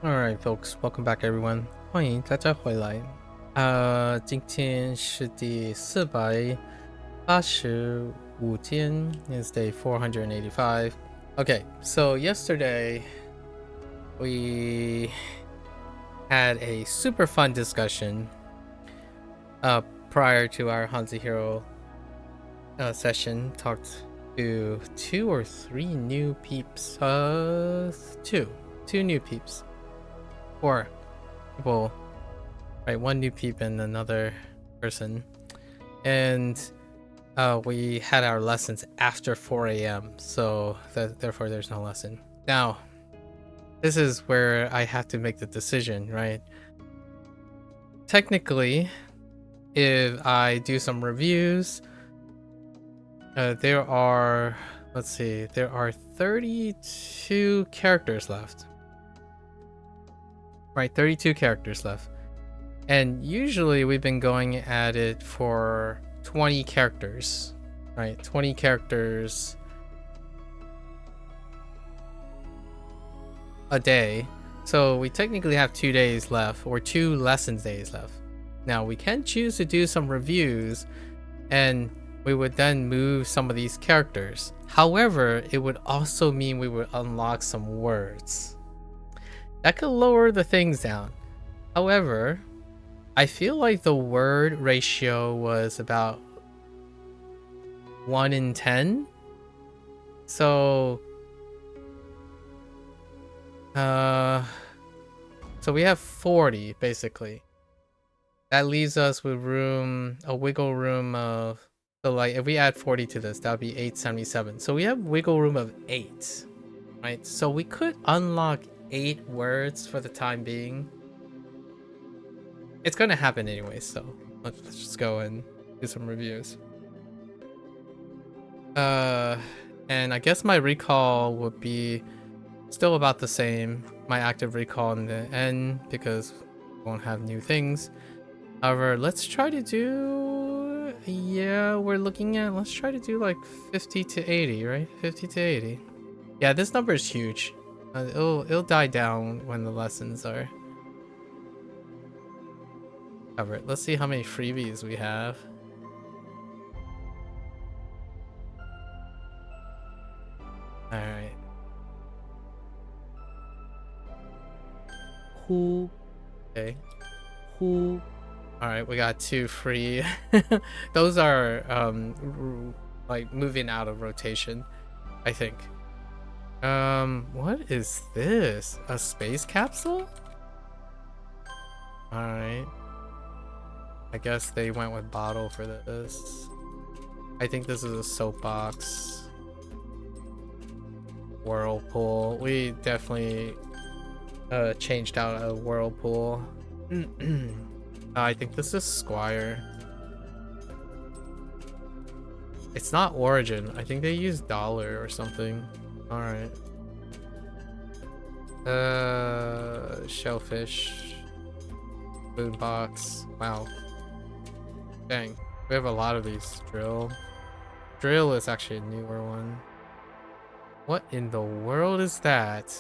Alright, folks, welcome back, everyone. 欢迎大家回来。今天是第485天 is day 485. Okay, so yesterday we had a super fun discussion prior to our HanziHero session. Talked to 2 or 3 new peeps. Two new peeps. 4 people, right? 1 new peep and another person, and we had our lessons after 4 a.m. so therefore there's no lesson. Now this is where I have to make the decision, right? Technically, if I do some reviews, there are 32 characters left. Right, 32 characters left. And usually we've been going at it for 20 characters, right? 20 characters a day. So we technically have 2 days left, or 2 lessons days left. Now we can choose to do some reviews and we would then move some of these characters. However, it would also mean we would unlock some words. That could lower the things down. However, I feel like the word ratio was about 1 in 10. So we have 40 basically. That leaves us with a wiggle room of, so like if we add 40 to this, that would be 877. So we have wiggle room of 8, right? So we could unlock 8 words for the time being. It's gonna happen anyway, so let's just go and do some reviews. And I guess my recall would be still about the same. My active recall in the end, because we won't have new things. However, let's try to do, let's try to do like 50 to 80, right? 50 to 80. Yeah, this number is huge. It'll die down when the lessons are covered. Let's see how many freebies we have. Alright. Who? Okay. Who? Alright, we got 2 free. Those are like moving out of rotation, I think. What is this? A space capsule? Alright. I guess they went with bottle for this. I think this is a soapbox. Whirlpool. We definitely changed out a whirlpool. I think this is Squire. It's not Origin. I think they use dollar or something. Alright. Shellfish. Boombox. Wow. Dang. We have a lot of these. Drill is actually a newer one. What in the world is that?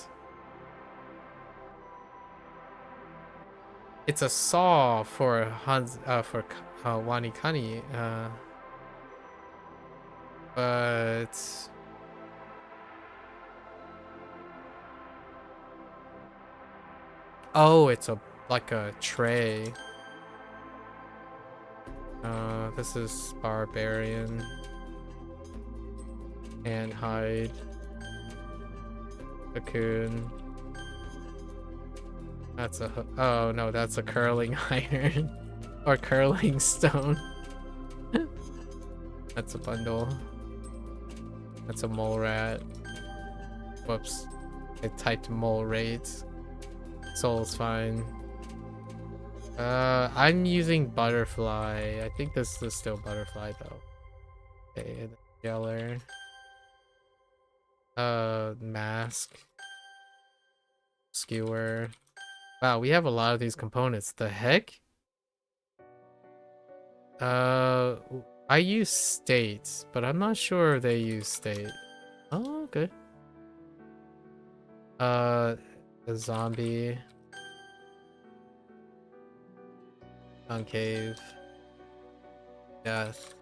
It's a saw for Wanikani, but oh, it's like a tray. This is Barbarian and Hide. Cocoon. That's a, oh no, that's a curling iron or curling stone. That's a bundle. That's a mole rat. Whoops, I typed mole raids. Soul's fine. I'm using butterfly. I think this is still butterfly though. Okay, yeller. Mask. Skewer. Wow, we have a lot of these components. The heck? I use state, but I'm not sure if they use state. Oh, okay. A zombie. concave, death,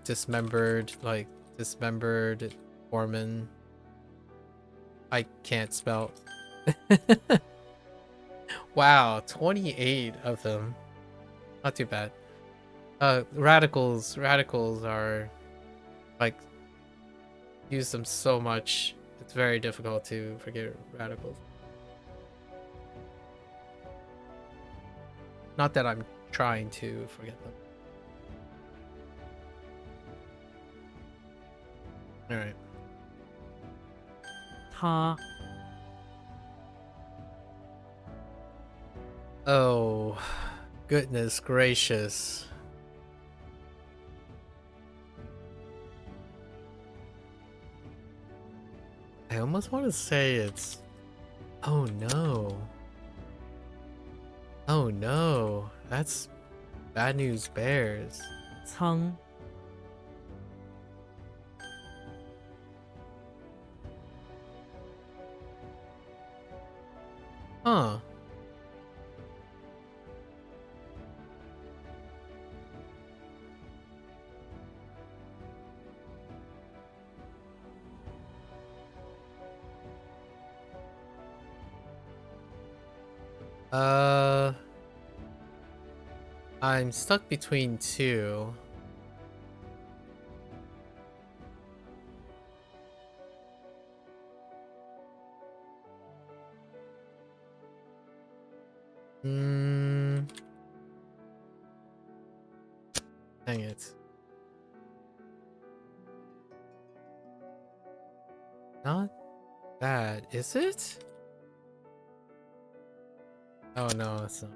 dismembered foreman. I can't spell. Wow, 28 of them. Not too bad. Radicals are like, use them so much. It's very difficult to forget radicals. Not that I'm trying to forget them. All right. 他 Oh, goodness gracious. I almost want to say it's... Oh no. Oh no. That's bad news bears. 仓 Huh. I'm stuck between two. Dang it. Not bad, is it? Oh no, it's not.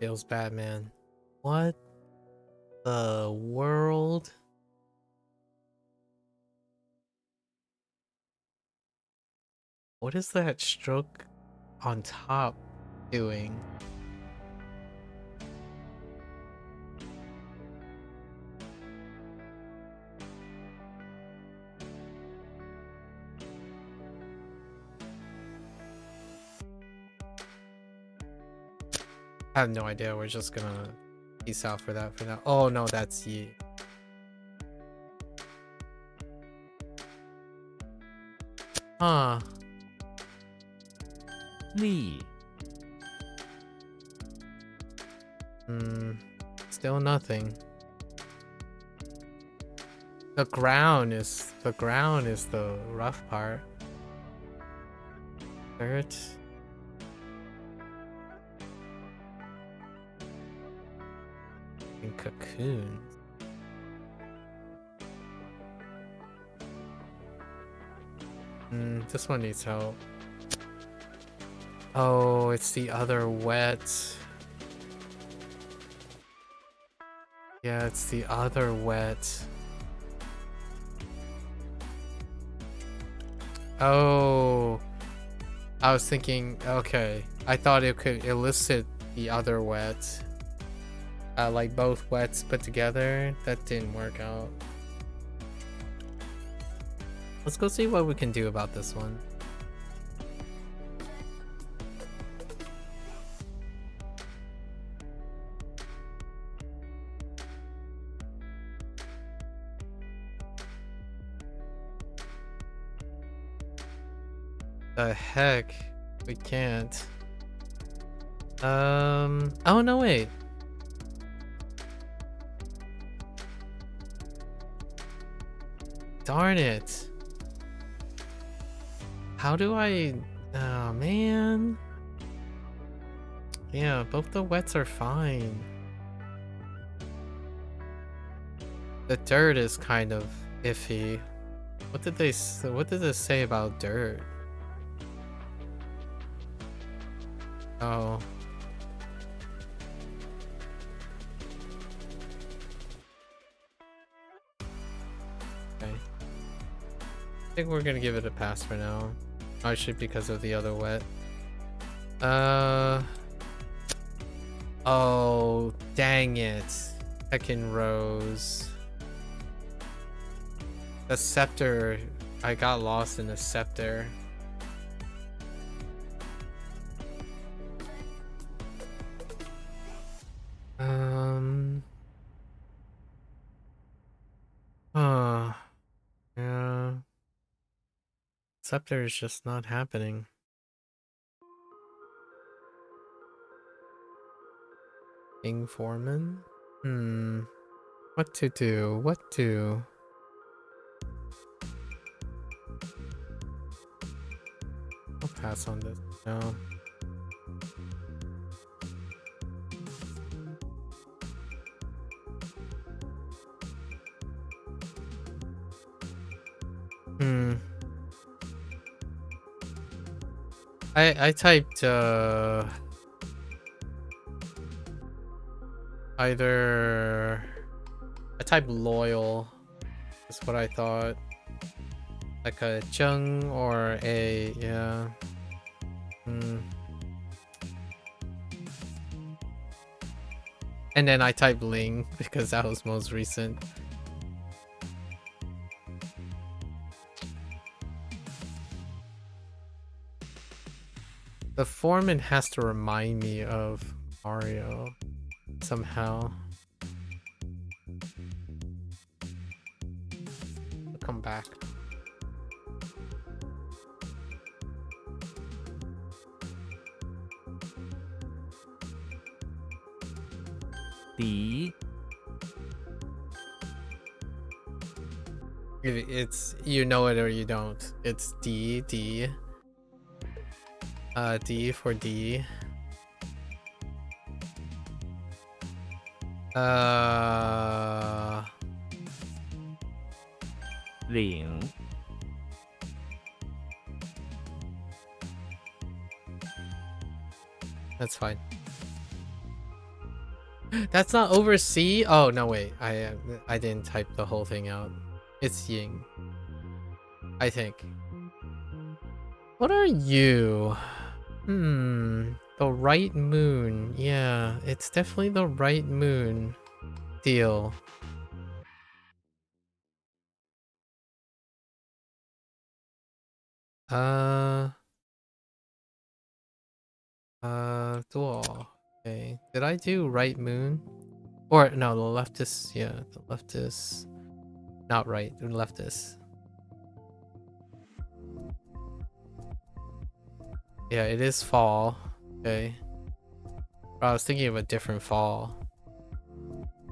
Feels bad, man. What the world? What is that stroke on top doing? I have no idea. We're just gonna peace out for that for now. Oh no, that's Yi. Huh. 力 Still nothing. The ground is the rough part. Dirt. And cocoons. This one needs help. Oh, it's the other wet. Yeah, it's the other wet. Oh, I was thinking, okay. I thought it could elicit the other wet. Like both wets put together. That didn't work out. Let's go see what we can do about this one. The heck? We can't. Oh no, wait. Darn it. How do I... Oh, man. Yeah, both the wets are fine. The dirt is kind of iffy. What did this say about dirt? Oh. Okay. I think we're gonna give it a pass for now. Actually, because of the other wet. Oh, dang it. Heckin' Rose. The scepter I got lost in the scepter. Yeah. Scepter is just not happening. King Foreman? What to do? What to? I'll pass on this. No. I typed either I typed loyal. That's what I thought. Like a Chung or a yeah. And then I typed Ling because that was most recent. The foreman has to remind me of Mario somehow. I'll come back. It's you know it or you don't. It's D. D for D. Ling. That's fine. That's not over C? Oh no, wait. I didn't type the whole thing out. It's Ying, I think. What are you? The right moon. Yeah, it's definitely the right moon deal. Dual. Okay. Did I do right moon? Or no, the left is, yeah, the left is not right. The left is. Yeah, it is fall. Okay. I was thinking of a different fall.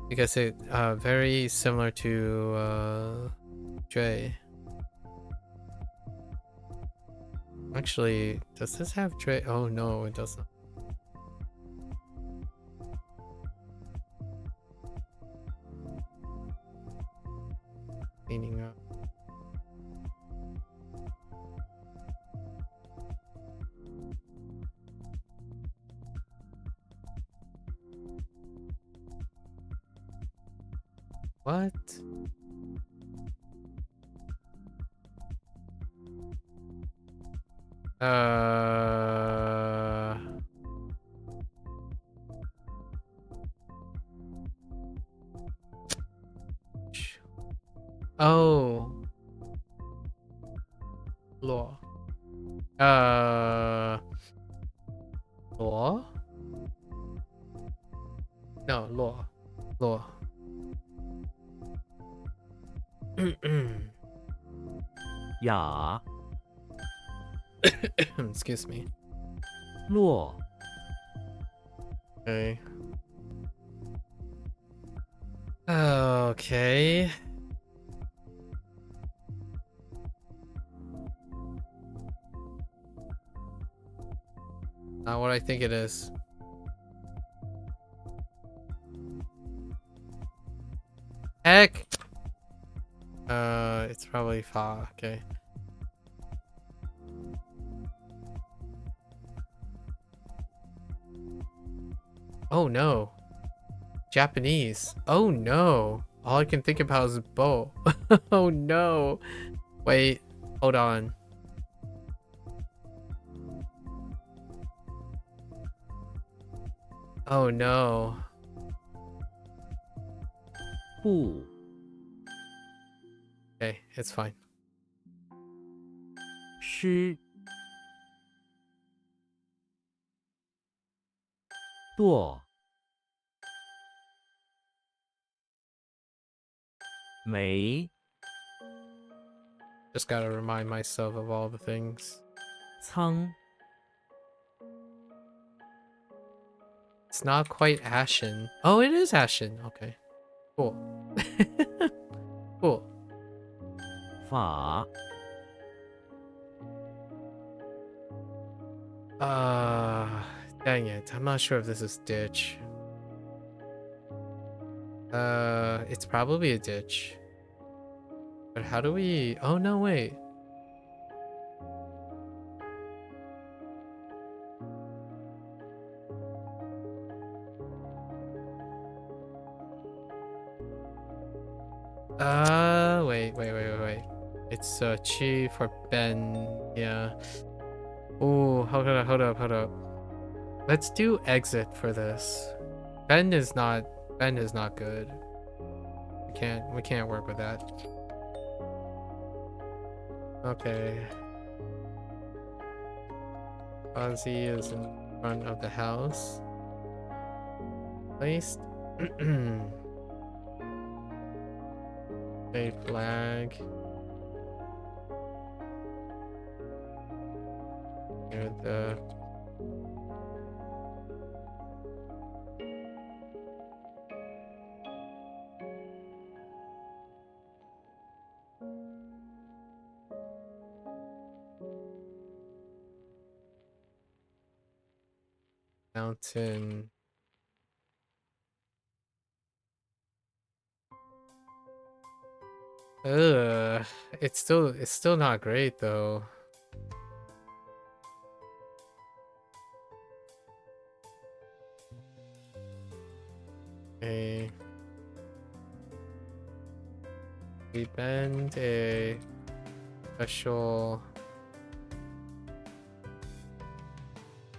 Because it very similar to Dre. Actually, does this have Dre? Oh no, it doesn't. Cleaning up. What? Oh. Law. Law? No, law. Law. Ya. Excuse me. Luo. Okay. Okay. Not what I think it is. Heck! It's probably Fa. Okay. Oh no. Japanese. Oh no. All I can think about is Bo. Oh no. Wait. Hold on. Oh no. Bu. Okay, it's fine. 吃剁没 Just gotta remind myself of all the things. 苍 It's not quite ashen. Oh, it is ashen. Okay. Cool. Cool. 法 Dang it. I'm not sure if this is ditch. It's probably a ditch. But how do we... Oh, no, wait. Wait. It's Chi for Ben. Yeah. Oh, hold up. Let's do exit for this. Ben is not good. We can't work with that. Okay. Ozzy is in front of the house. Placed. A flag. Near the mountain. Ugh, it's still not great though. Okay. We bend a special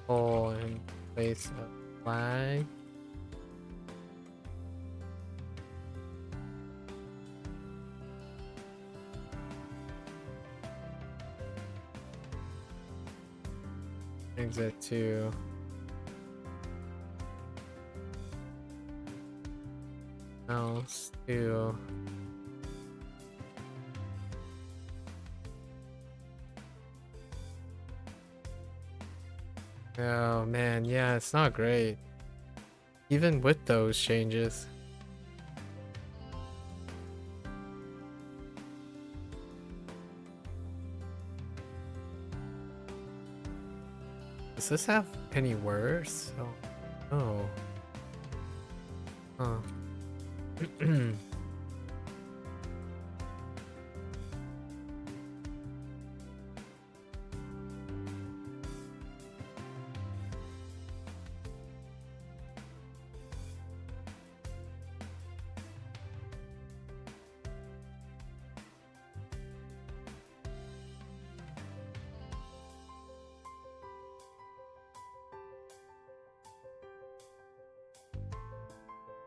hole and place a flag. Exit to house to oh man, yeah, it's not great. Even with those changes. Does this have any worse? Oh, oh. Huh.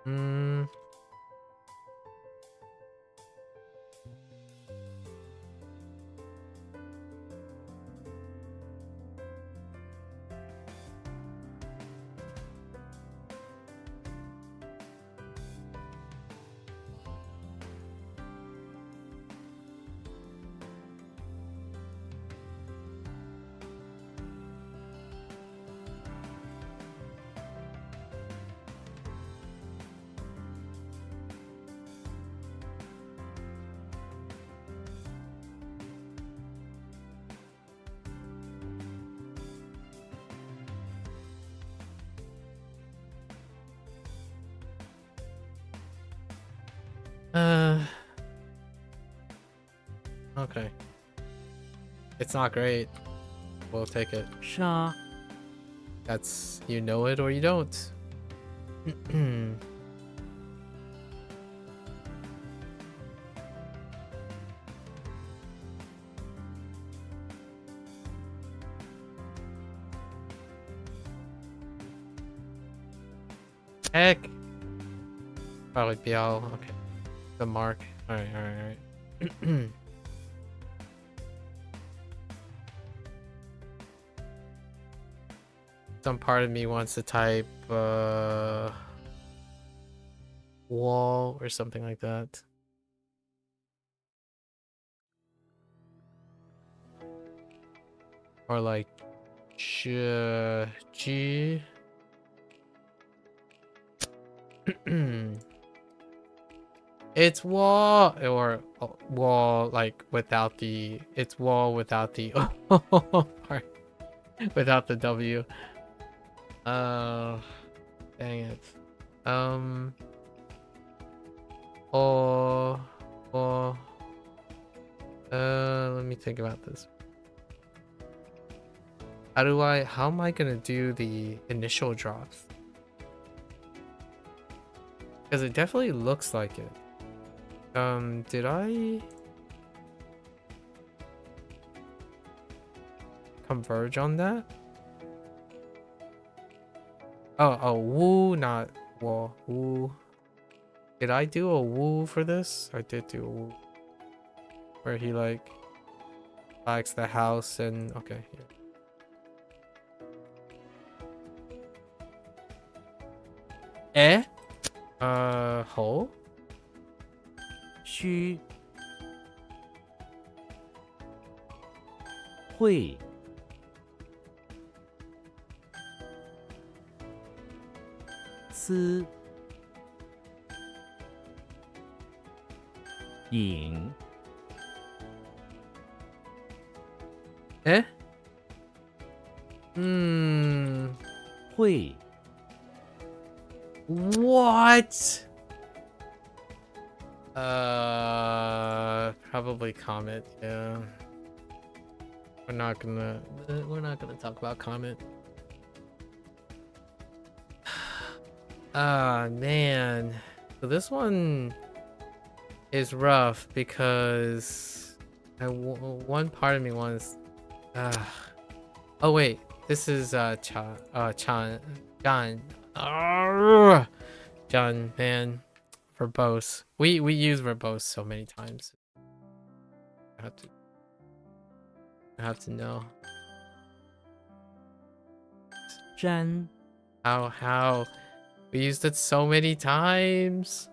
Hmm. Okay. It's not great. We'll take it. 沙 That's you know it or you don't. Heck. Probably Biao. Okay. The mark. Alright. some part of me wants to type wall or something like that. Or like G. It's wall, or wall like without the, it's wall without the part, without the W. Dang it. Or let me think about this. How am I gonna do the initial drops? Because it definitely looks like it. Did I converge on that? Oh, woo, not wall. Woo. Did I do a woo for this? I did do a woo. Where he like flags the house and okay, yeah. Hole? 虚会思影 会 What? Probably Comet, yeah. We're not gonna talk about Comet. Ah, man. So this one is rough because one part of me wants oh wait, this is John, John, man. Verbose. We use verbose so many times. I have to know. 沾 How we used it so many times.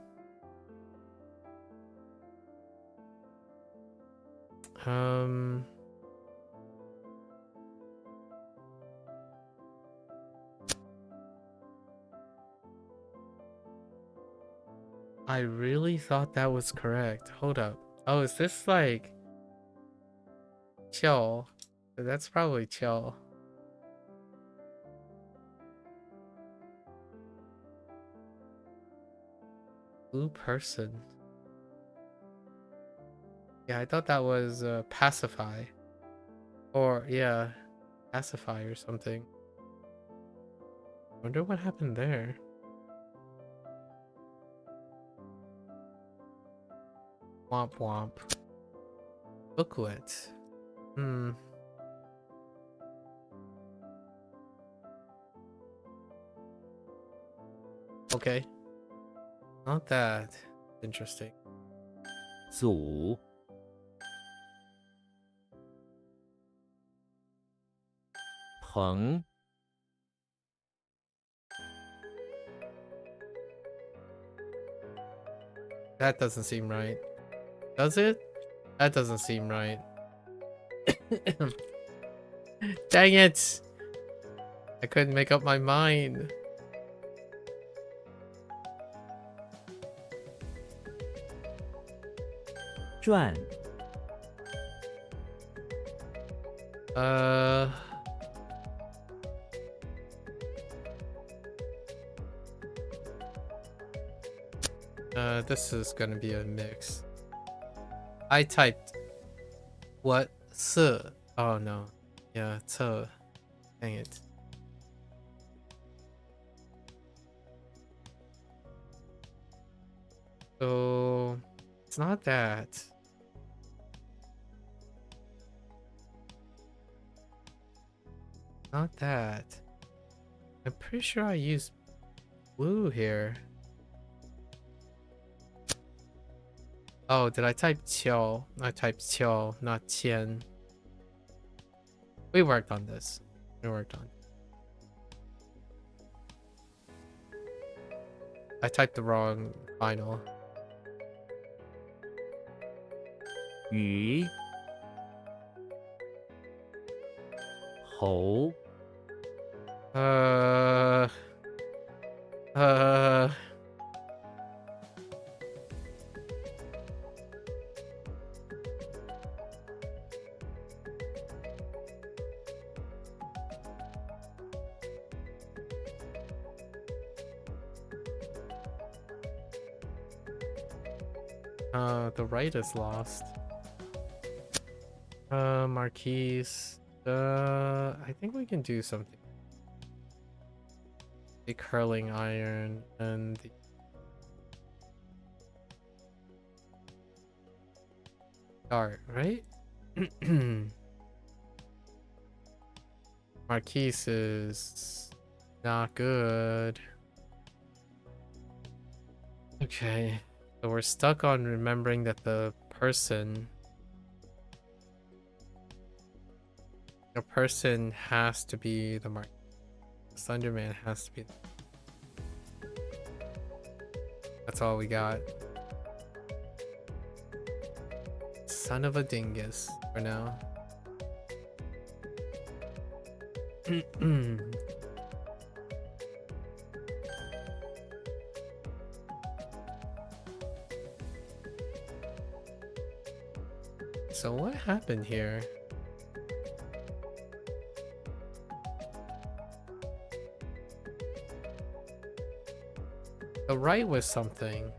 I really thought that was correct. Hold up. Oh, is this like chill? That's probably chill. Blue person. Yeah, I thought that was pacify. Or yeah, pacify or something. Wonder what happened there. Womp womp. Booklet. Okay. Not that interesting. 组 棚 That doesn't seem right. Does it? That doesn't seem right. Dang it! I couldn't make up my mind. 转 This is gonna be a mix. I typed what? Oh no. Yeah, dang it. So it's not that. Not that. I'm pretty sure I used blue here. Oh, did I type qiao? I typed qiao, not qian. We worked on this. We worked on it. I typed the wrong final. 鱼猴 Uh, uh, the right is lost. Marquise. I think we can do something. The curling iron and the dart, right? Marquise is not good. Okay, so we're stuck on remembering that the person has to be the Marquise. Slenderman has to be. That's all we got. Son of a dingus for now. So what happened here? The right was something.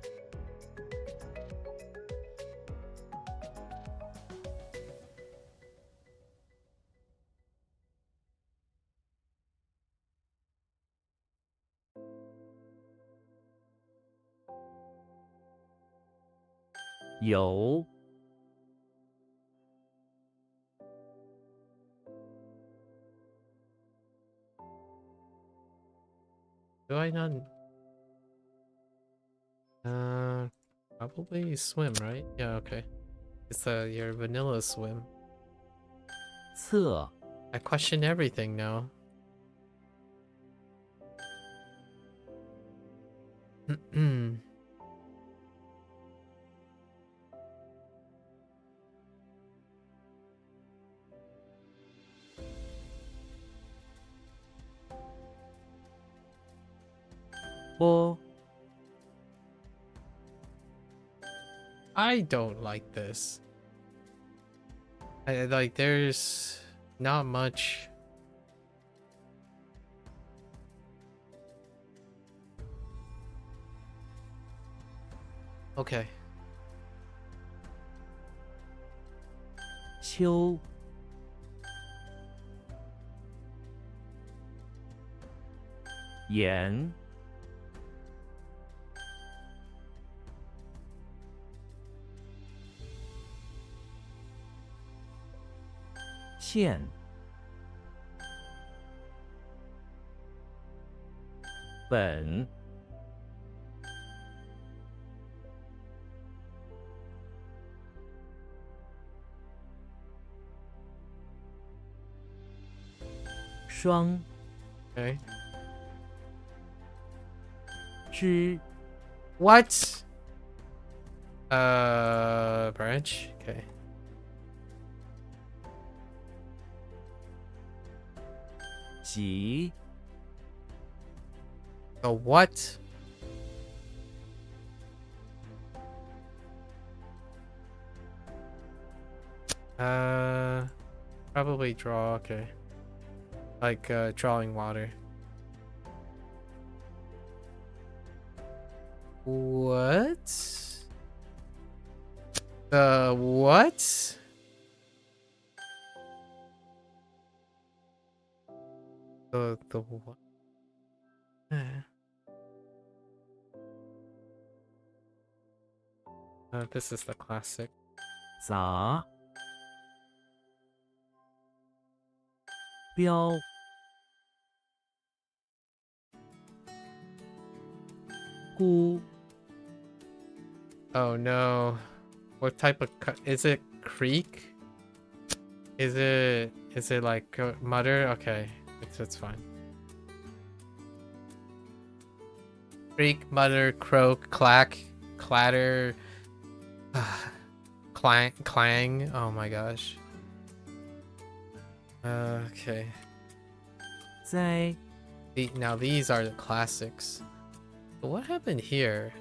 有 Do I not? Probably swim, right? Yeah, okay. It's your vanilla swim. 侧 I question everything now. Bo I don't like this. Like there's not much. Okay. 秋盐线本双 Okay. 之 What? Branch? Okay. 集 The what? Probably draw, okay. Like, drawing water. What? The what? The what? This is the classic. 杂标 gu Oh no. What type of is it creek? Is it like mutter? Okay. It's fine. Creak, mutter, croak, clack, clatter, clang, clang. Oh my gosh. Okay. 灾 Now these are the classics. But what happened here?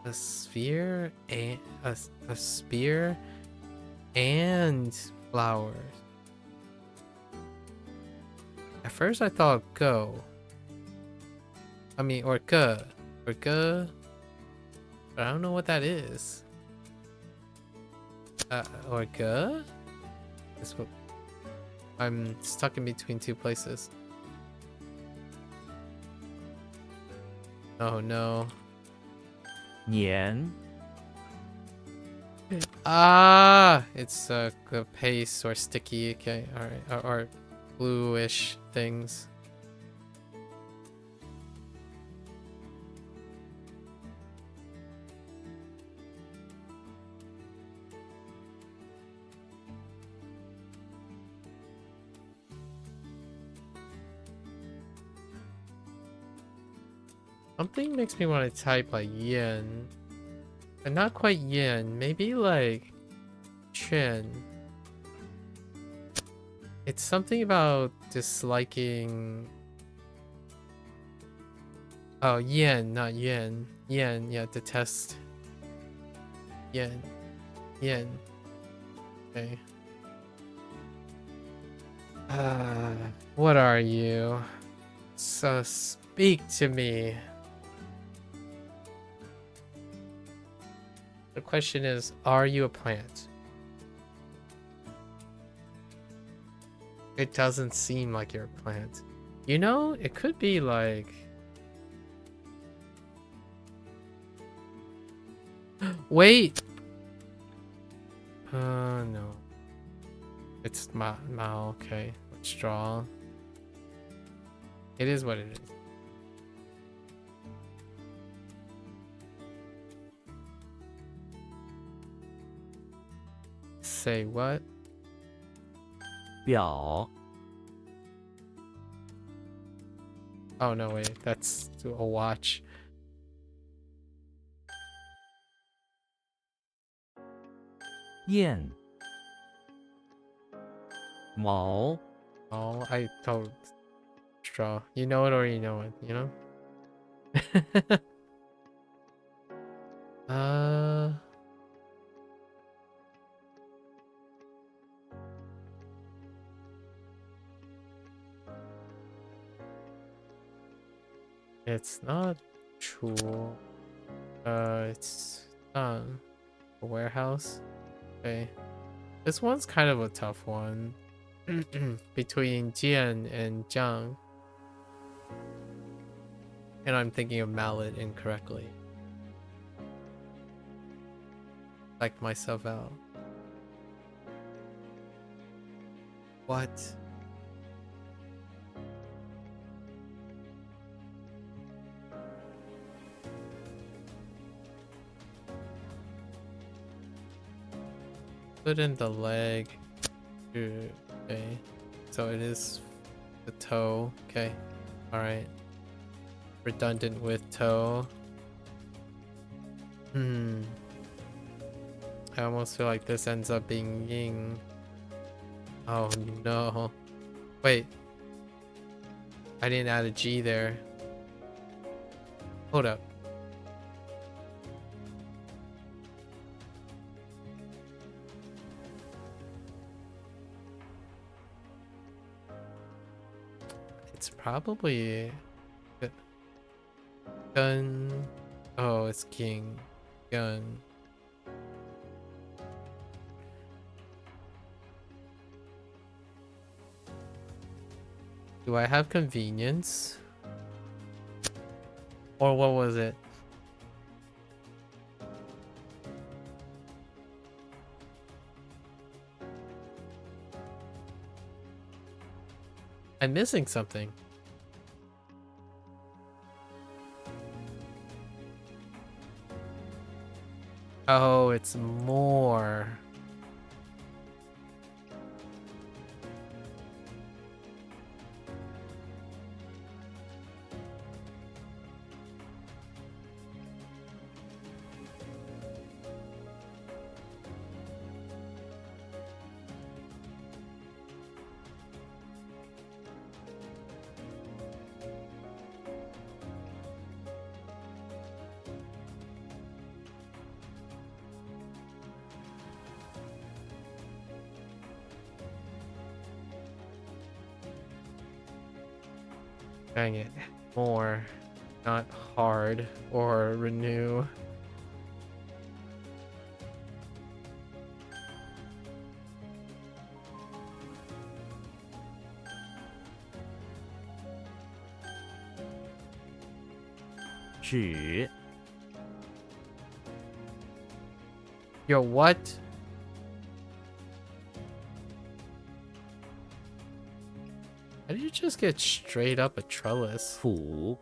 A sphere and a spear and flowers. At first I thought go. I mean, or guh. Or guh. But I don't know what that is. Or guh? That's what I'm stuck in between two places. Oh no. 年 Ah, it's the paste or sticky. Okay, all right, or bluish things. Something makes me want to type like yen, but not quite yen. Maybe like chen. It's something about disliking. Oh, yen, not yen. Yen, yeah, detest. Yen. Yen. Okay. What are you? So speak to me. The question is, are you a plant? It doesn't seem like you're a plant. You know, it could be like... Wait! No. It's Mao, okay. Let's draw. It is what it is. Say what? 表 Oh no, wait, that's a watch. 燕 毛 Oh, I told straw. You know it or you know it, you know? uh it's not true. It's a warehouse. Okay. This one's kind of a tough one. Between Jian and Jiang. And I'm thinking of mallet incorrectly. Like myself out. What? Put in the leg. Okay. So it is the toe. Okay. Alright. Redundant with toe. I almost feel like this ends up being ying. Oh no. Wait. I didn't add a G there. Hold up. It's probably gun. Oh, it's king. Gun. Do I have convenience? Or what was it? I'm missing something. Oh, it's more. Dang it. More. Not hard or renew. Zhi. Yo, what? How did you just get straight up a trellis? Fu.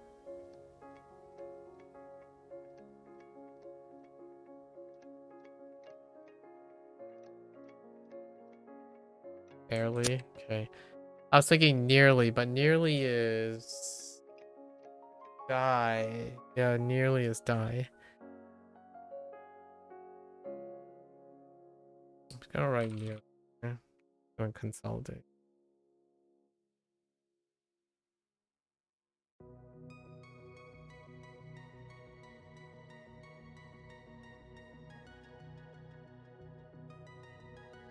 Barely? Okay. I was thinking nearly, but nearly is die. Yeah, nearly is die. I'm just gonna write nearly. Yeah. Gonna consolidate.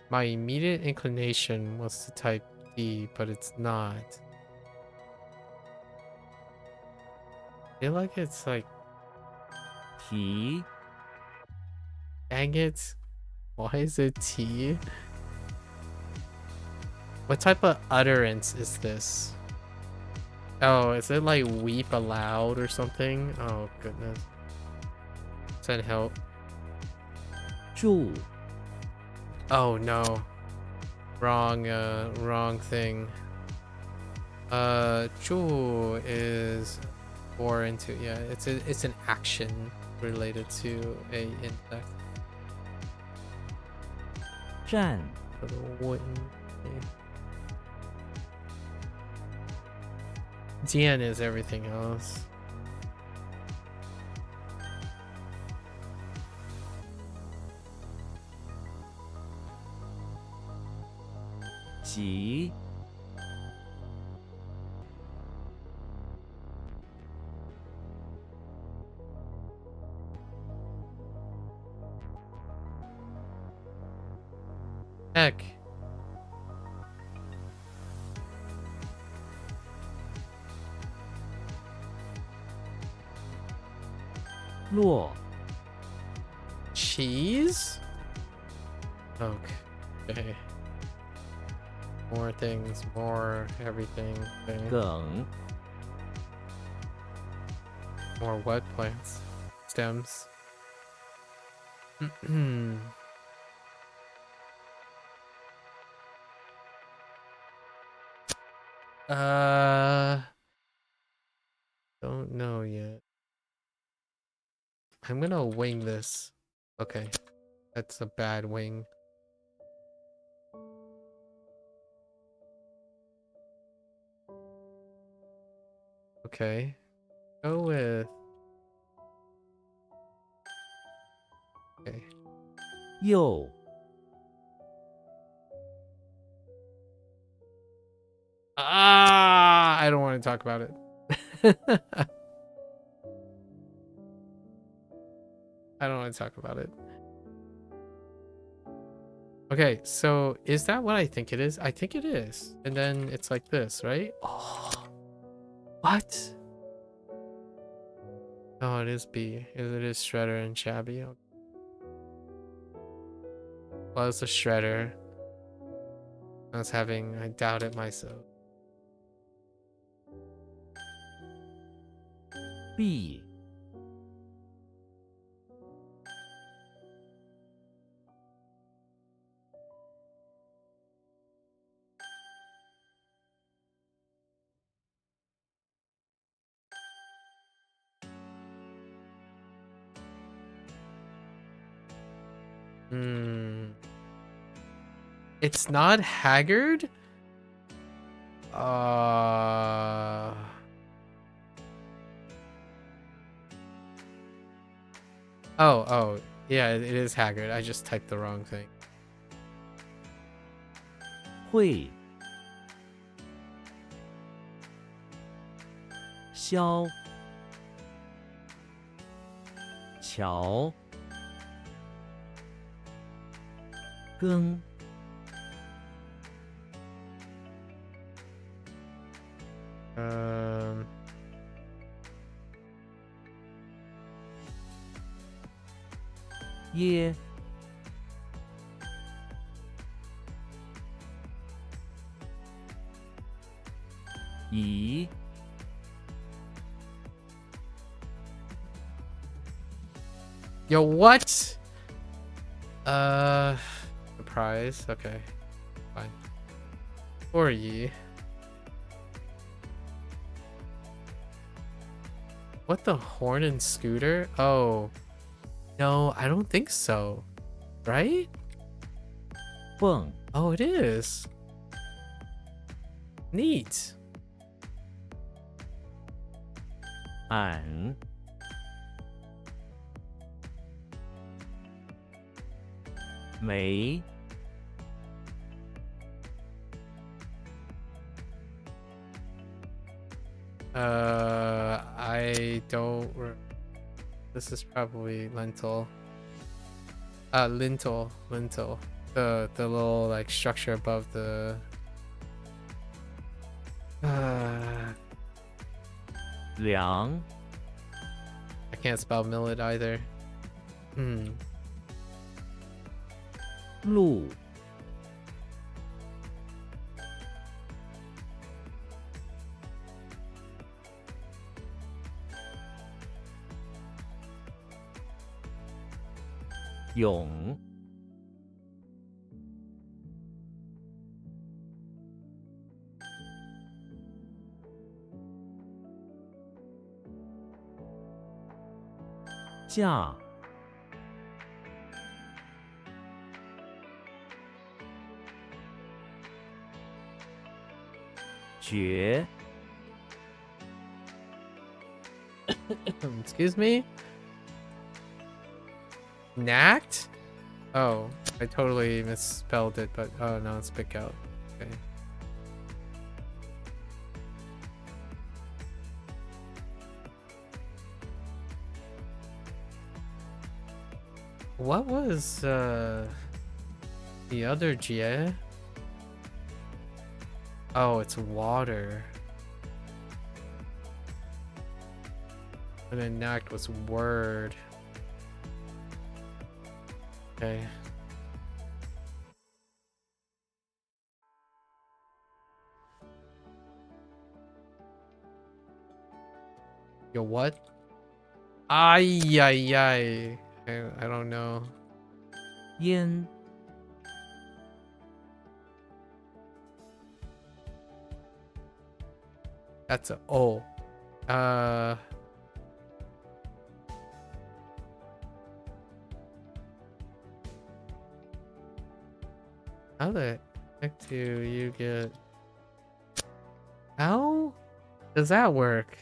My immediate inclination was to type D, but it's not. I feel like it's like, Ti. dang it. Why is it T? What type of utterance is this? Oh, is it like weep aloud or something? Oh, goodness. Send help. Zhu. Oh, no. Wrong thing. Zhu is more into, yeah, it's an action related to a insect. 战. Dian is everything else. Ji. Heck. Luo. Cheese? Okay. More things, more everything. Okay. Geng. More what plants? Stems. Don't know yet. I'm gonna wing this. Okay. That's a bad wing. Okay. Go with... Okay. Yo. I don't want to talk about it. I don't want to talk about it. Okay, so is that what I think it is? I think it is. And then it's like this, right? Oh, what? Oh, it is B. It is Shredder and Shabby. Okay. Well, it's a Shredder. I doubted myself. B. It's not Haggard? Oh, yeah, it is Haggard. I just typed the wrong thing. 会. 萧. 乔. 庚.宜 Yo, what? Surprise. Okay, fine. For ye. What the horn and scooter? Oh, no, I don't think so. Right? 凤 Oh, it is. Neat. 俺 没 I don't. This is probably lentil. Lintel. The little like structure above the. 粮 I can't spell millet either. Hmm. 路 勇 架 绝 Excuse me? Knacked? Oh, I totally misspelled it, but oh no, it's pick out. Okay. What was the other Jie? Oh, it's water. And then Knacked was word. Okay. Yo, what? Ay, ay, ay. I don't know. 烟 That's a O. How the heck do you get? How does that work?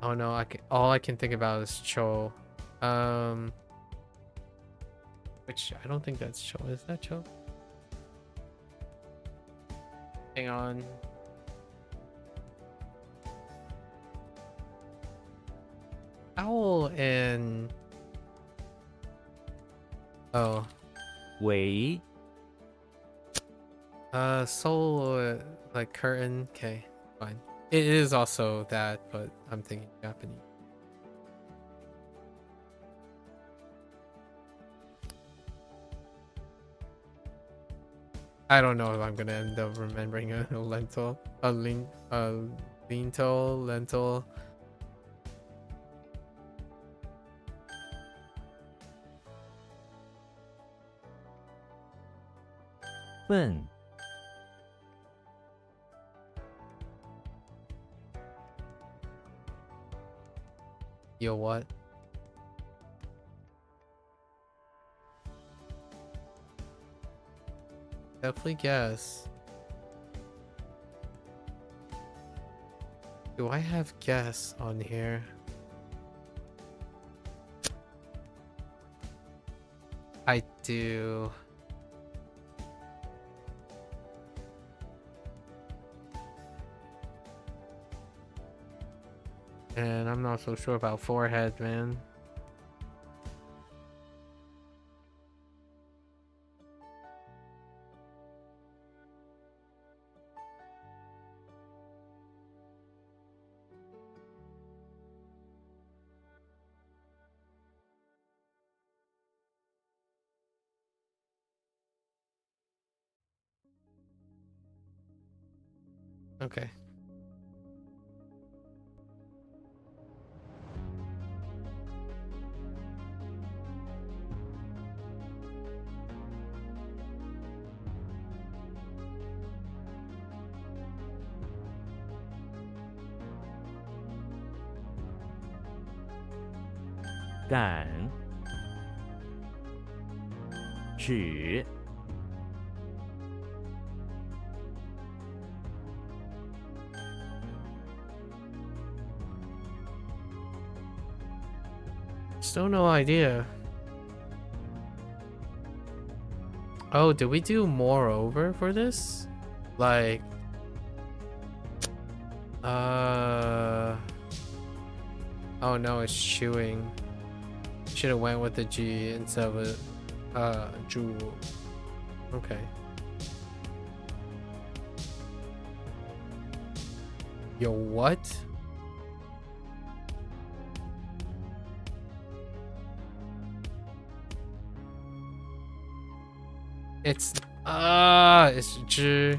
Oh no, all I can think about is Cho. Which I don't think that's Cho. Is that Cho? Hang on. Owl and oh, 围 soul like curtain. Okay, fine. It is also that, but I'm thinking Japanese. I don't know if I'm gonna end up remembering a lentil, a lentil. 笨 Yo, what? Definitely guess. Do I have guess on here? I do. And I'm not so sure about forehead, man. Okay. "赶"指 Still no idea. Oh, did we do moreover for this? Like, oh no, it's chewing. Should have went with the G instead of a jewel. Okay. Yo, what? It's it's Zhi.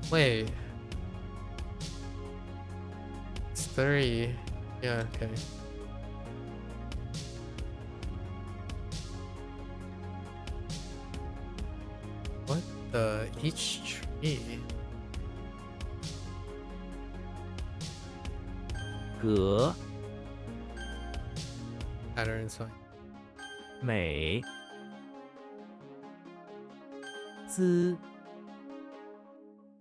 Wait. It's 3. Yeah, okay. What the each tree? 葛 Pattern's fine. 美滋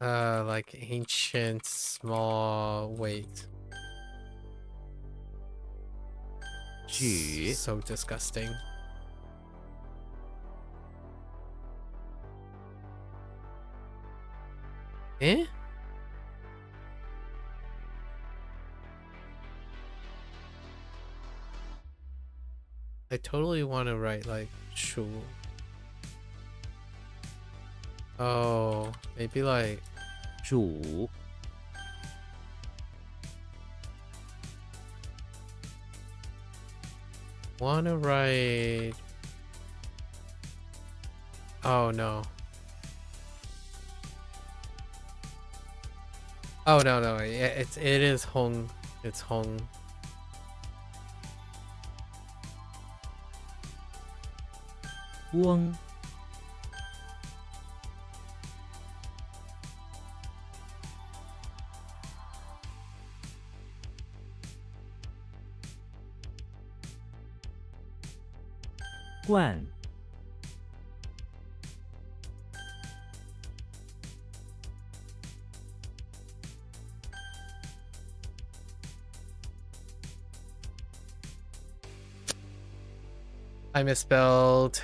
Like ancient, small, wait. 举 So disgusting. Eh? I totally want to write like Shu. Oh, maybe like 主 want to write. Oh no. Oh no, it is Hong. It's Hong. 翁 冠 I misspelled.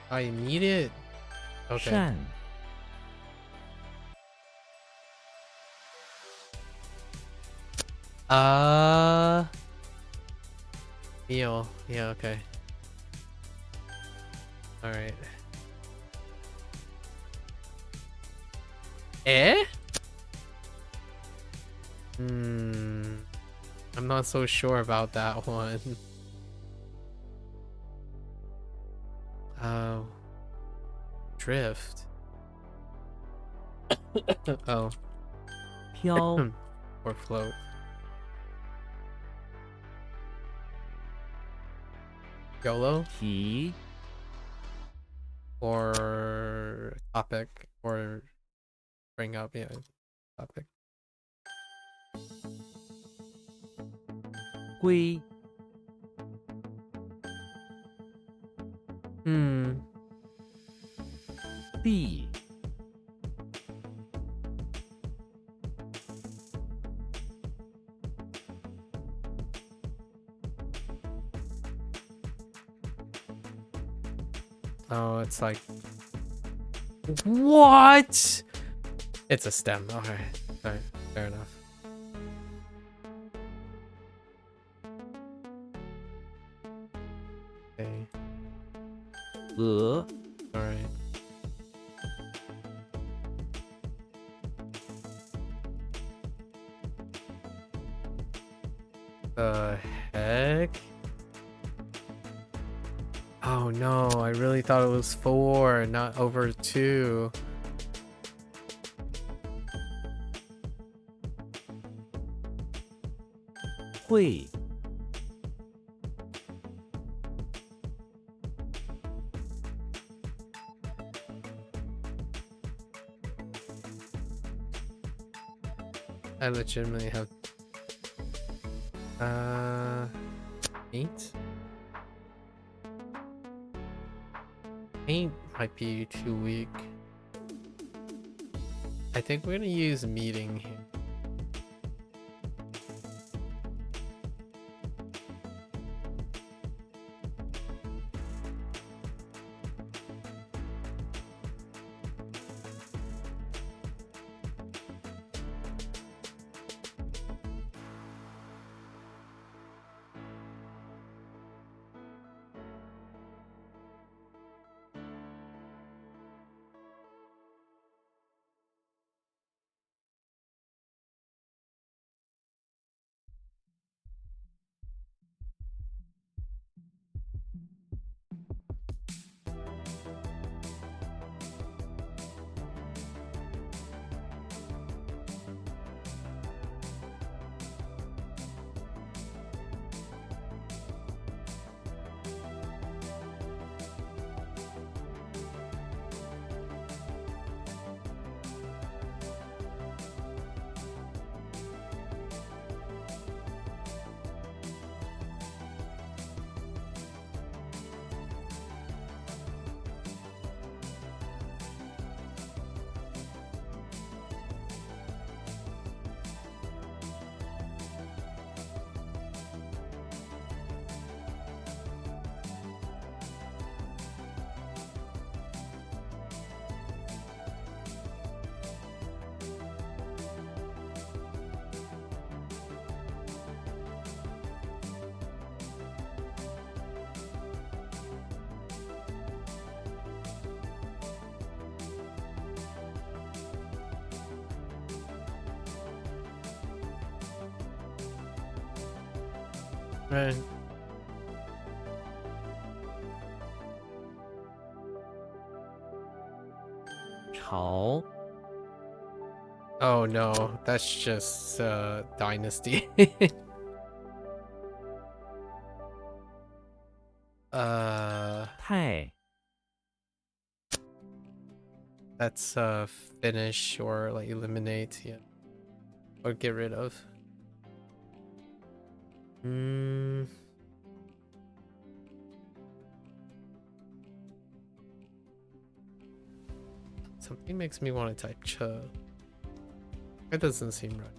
I need it. Okay. 善 Meal. Yeah, okay. All right. Eh? I'm not so sure about that one. Oh. Drift. Oh. 飘 Or float. YOLO? 题 Or topic. Or bring up, yeah, topic. 归 地 Oh, it's like... What? It's a stem. Okay. Sorry. Fair enough. Okay. 鹅 Alright. Oh no, I really thought it was 4, not over 2.会 I legitimately have 8. 8 might be too weak. I think we're gonna use meeting here. Right. Chao Oh no, that's just dynasty.太 That's finish or like eliminate, yeah, or get rid of. Something makes me want to type ch. That doesn't seem right.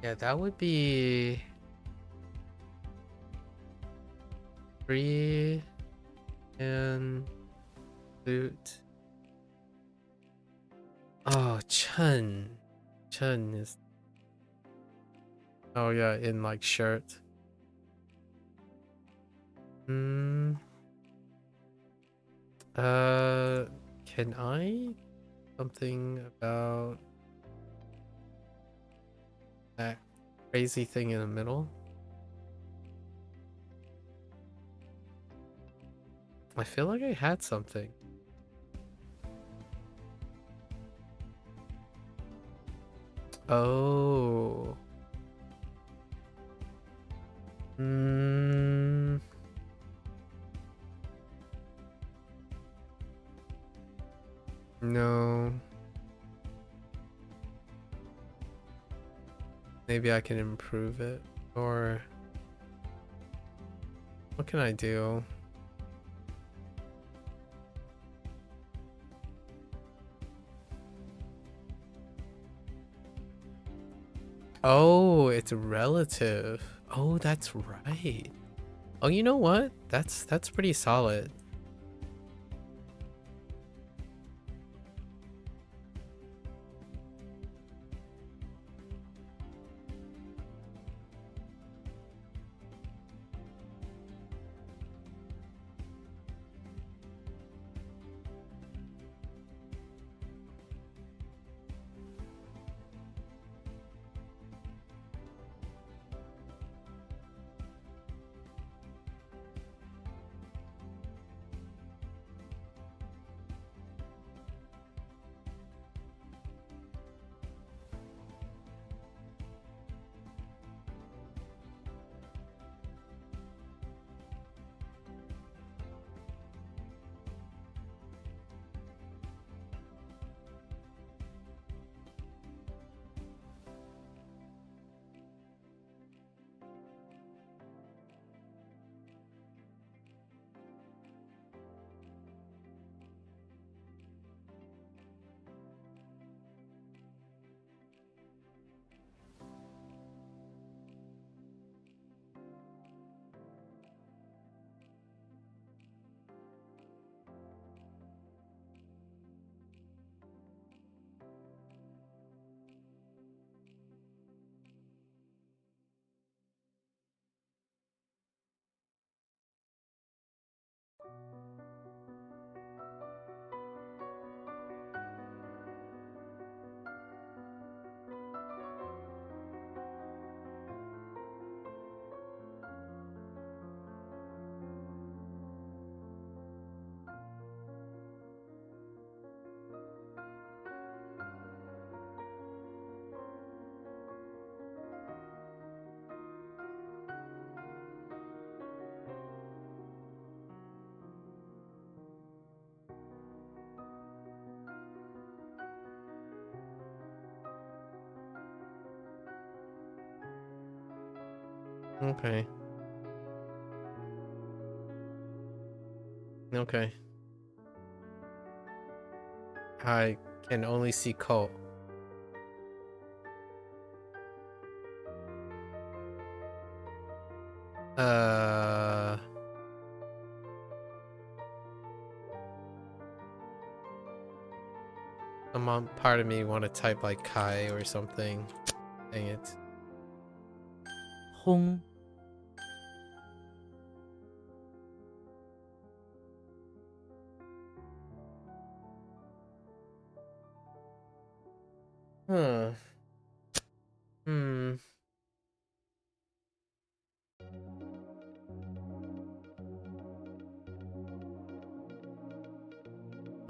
Yeah, that would be 3 and boot. Oh, Chen. Chen is. Oh yeah, in like shirt. Can I something about that crazy thing in the middle? I feel like I had something. Oh. No. Maybe I can improve it. Or what can I do? Oh, it's relative. Oh, that's right. Oh, you know what? That's pretty solid. Okay. Okay. I can only see Cole. Uh, part of me want to type like Kai or something. Dang it. 轰 Huh. Hmm.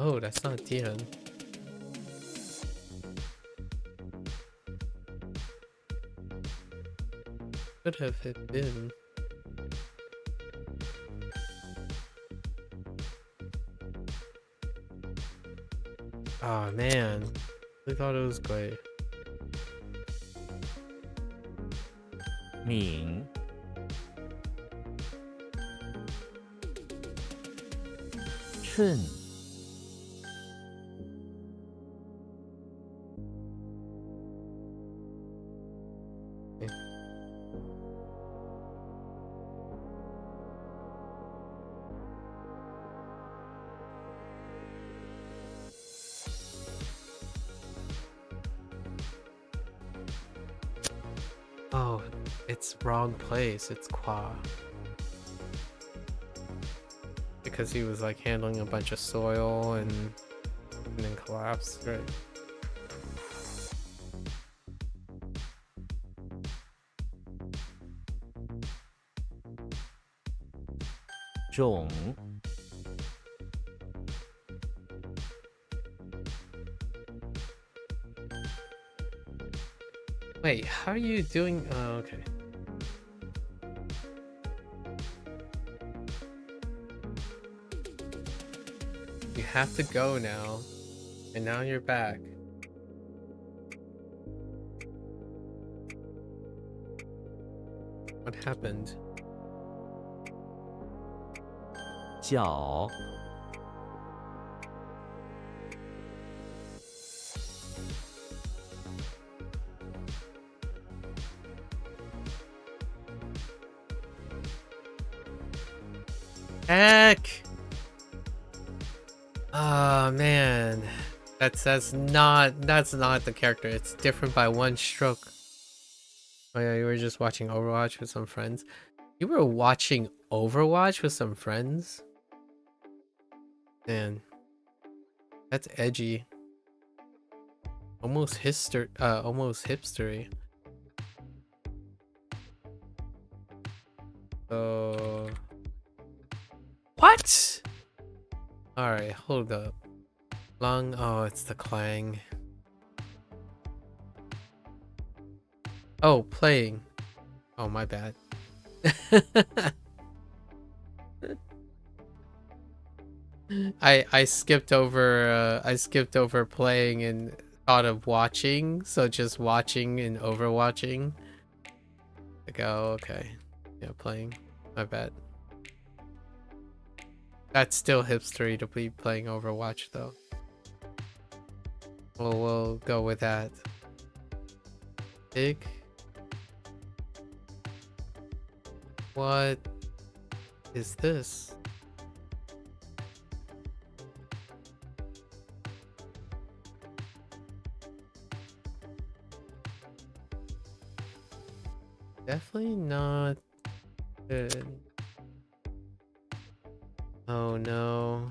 Oh, that's not Dion. Could have it been. Oh man. I thought it was Gui. 敏 趁 Oh, it's wrong place. It's Qua. Because he was like handling a bunch of soil and then collapsed, right? 种 Wait, how are you doing? Oh, okay. You have to go now. And now you're back. What happened? 脚 Heck! Oh man. That's not the character. It's different by one stroke. Oh yeah, you were just watching Overwatch with some friends. You were watching Overwatch with some friends? Man, that's edgy. Almost hipstery. So what? Alright, hold up. Lung, oh, it's the clang. Oh, playing. Oh, my bad. I skipped over playing and thought of watching, so just watching and overwatching. Like, oh, okay. Yeah, playing. My bad. That's still hipstery to be playing Overwatch though. We'll go with that. Big. What is this? Definitely not good. Oh no.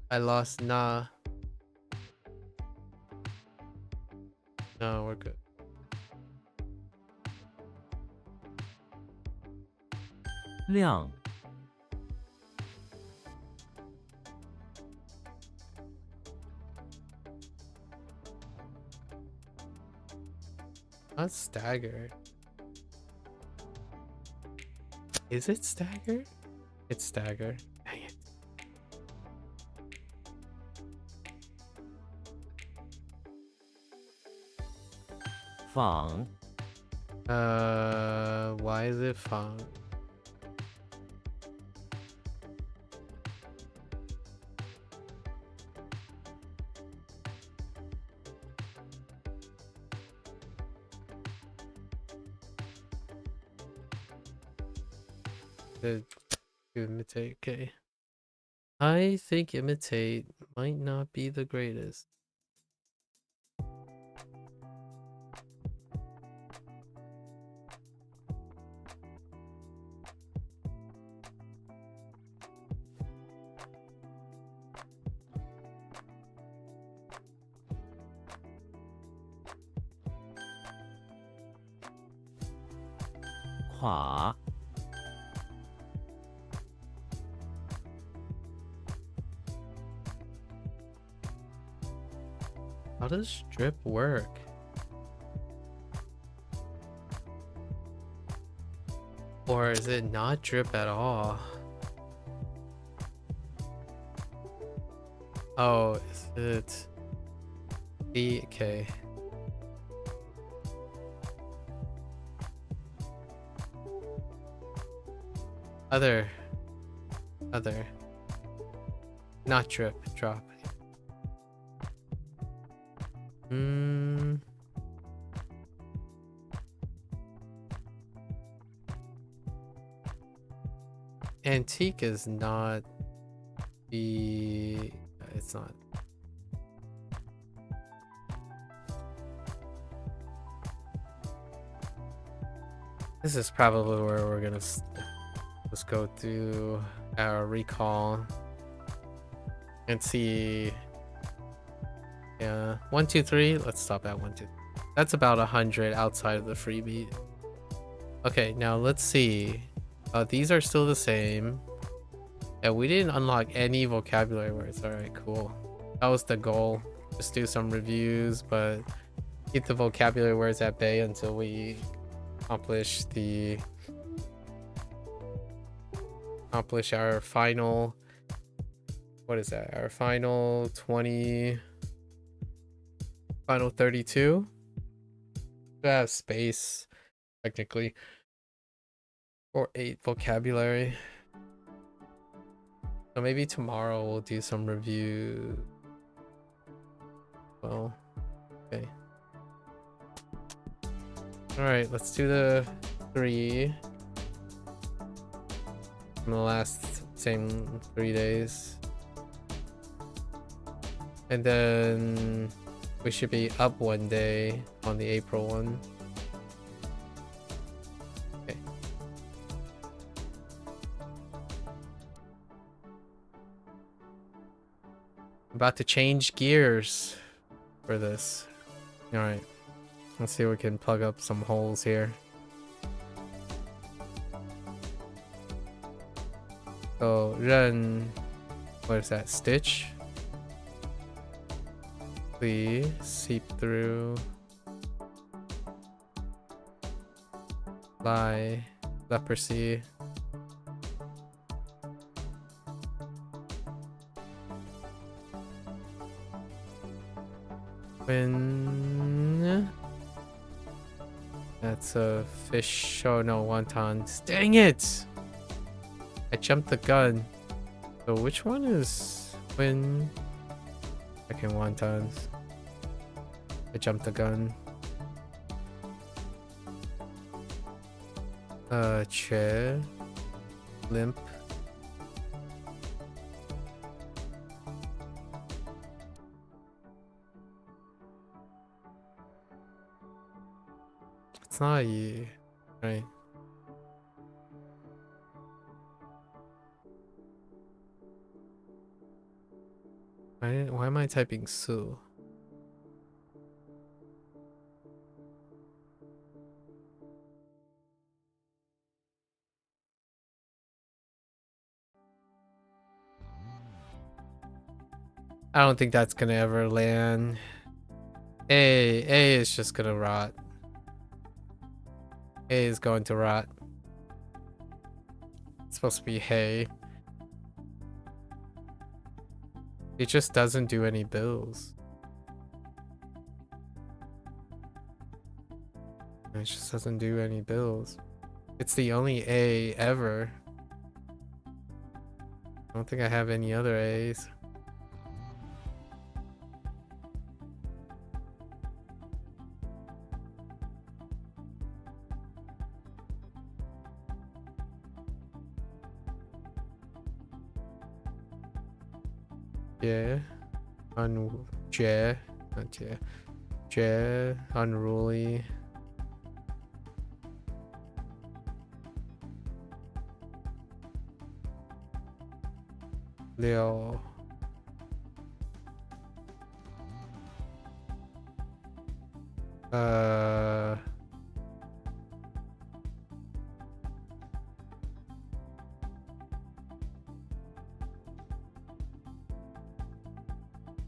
I lost nah. No, we're good. 亮 Not staggered. Is it staggered? It's staggered. Dang it. 仿 Why is it found? To imitate, okay. I think imitate might not be the greatest. Hua How does drip work? Or is it not drip at all? Oh, is it BK? Other. Not drip, drop. Antique is not the... It's not. This is probably where we're gonna let's go through our recall and see. Yeah, 1, 2, 3. Let's stop at 1, 2. That's about 100 outside of the freebie. Okay, now let's see. These are still the same. Yeah, we didn't unlock any vocabulary words. All right, cool. That was the goal. Just do some reviews, but keep the vocabulary words at bay until we accomplish our final. What is that? Our final 20. Final 32. We have space, technically, or 8 vocabulary. So maybe tomorrow we'll do some review. Well, okay. All right, let's do the 3. from the last same 3 days. And then we should be up 1 day on the April one. Okay. About to change gears for this. Alright. Let's see if we can plug up some holes here. So, what is that? Stitch? Please seep through. Lie. Leprosy. When that's a fish. Oh no, wontons. Dang it! I jumped the gun. So which one is when? Okay, wontons. I jumped the gun. Chair. Limp. It's not you, right? Why am I typing Sue? I don't think that's gonna ever land. A is just gonna rot. A is going to rot. It's supposed to be hay. It just doesn't do any bills. It just doesn't do any bills. It's the only A ever. I don't think I have any other A's. Yeah. Unruly. Leo.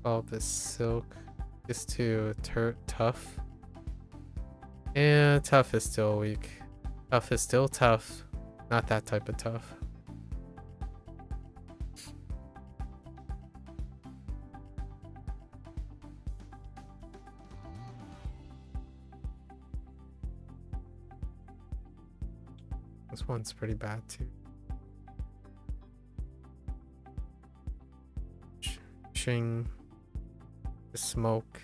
Oh, this silk is too tough. Yeah, tough is still weak. Tough is still tough. Not that type of tough. This one's pretty bad too. Shing. The smoke.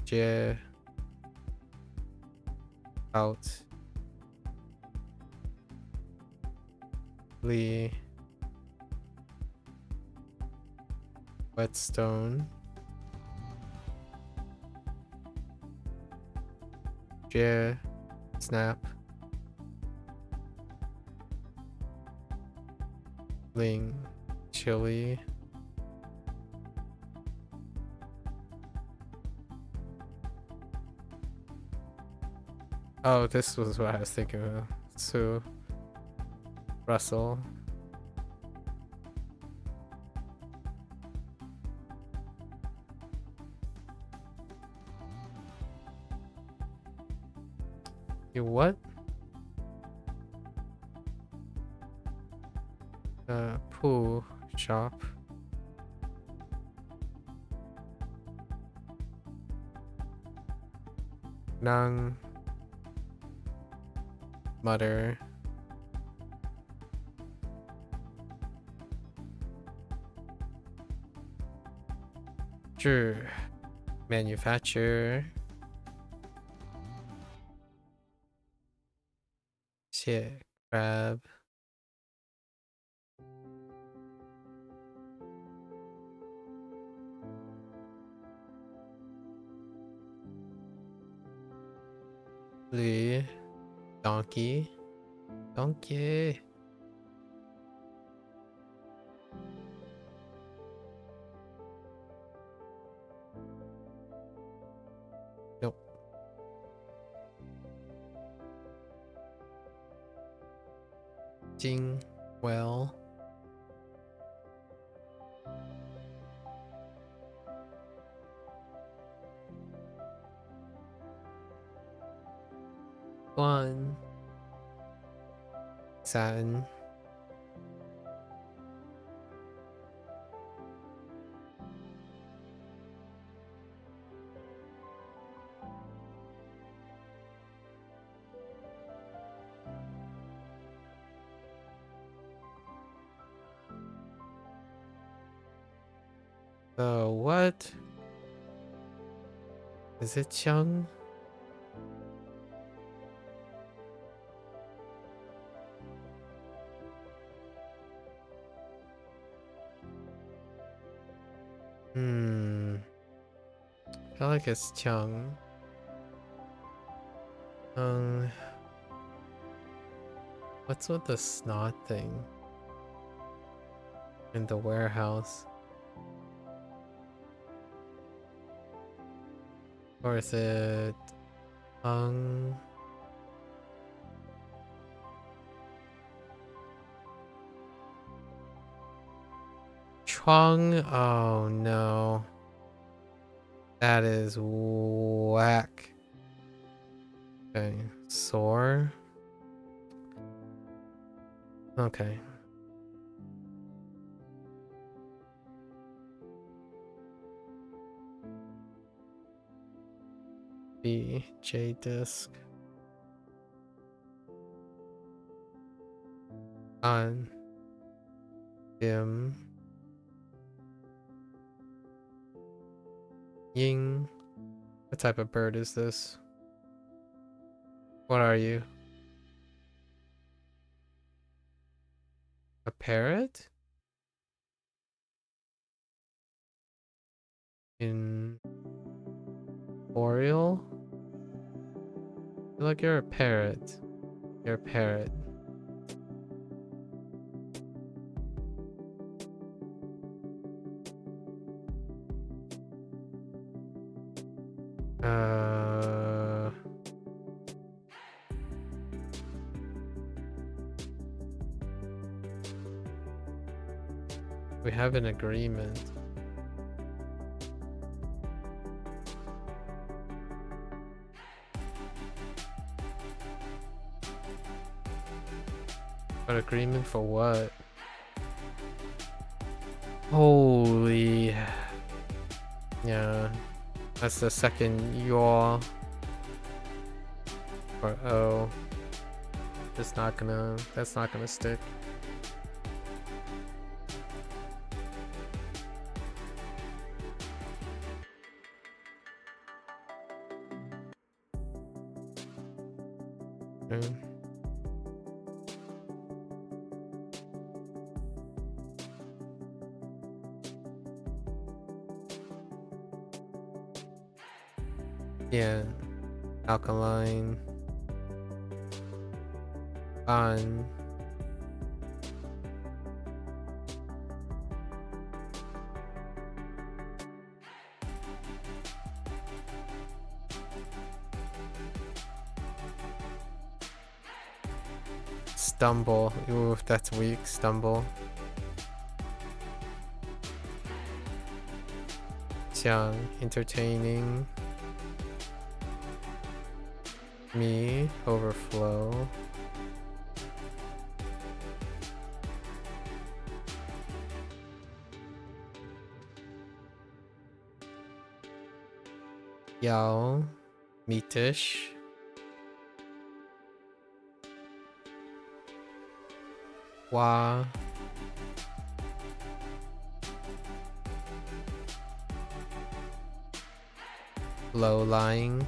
Yeah. Out. Lee. Whetstone. Yeah. Snap. Ling. Chili. Oh, this was what I was thinking of. Sue. Russell. You what? Poo shop. Nang. Mutter. Sure. Manufacture. Shit, crab. Lee, donkey, donkey. Nope. Jing, well. One. Satin. So what? Is it Chung? I feel like it's Chung. What's with the snot thing in the warehouse? Or is it Chuang? Oh no. That is whack. Okay, sore. Okay. B, J disk. On. Dim. Ying. What type of bird is this? What are you? A parrot? In Oriole? Look, you're a parrot. You're a parrot. We have an agreement. But agreement for what? Holy. Yeah. That's the second yaw. Or O. That's not gonna stick. Okay. Yeah. Alkaline. On. Stumble. Ooh, that's weak. Stumble. Xiang. Entertaining. Me. Overflow. Yao. Meatish. Wa. Low lying.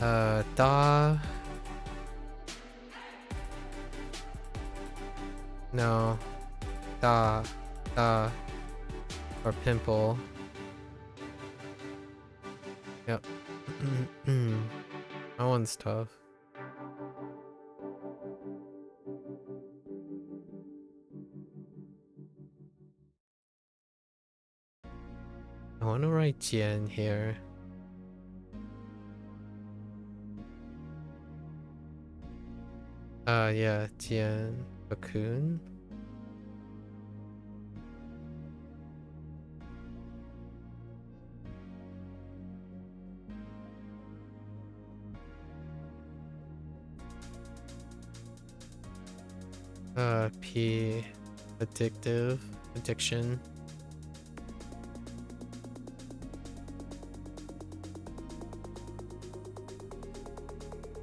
Da. No. Da. Da. Or pimple. Yep. That one's tough. I want to write Jian here. Yeah, Jian Cocoon. P. Addiction.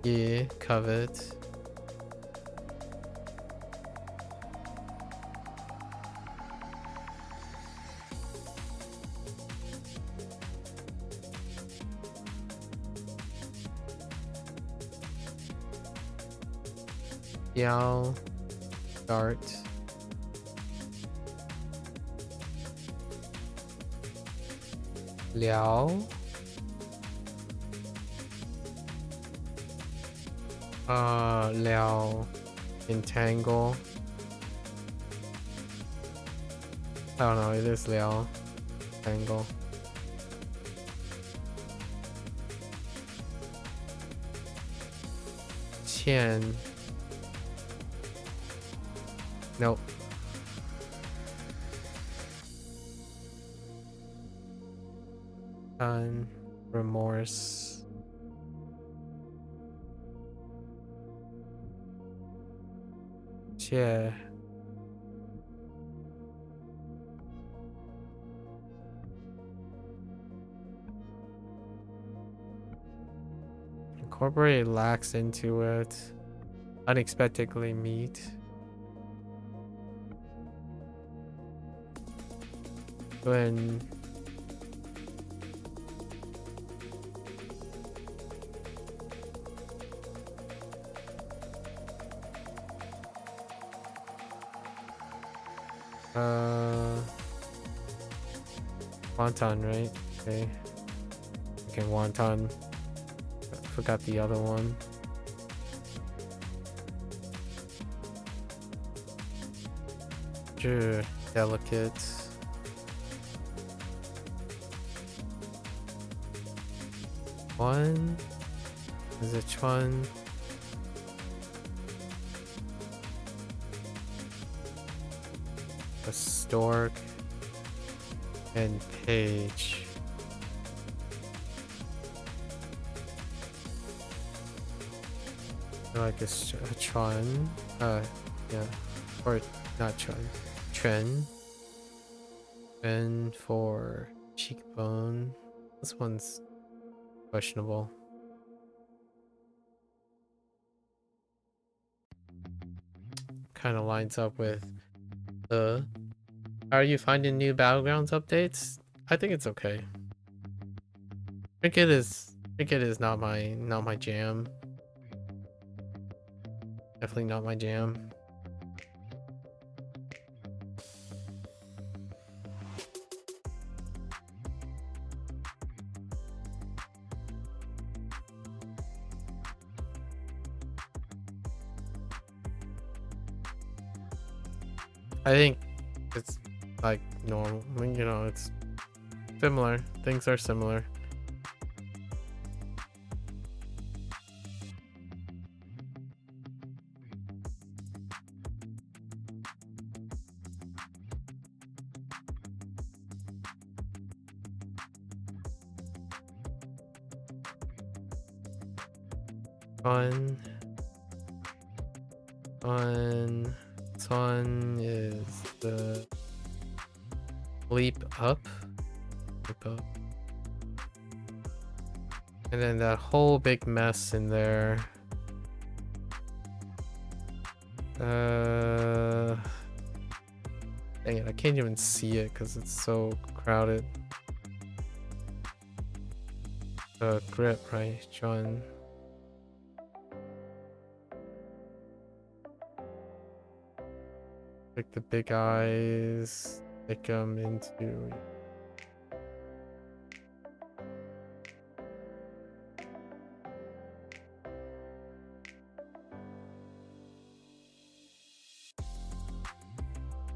E. Covet. Yao. Dart. Liao. Liao. Entangle. I don't know, it is Liao. Entangle. Qian. Nope. Remorse. Yeah. Incorporate lax into it. Unexpectedly meet. When wonton, right? Okay. Okay, wonton. Forgot the other one. Sure, delicate. One. Is it Chuan? A stork and page. Like a Chuan. Yeah. Or not Chuan. Tren. Tren for cheekbone. This one's questionable. Kind of lines up with the. Are you finding new battlegrounds updates? I think it's okay. Cricket is not my jam. Definitely not my jam. I think it's like normal, you know, it's similar. Things are similar. Sun is the leap up. And then that whole big mess in there. Dang it, I can't even see it because it's so crowded. Grip, right, John? like the big eyes, stick them into.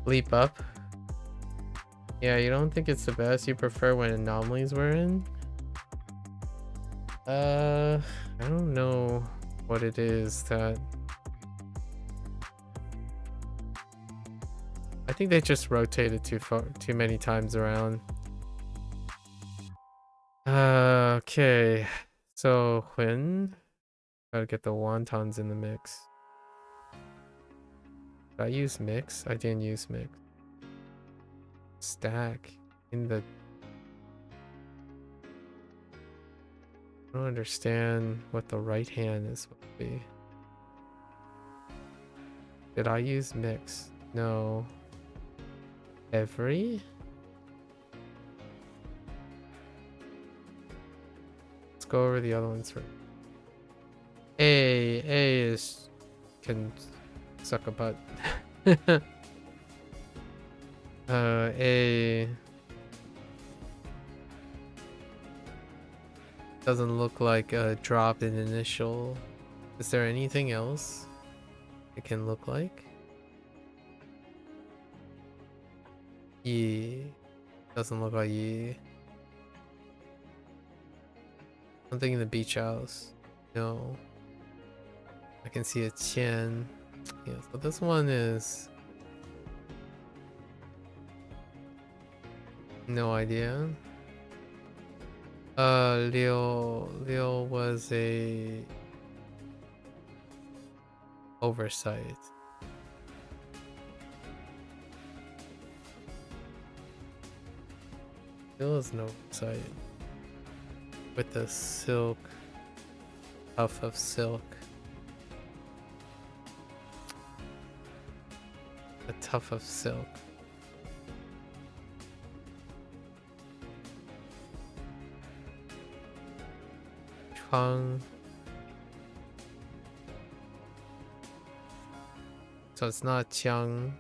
Leap up. Yeah, you don't think it's the best? You prefer when anomalies were in? I don't know what it is that... I think they just rotated too many times around. Okay. So when gotta get the wontons in the mix. Did I use mix? I didn't use mix. Stack in the... I don't understand what the right hand is supposed to be. Did I use mix? No. Every? Let's go over the other ones first. A is... can suck a butt. A... doesn't look like a drop in initial. Is there anything else it can look like? E doesn't look like E. Something in the beach house. No. I can see a Qian. Yeah, so this one is... no idea. Liu was a oversight. Liu is an oversight with the silk, puff of silk, a tuft of silk. Chang. So it's not Qiang.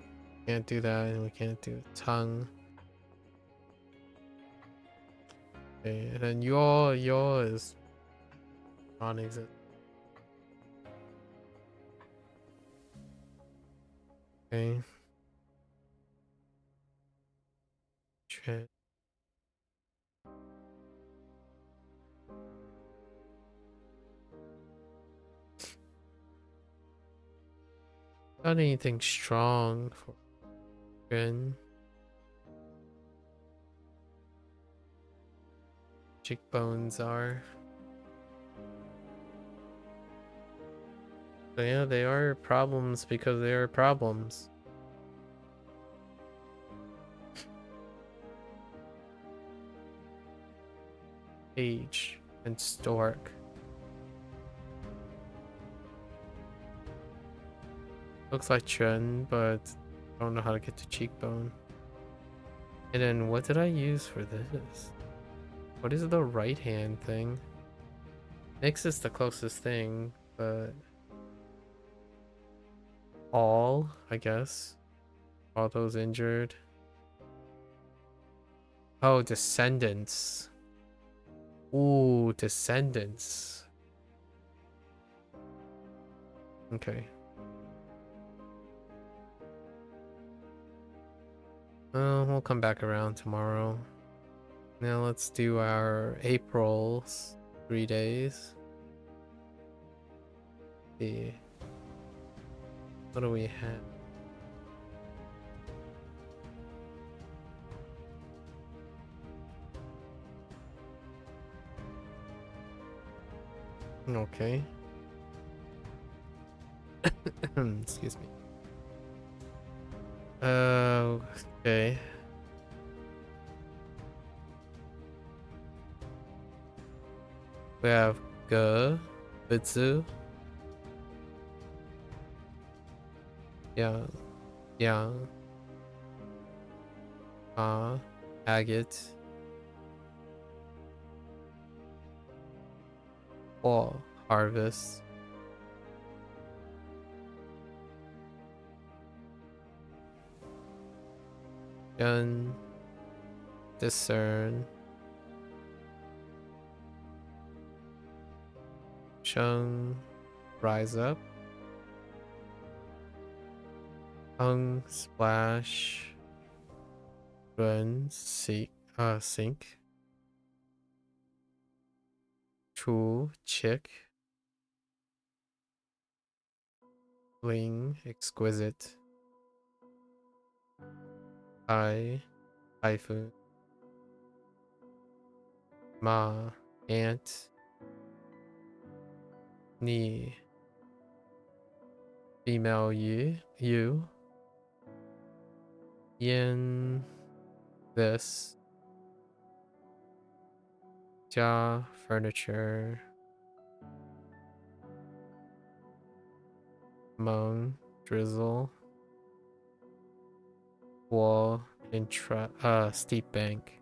Can't do that, and we can't do Tang. Okay, and then Yo is non-existent. Okay. Trend. Not anything strong for Ren. Cheekbones are. So yeah, they are problems because they are problems. Age and stork. Looks like Chen, but I don't know how to get to cheekbone. And then what did I use for this? What is the right hand thing? Mix is the closest thing, but all, I guess. All those injured. Oh, descendants. Ooh, descendants. Okay. We'll come back around tomorrow. Now let's do our April's 3 days. See. What do we have? Okay. Excuse me. Okay. We have Ge, Bitsu, Yang, Agate, or Harvest. Shun, discern. Shun, rise up. Hung, splash. Run, sink. Chu, chick. Bling, exquisite. I, typhoon. Ma, ant. Ni, female you. Yin, this. Ja, furniture. Mung, drizzle. Wall, steep bank.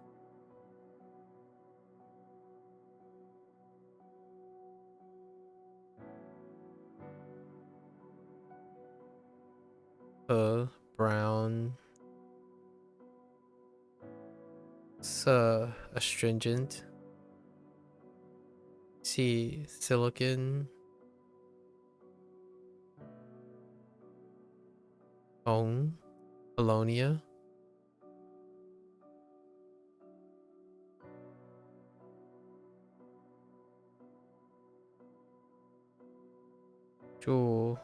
Brown. Astringent. C, silicon. Ong, Polonia. Jewel,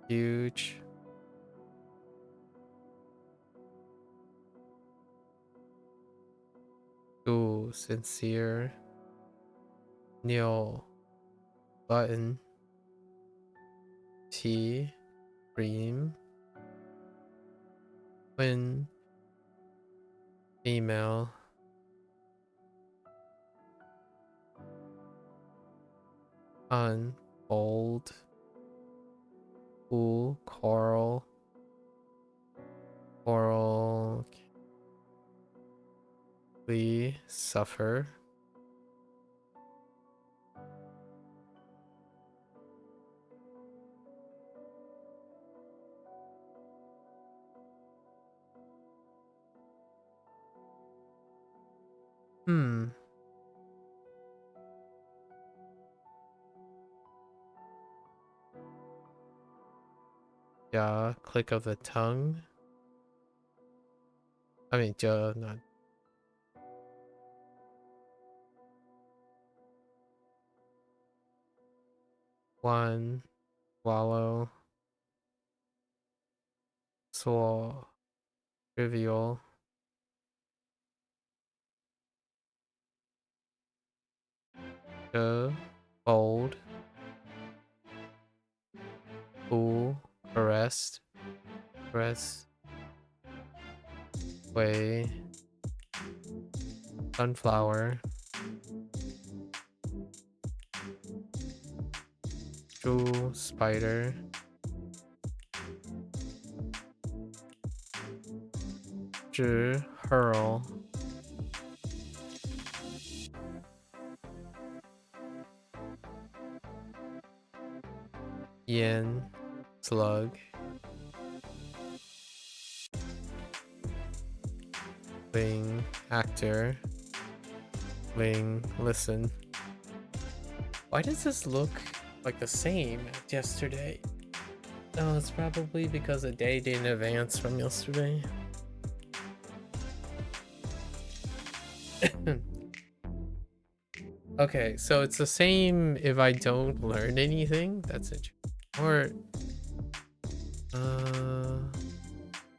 huge. Ooh, sincere. Neil, button. T, cream. Quinn, female. Un, bold. Cool, coral. Coral. Lee, suffer. Yeah, click of the tongue. I mean, not. One, wallow. Swall, trivial. Bold. Cool, arrest. Press. Way. Sunflower. Jewel, spider. Hurl. Yin, slug. Ling, actor. Ling, listen. Why does this look like the same as yesterday? Oh, it's probably because the day didn't advance from yesterday. Okay, so it's the same if I don't learn anything. That's it. Or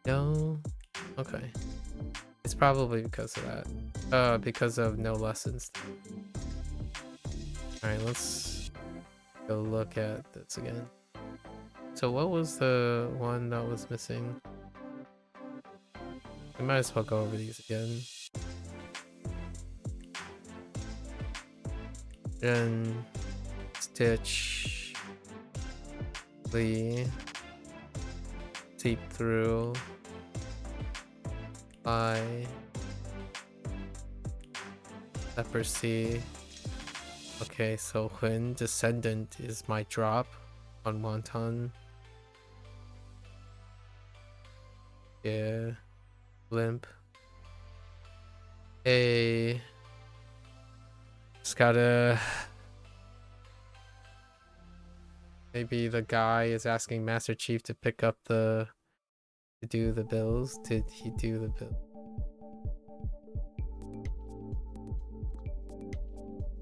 no. Okay. It's probably because of that. Because of no lessons. Alright, let's go look at this again. So what was the one that was missing? We might as well go over these again. Then stitch, Lee, seep through, eye, leprosy. Okay, so when descendant is my drop on wonton. Yeah, limp, Hey, just gotta. Maybe the guy is asking Master Chief to pick up to do the bills. Did he do the bill?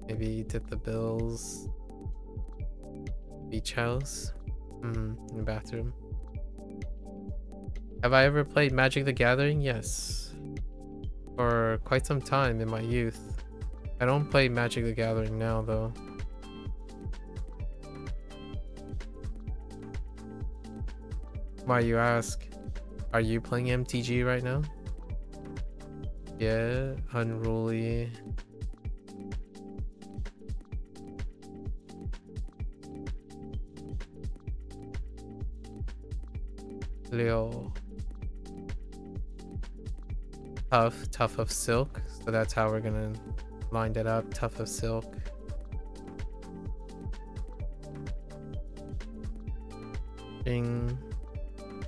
Maybe he did the bills. Beach house. In the bathroom. Have I ever played Magic the Gathering? Yes. For quite some time in my youth. I don't play Magic the Gathering now though. Why you ask? Are you playing MTG right now? Yeah, Unruly. Leo. Tough of Silk. So that's how we're gonna line that up. Tough of Silk. Ding.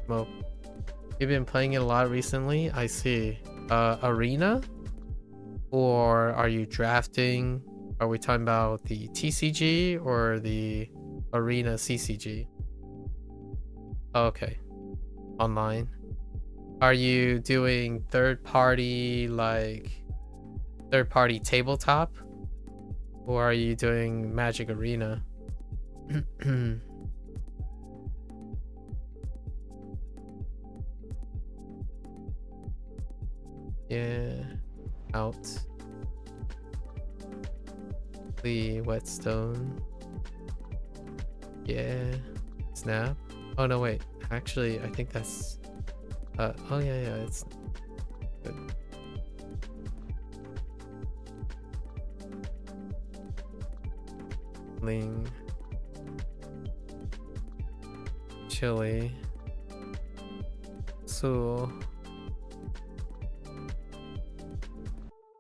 Well, you've been playing it a lot recently. I see. Arena? Or are you drafting? Are we talking about the TCG or the Arena CCG? Okay. Online. Are you doing third-party tabletop? Or are you doing Magic Arena? Yeah. Out. The Whetstone. Yeah. Snap. Oh no, wait. Actually, I think that's oh yeah, it's good. Ling. Chili. So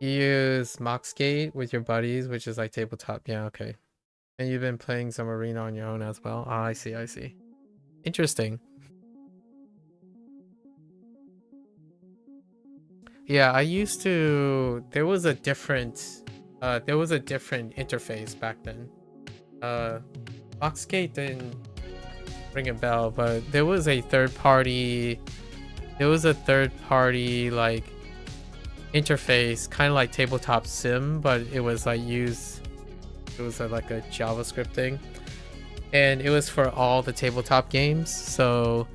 you use Moxgate with your buddies, which is like tabletop. Yeah, okay. And you've been playing some Arena on your own as well. Oh, I see. Interesting. Yeah, I used to. There was a different interface back then. Boxgate didn't ring a bell, but there was a third party like interface, kind of like tabletop sim, but it was like like a JavaScript thing, and it was for all the tabletop games. So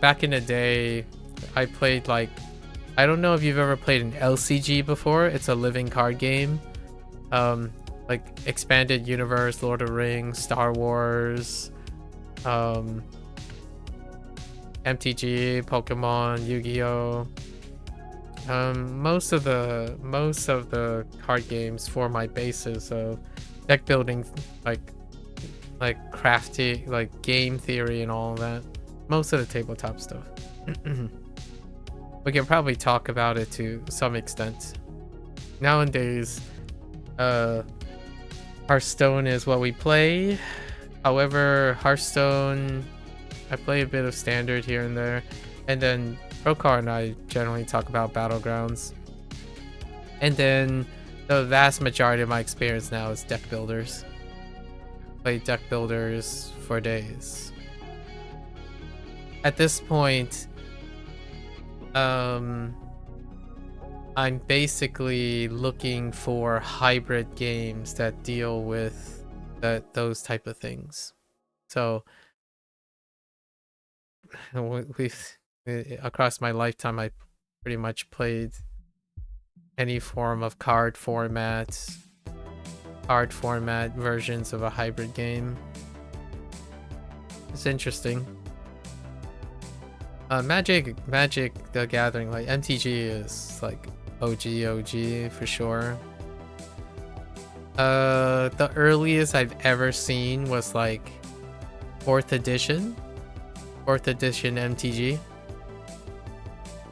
back in the day, I played like, I don't know if you've ever played an LCG before. It's a living card game, like Expanded Universe, Lord of the Rings, Star Wars, MTG, Pokemon, Yu-Gi-Oh. Most of the card games for my basis of deck building, like crafty, like game theory and all of that. Most of the tabletop stuff. We can probably talk about it to some extent. Nowadays, Hearthstone is what we play. However, Hearthstone, I play a bit of Standard here and there, and then Procar and I generally talk about Battlegrounds. And then the vast majority of my experience now is deck builders. Play deck builders for days. At this point, I'm basically looking for hybrid games that deal with those type of things. So we've across my lifetime, I pretty much played any form of card format versions of a hybrid game. It's interesting. Magic the Gathering, like MTG is like OG for sure. The earliest I've ever seen was like 4th edition MTG.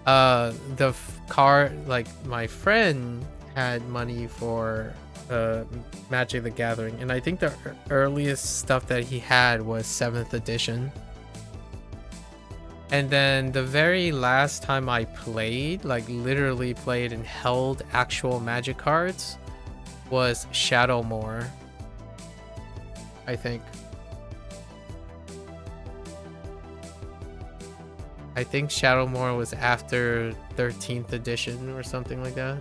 The card, like my friend had money for Magic the Gathering, and I think the earliest stuff that he had was 7th edition. And then the very last time I played, like literally played and held actual Magic cards, was Shadowmoor, I think. I think Shadowmoor was after 13th edition or something like that.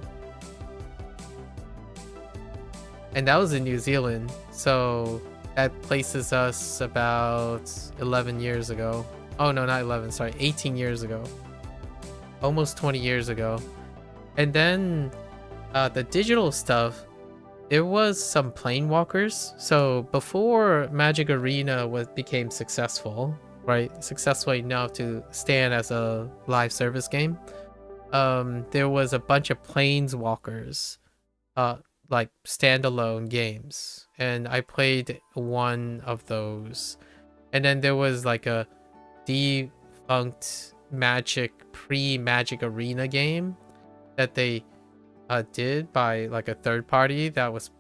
And that was in New Zealand, so that places us about 11 years ago. Oh no, not 11, sorry, 18 years ago. Almost 20 years ago. And then the digital stuff, there was some Planewalkers. So before Magic Arena became successful, right? Successful enough to stand as a live service game. There was a bunch of Planeswalkers, like standalone games, and I played one of those. And then there was like a defunct pre-Magic Arena game that they did by like a third party that was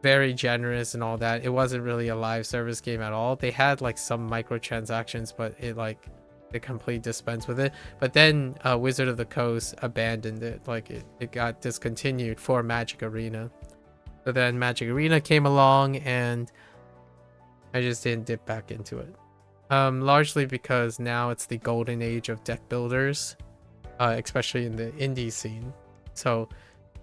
very generous and all that. It wasn't really a live service game at all. They had like some microtransactions, but they completely dispensed with it. But then Wizard of the Coast abandoned it. Like it got discontinued for Magic Arena. So then Magic Arena came along and I just didn't dip back into it. Largely because now it's the golden age of deck builders, especially in the indie scene. So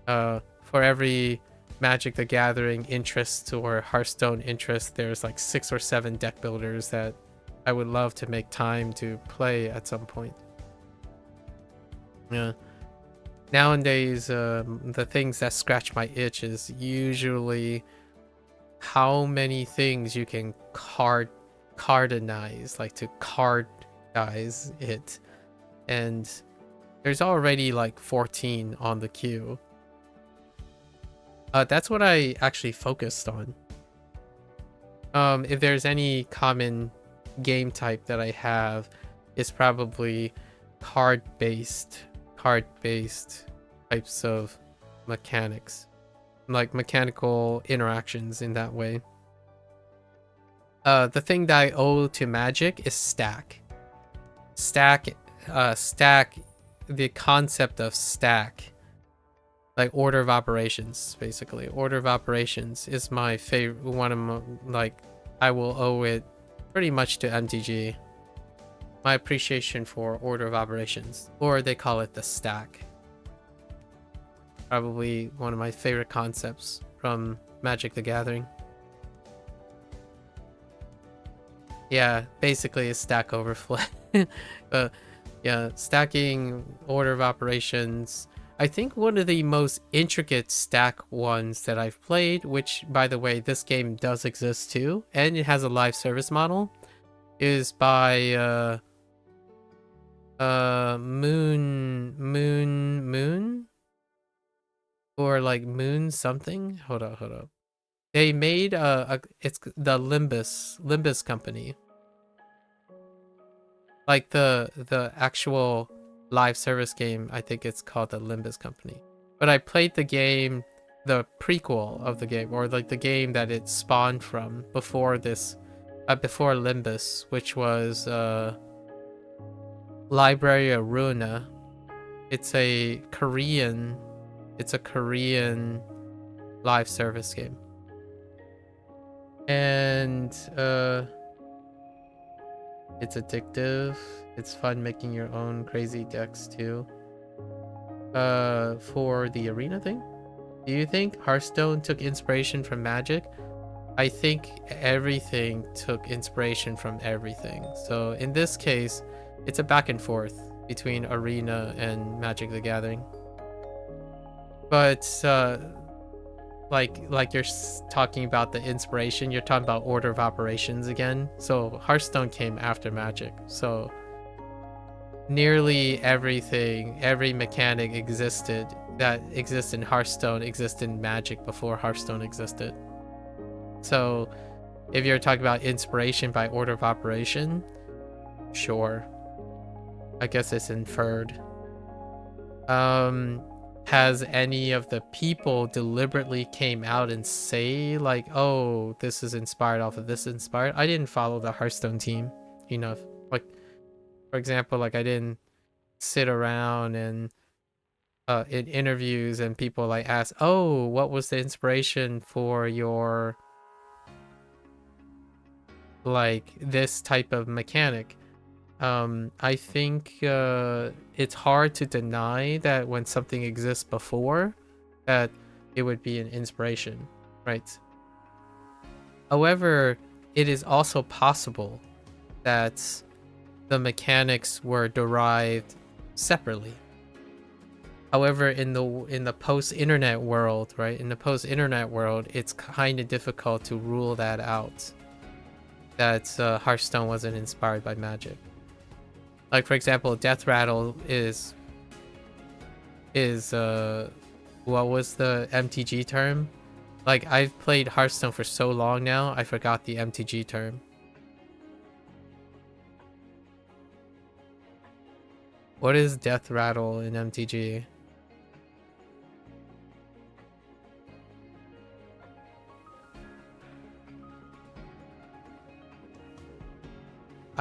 for every Magic the Gathering interest or Hearthstone interest, there's like 6 or 7 deck builders that I would love to make time to play at some point. Yeah. Nowadays, the things that scratch my itch is usually how many things you can cardinize, like to cardize it. And there's already like 14 on the queue. That's what I actually focused on. If there's any common game type that I have, it's probably card-based types of mechanics, like mechanical interactions in that way. The thing that I owe to Magic is stack. The concept of stack, like order of operations, basically. Order of operations is my favorite, one of my, like, I will owe it pretty much to MTG. My appreciation for order of operations, or they call it the stack. Probably one of my favorite concepts from Magic the Gathering. Yeah, basically a Stack Overflow. But yeah, stacking, order of operations. I think one of the most intricate stack ones that I've played, which by the way, this game does exist too, and it has a live service model, is by Moon or like Moon something. Hold up. They made it's the Limbus company. Like the actual live service game, I think it's called the Limbus company. But I played the game, the prequel of the game, or like the game that it spawned from before this, before Limbus, which was Library of Ruina. It's a Korean live service game. And it's addictive. It's fun making your own crazy decks too. For the arena thing, do you think Hearthstone took inspiration from Magic? I think everything took inspiration from everything. So in this case, it's a back and forth between Arena and Magic the Gathering. But like you're talking about the inspiration, you're talking about order of operations again. So Hearthstone came after Magic. So nearly everything, every mechanic existed that exists in Hearthstone existed in Magic before Hearthstone existed. So if you're talking about inspiration by order of operation, sure. I guess it's inferred. Has any of the people deliberately came out and say like, oh, this is inspired off of this inspired? I didn't follow the Hearthstone team enough. Like, For example, like I didn't sit around and in interviews and people like ask, oh, what was the inspiration for your like this type of mechanic? I think it's hard to deny that when something exists before, that it would be an inspiration, right? However, it is also possible that the mechanics were derived separately. However, in the post-internet world, right? In the post-internet world, it's kind of difficult to rule that out. That Hearthstone wasn't inspired by magic. Like for example, Death Rattle is what was the MTG term? Like I've played Hearthstone for so long now, I forgot the MTG term. What is Death Rattle in MTG?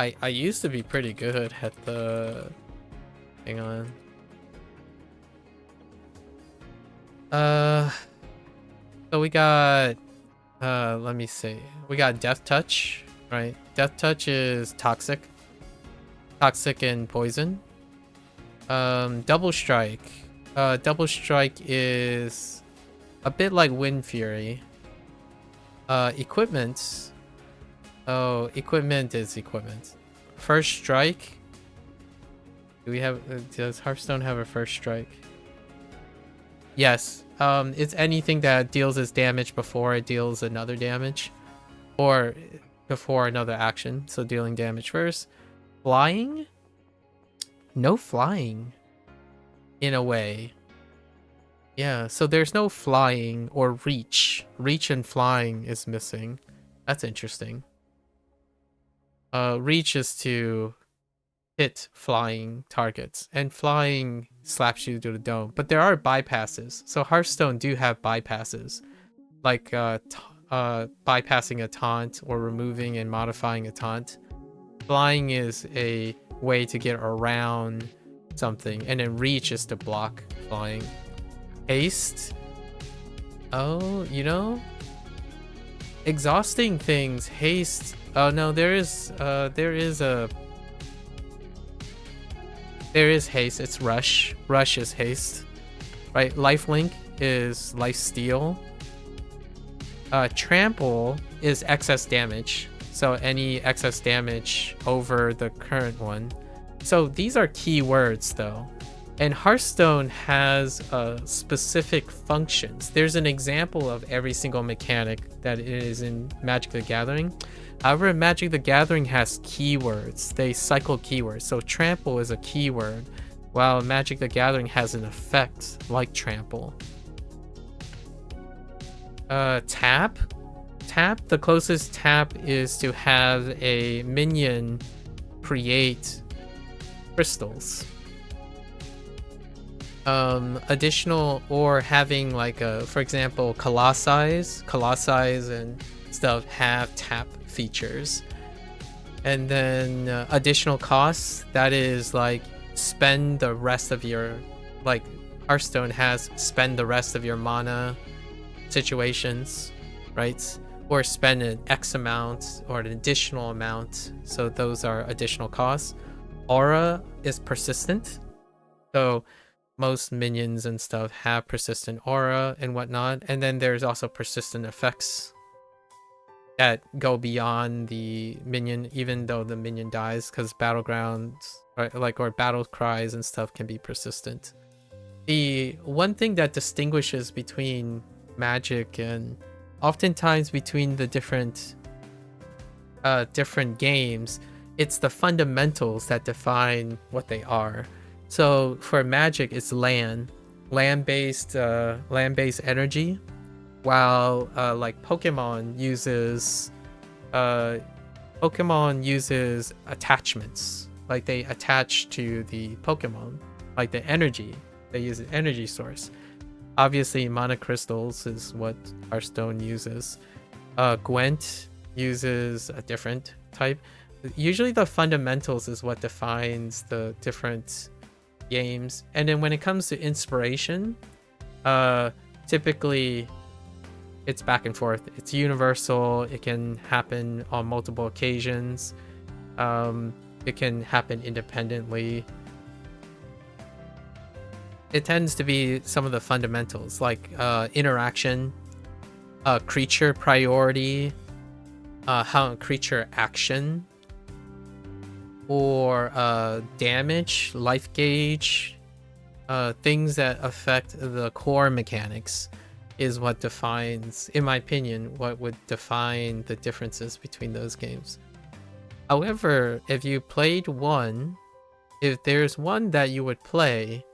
I used to be pretty good at the... Hang on. So we got... let me see. We got Death Touch, right? Death Touch is toxic. Toxic and poison. Double Strike. Double Strike is a bit like Wind Fury. Equipment. Oh, equipment is equipment. First Strike. Do we have? Does Hearthstone have a first strike? Yes. It's anything that deals its damage before it deals another damage, or before another action. So dealing damage first. Flying. No flying. In a way. Yeah. So there's no flying or reach. Reach and flying is missing. That's interesting. Reach is to hit flying targets, and flying slaps you to the dome. But there are bypasses. So Hearthstone do have bypasses, like bypassing a taunt or removing and modifying a taunt. Flying is a way to get around something, and then reach is to block flying. Haste. Oh, you know, exhausting things. Haste. Oh no, there is haste. It's rush. Rush is haste, right? Lifelink is lifesteal. Trample is excess damage, so any excess damage over the current one. So these are keywords though, and Hearthstone has specific functions. There's an example of every single mechanic that is in Magic the Gathering. However, Magic the Gathering has keywords. They cycle keywords. So trample is a keyword, while Magic the Gathering has an effect like trample. Tap. Tap, the closest tap is to have a minion create crystals. Additional, or having like a, for example, Colossi and stuff have tap features. And then additional costs, that is like spend the rest of your, like Hearthstone has spend the rest of your mana situations, right? Or spend an X amount or an additional amount. So those are additional costs. Aura is persistent. So most minions and stuff have persistent aura and whatnot. And then there's also persistent effects that go beyond the minion, even though the minion dies, because battlegrounds or battle cries and stuff can be persistent. The one thing that distinguishes between Magic and oftentimes between the different games, it's the fundamentals that define what they are. So for Magic, it's land-based energy, while like Pokemon uses attachments. Like they attach to the Pokemon, like the energy. They use an energy source. Obviously, mana crystals is what Hearthstone uses. Gwent uses a different type. usually the fundamentals is what defines the different games. And then when it comes to inspiration, typically it's back and forth. It's universal. It can happen on multiple occasions. It can happen independently. It tends to be some of the fundamentals, like interaction, creature priority, how creature action, or damage, life gauge, things that affect the core mechanics is what defines, in my opinion, what would define the differences between those games. However, if you played one, if there's one that you would play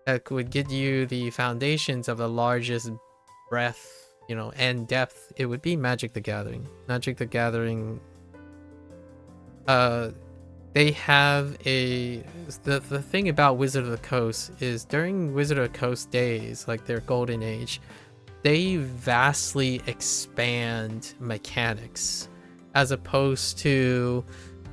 that would give you the foundations of the largest breadth, and depth, it would be Magic the Gathering. Magic the Gathering, they have the thing about Wizard of the Coast is during Wizard of the Coast days, like their golden age, they vastly expand mechanics as opposed to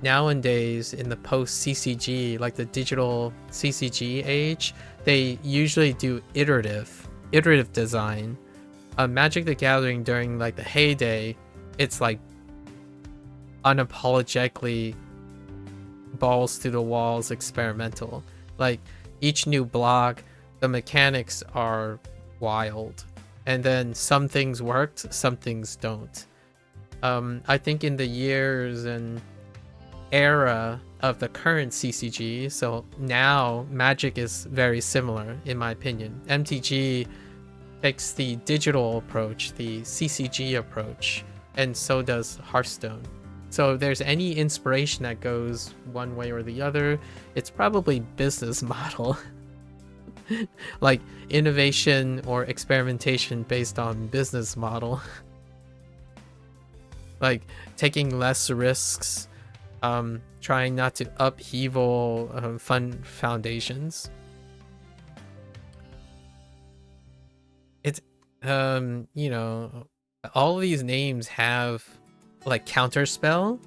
nowadays in the post CCG, like the digital CCG age, they usually do iterative design. Magic the Gathering during like the heyday, it's like unapologetically balls to the walls experimental. Like each new block, the mechanics are wild, and then some things worked, some things don't. I think in the years and era of the current CCG, so now Magic is very similar in my opinion. MTG takes the digital approach, the CCG approach, and so does Hearthstone. So if there's any inspiration that goes one way or the other, it's probably business model. Like innovation or experimentation based on business model. Like taking less risks, trying not to upheaval fun foundations. It's all of these names have like counter spell.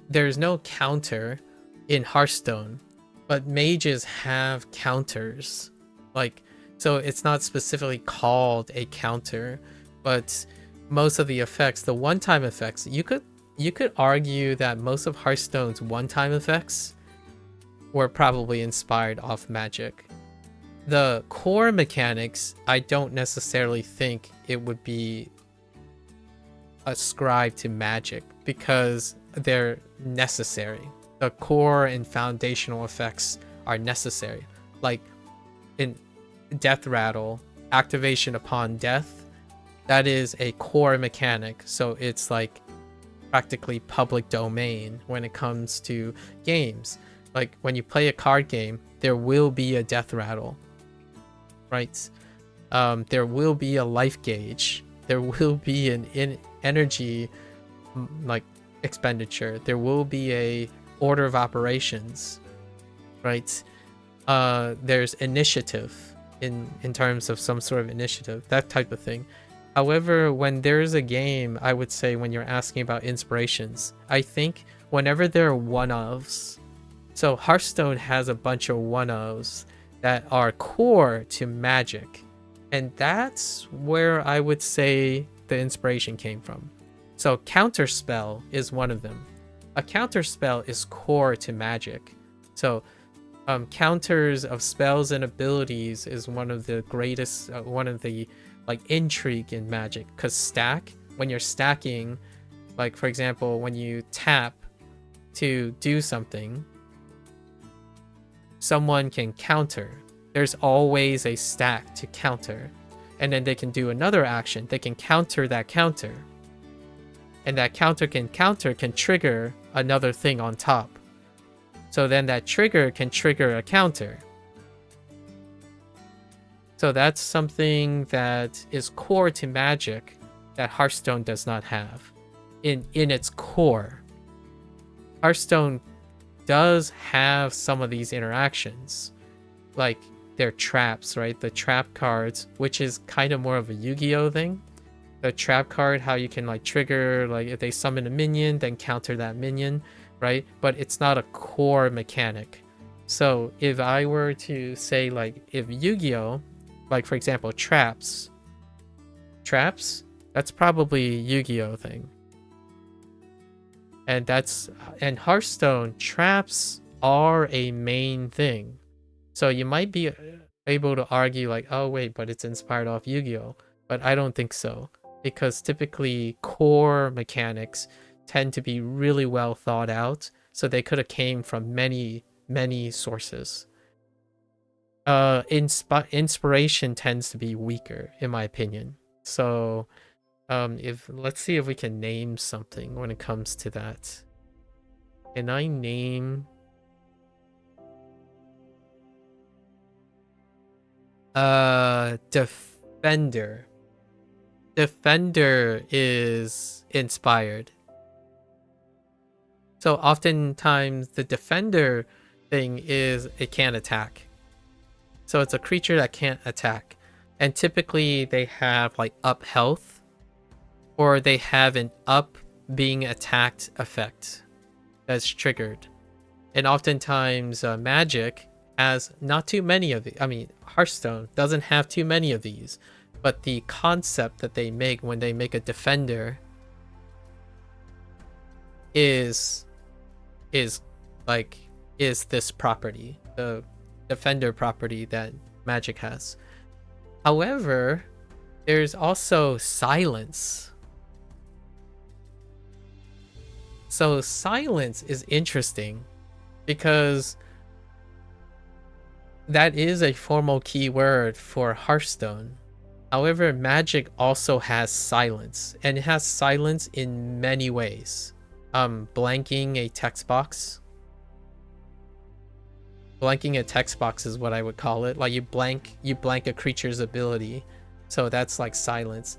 There's no counter in Hearthstone, but mages have counters. Like, so it's not specifically called a counter, but most of the effects, the one-time effects, you could argue that most of Hearthstone's one-time effects were probably inspired off Magic. The core mechanics, I don't necessarily think it would be ascribed to Magic because they're necessary. The core and foundational effects are necessary. Like in Death Rattle, activation upon death, that is a core mechanic, so it's like practically public domain when it comes to games. Like when you play a card game, there will be a death rattle, right? There will be a life gauge, there will be an energy like expenditure, there will be a order of operations, right? There's initiative in terms of some sort of initiative, that type of thing. However, when there's a game, I would say when you're asking about inspirations, I think whenever there are one-ofs, so Hearthstone has a bunch of one-ofs that are core to Magic, and that's where I would say the inspiration came from. So Counterspell is one of them. A counterspell is core to Magic. So counters of spells and abilities is one of the greatest, one of the like intrigue in Magic, because when you're stacking, like for example when you tap to do something, someone can counter. There's always a stack to counter, and then they can do another action, they can counter that counter, and that counter can trigger another thing on top, so then that trigger can trigger a counter. So that's something that is core to Magic that Hearthstone does not have. In its core, Hearthstone does have some of these interactions, like their traps, right? The trap cards, which is kind of more of a Yu-Gi-Oh thing. The trap card, how you can like trigger, like if they summon a minion, then counter that minion. right? But it's not a core mechanic. So if I were to say, like, if Yu-Gi-Oh, like for example, traps, that's probably Yu-Gi-Oh thing. And Hearthstone, traps are a main thing. So you might be able to argue like, oh wait, but it's inspired off Yu-Gi-Oh. But I don't think so, because typically core mechanics tend to be really well thought out, so they could have came from many sources. Inspiration tends to be weaker, in my opinion. So if let's see if we can name something when it comes to that. Can I name Defender? Defender is inspired. So oftentimes the Defender thing is it can't attack. So it's a creature that can't attack. And typically they have like up health, or they have an up being attacked effect that's triggered. And oftentimes Magic has not too many of the, I mean, Hearthstone doesn't have too many of these, but the concept that they make when they make a Defender is this property, the Defender property that Magic has. However, there's also Silence. So Silence is interesting because that is a formal keyword for Hearthstone. However, Magic also has Silence, and it has Silence in many ways. Blanking a text box. Blanking a text box is what I would call it. Like you blank a creature's ability, so that's like Silence.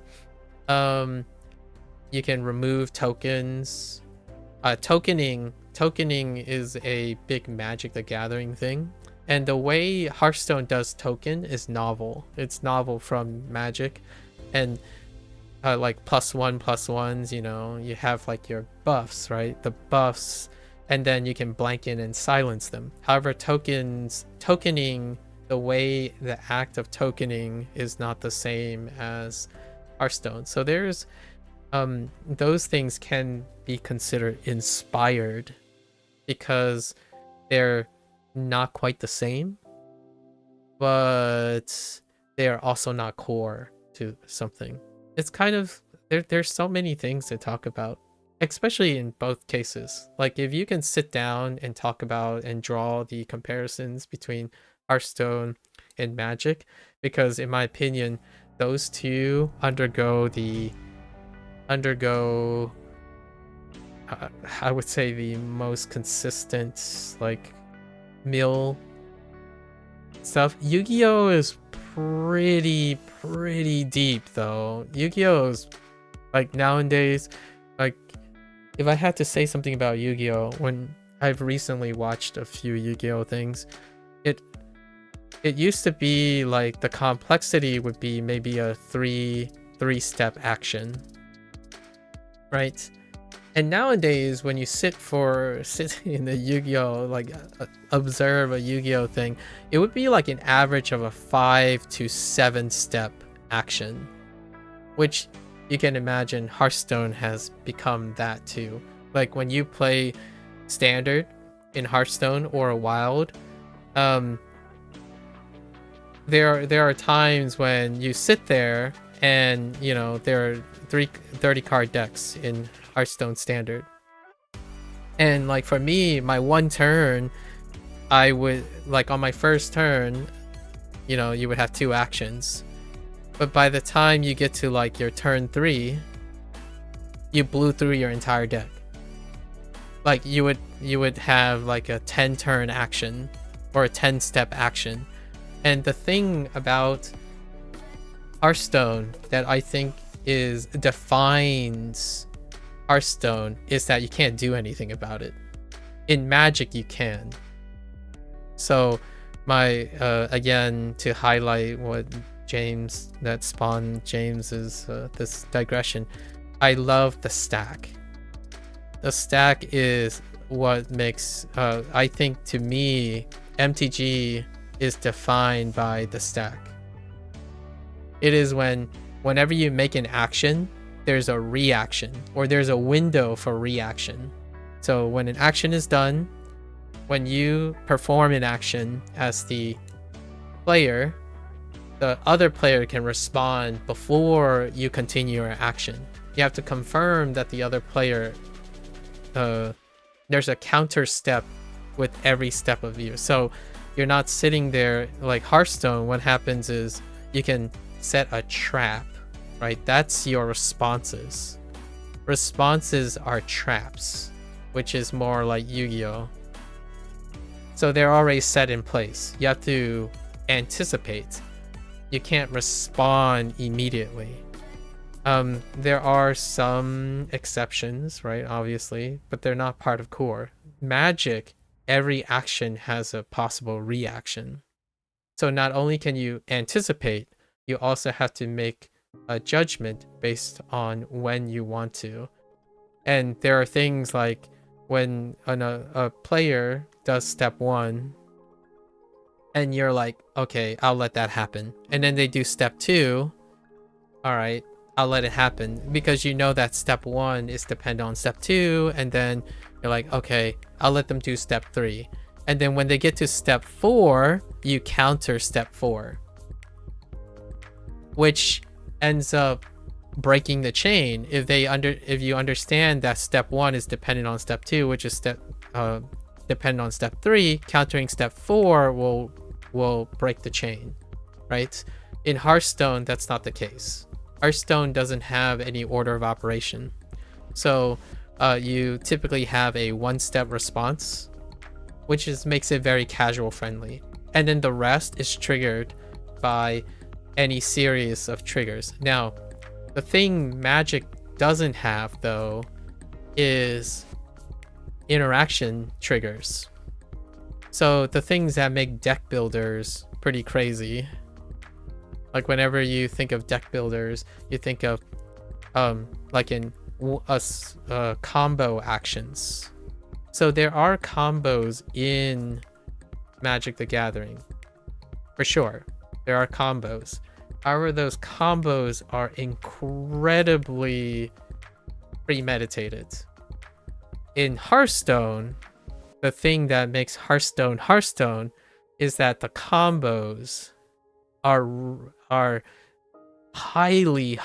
You can remove tokens. Tokening is a big Magic the Gathering thing, and the way Hearthstone does token is novel. It's novel from Magic, and like +1/+1s, you know, you have like your buffs, right? The buffs, and then you can blank in and silence them. However, tokening, the way the act of tokening is not the same as Hearthstone. So there's those things can be considered inspired because they're not quite the same, but they are also not core to something. It's kind of there's so many things to talk about, especially in both cases. Like if you can sit down and talk about and draw the comparisons between Hearthstone and Magic, because in my opinion those two undergo I would say the most consistent like mill stuff. Yu-Gi-Oh is pretty deep though. Yu-Gi-Oh is like nowadays, like if I had to say something about Yu-Gi-Oh, when I've recently watched a few Yu-Gi-Oh things, it used to be like the complexity would be maybe a three-step action, right? And nowadays when you sit in the Yu-Gi-Oh, like observe a Yu-Gi-Oh thing, it would be like an average of a 5 to 7 step action, which you can imagine Hearthstone has become that too. Like when you play standard in Hearthstone or a wild, there are times when you sit there and you know there are 30 card decks in Hearthstone standard, and like for me, my one turn, I would like on my first turn, you know, you would have 2 actions, but by the time you get to like your turn 3, you blew through your entire deck. Like you would have like a 10 turn action or a 10 step action. And the thing about Hearthstone that I think defines Hearthstone is that you can't do anything about it. In Magic you can. So my again, to highlight what James, that spawned James's this digression, I love the stack. The stack is what makes I think, to me, MTG is defined by the stack. It is whenever you make an action, there's a reaction, or there's a window for reaction. So when an action is done, when you perform an action as the player, the other player can respond before you continue your action. You have to confirm that the other player, there's a counter step with every step of you. So you're not sitting there like Hearthstone. What happens is you can set a trap, right? That's your responses. Responses are traps, which is more like Yu-Gi-Oh! So they're already set in place. You have to anticipate. You can't respond immediately. There are some exceptions, right? Obviously, but they're not part of core. Magic, every action has a possible reaction. So not only can you anticipate, you also have to make a judgment based on when you want to. And there are things like when a player does step 1, and you're like, okay, I'll let that happen. And then they do step 2, all right, I'll let it happen, because you know that step 1 is dependent on step 2, and then you're like, okay, I'll let them do step 3. And then when they get to step 4, you counter step 4, which ends up breaking the chain. If you understand that step 1 is dependent on step 2, which is dependent on step 3, countering step 4 will break the chain, right? In Hearthstone, that's not the case. Hearthstone doesn't have any order of operation. So you typically have a one-step response, which makes it very casual friendly. And then the rest is triggered by any series of triggers. Now, the thing Magic doesn't have, though, is interaction triggers. So the things that make deck builders pretty crazy, like whenever you think of deck builders, you think of like in combo actions. So there are combos in Magic the Gathering, for sure. There are combos. However, those combos are incredibly premeditated. In Hearthstone, the thing that makes Hearthstone Hearthstone is that the combos are highly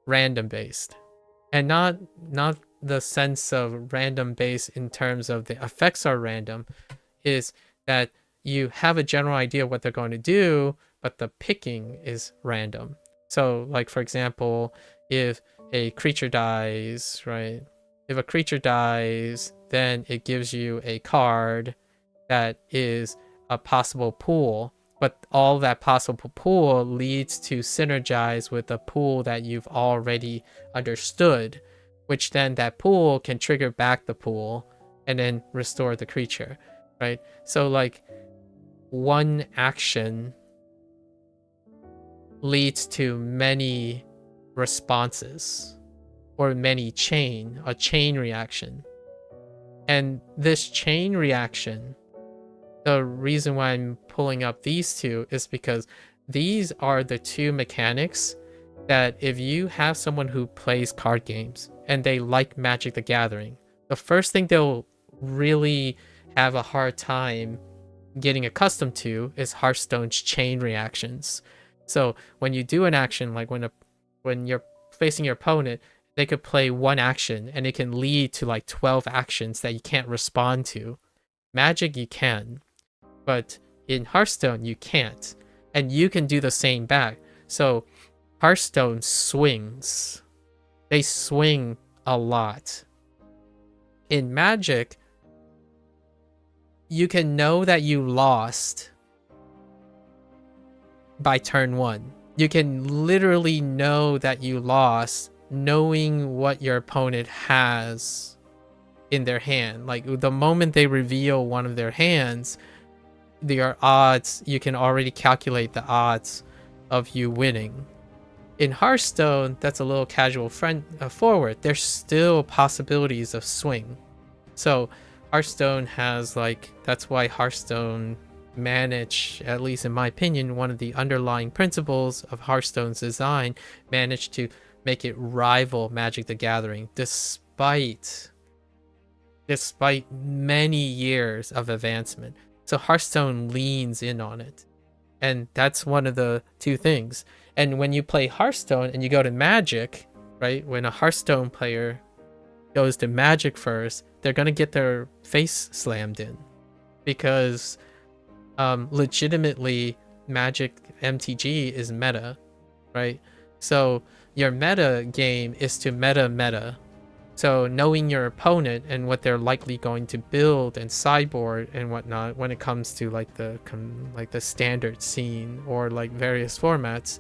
random based, and not the sense of random based in terms of the effects are random, is that you have a general idea what they're going to do, but the picking is random. So like, for example, if a creature dies, right? If a creature dies, then it gives you a card that is a possible pool, but all that possible pool leads to synergize with a pool that you've already understood, which then that pool can trigger back the pool and then restore the creature, right? So like, one action leads to many responses, or a chain reaction. And this chain reaction, the reason why I'm pulling up these two is because these are the two mechanics that if you have someone who plays card games and they like Magic the Gathering, the first thing they'll really have a hard time getting accustomed to is Hearthstone's chain reactions. So when you do an action, like when you're facing your opponent, they could play one action and it can lead to like 12 actions that you can't respond to. Magic, you can, but in Hearthstone, you can't. And you can do the same back. So Hearthstone swings. They swing a lot. In Magic, you can know that you lost by turn 1. You can literally know that you lost knowing what your opponent has in their hand. Like the moment they reveal one of their hands, their odds, you can already calculate the odds of you winning. In Hearthstone, that's a little casual forward. There's still possibilities of swing. So Hearthstone has like, that's why Hearthstone managed, at least in my opinion, one of the underlying principles of Hearthstone's design, managed to make it rival Magic the Gathering despite many years of advancement. So Hearthstone leans in on it. And that's one of the two things. And when you play Hearthstone and you go to Magic, right? When a Hearthstone player goes to Magic first, they're going to get their face slammed in. Because legitimately, Magic MTG is meta, right? So your meta game is to meta. So knowing your opponent and what they're likely going to build and sideboard and whatnot when it comes to like the standard scene or like various formats,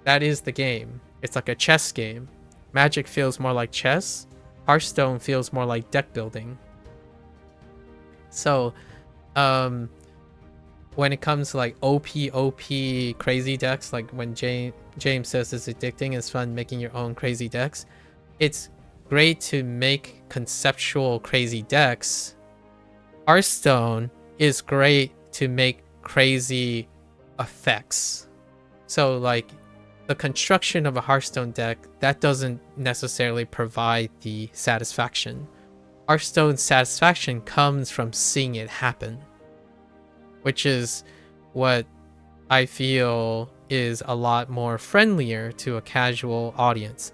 that is the game. It's like a chess game. Magic feels more like chess. Hearthstone feels more like deck building. So when it comes to like OP crazy decks, like when James says it's addicting, it's fun making your own crazy decks. It's great to make conceptual crazy decks. Hearthstone is great to make crazy effects. So like the construction of a Hearthstone deck, that doesn't necessarily provide the satisfaction. Hearthstone's satisfaction comes from seeing it happen, which is what I feel is a lot more friendlier to a casual audience.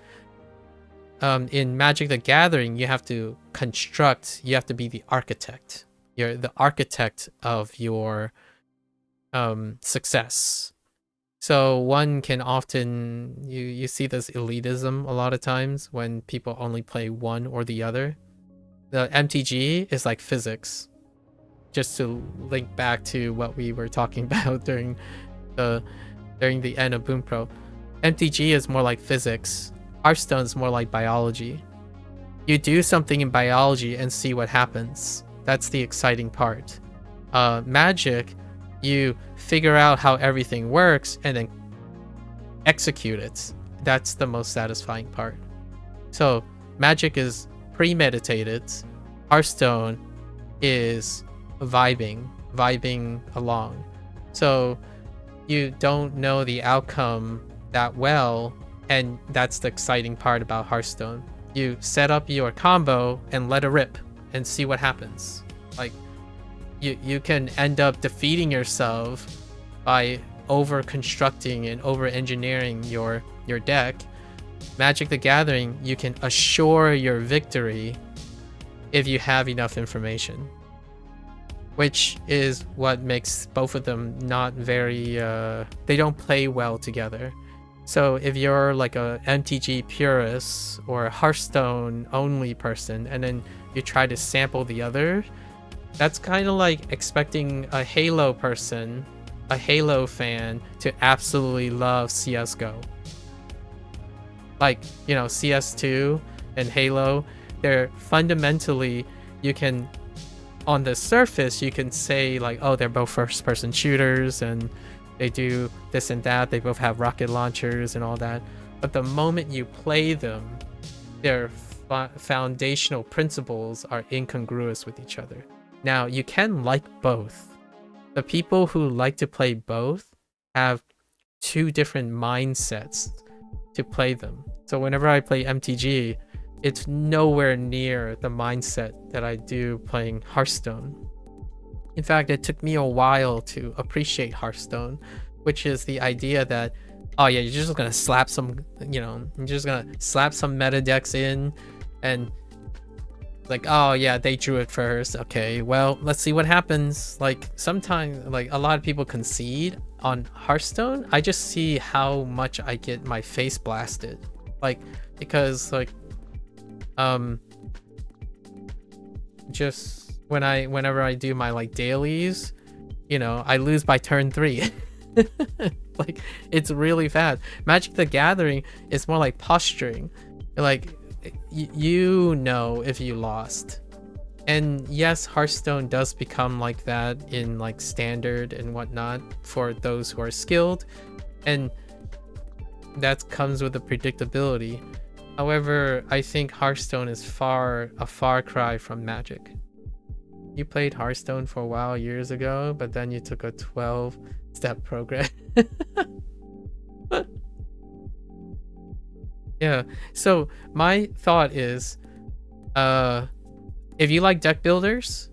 In Magic the Gathering, you have to construct, you have to be the architect. You're the architect of your success. So one can often, you see this elitism a lot of times when people only play one or the other. The MTG is like physics. Just to link back to what we were talking about during the end of Boom Pro. MTG is more like physics. Hearthstone is more like biology. You do something in biology and see what happens. That's the exciting part. Magic, you figure out how everything works and then execute it. That's the most satisfying part. So Magic is premeditated. Hearthstone is vibing along. So you don't know the outcome that well, and that's the exciting part about Hearthstone. You set up your combo and let it rip and see what happens. Like you can end up defeating yourself by over constructing and over engineering your deck. Magic the Gathering, you can assure your victory if you have enough information, which is what makes both of them not very they don't play well together. So if you're like a MTG purist or a Hearthstone only person and then you try to sample the other, that's kind of like expecting a Halo person, a Halo fan, to absolutely love CSGO. Like, you know, CS2 and Halo, they're fundamentally, you can, on the surface, you can say like, oh, they're both first-person shooters and they do this and that. They both have rocket launchers and all that. But the moment you play them, their foundational principles are incongruous with each other. Now, you can like both. The people who like to play both have two different mindsets to play them. So whenever I play MTG, it's nowhere near the mindset that I do playing Hearthstone. In fact, it took me a while to appreciate Hearthstone, which is the idea that, oh yeah, you're just gonna slap some, you're just gonna slap some meta decks in, and like, oh yeah, they drew it first. Okay, well, let's see what happens. Like sometimes, like a lot of people concede on Hearthstone. I just see how much I get my face blasted, like because like, just whenever I do my like dailies, I lose by turn 3. Like it's really fast. Magic the Gathering is more like posturing. Like if you lost. And yes, Hearthstone does become like that in like standard and whatnot for those who are skilled, and that comes with the predictability. However, I think Hearthstone is a far cry from Magic. You played Hearthstone for a while years ago, but then you took a 12-step program. Yeah. So my thought is, if you like deck builders,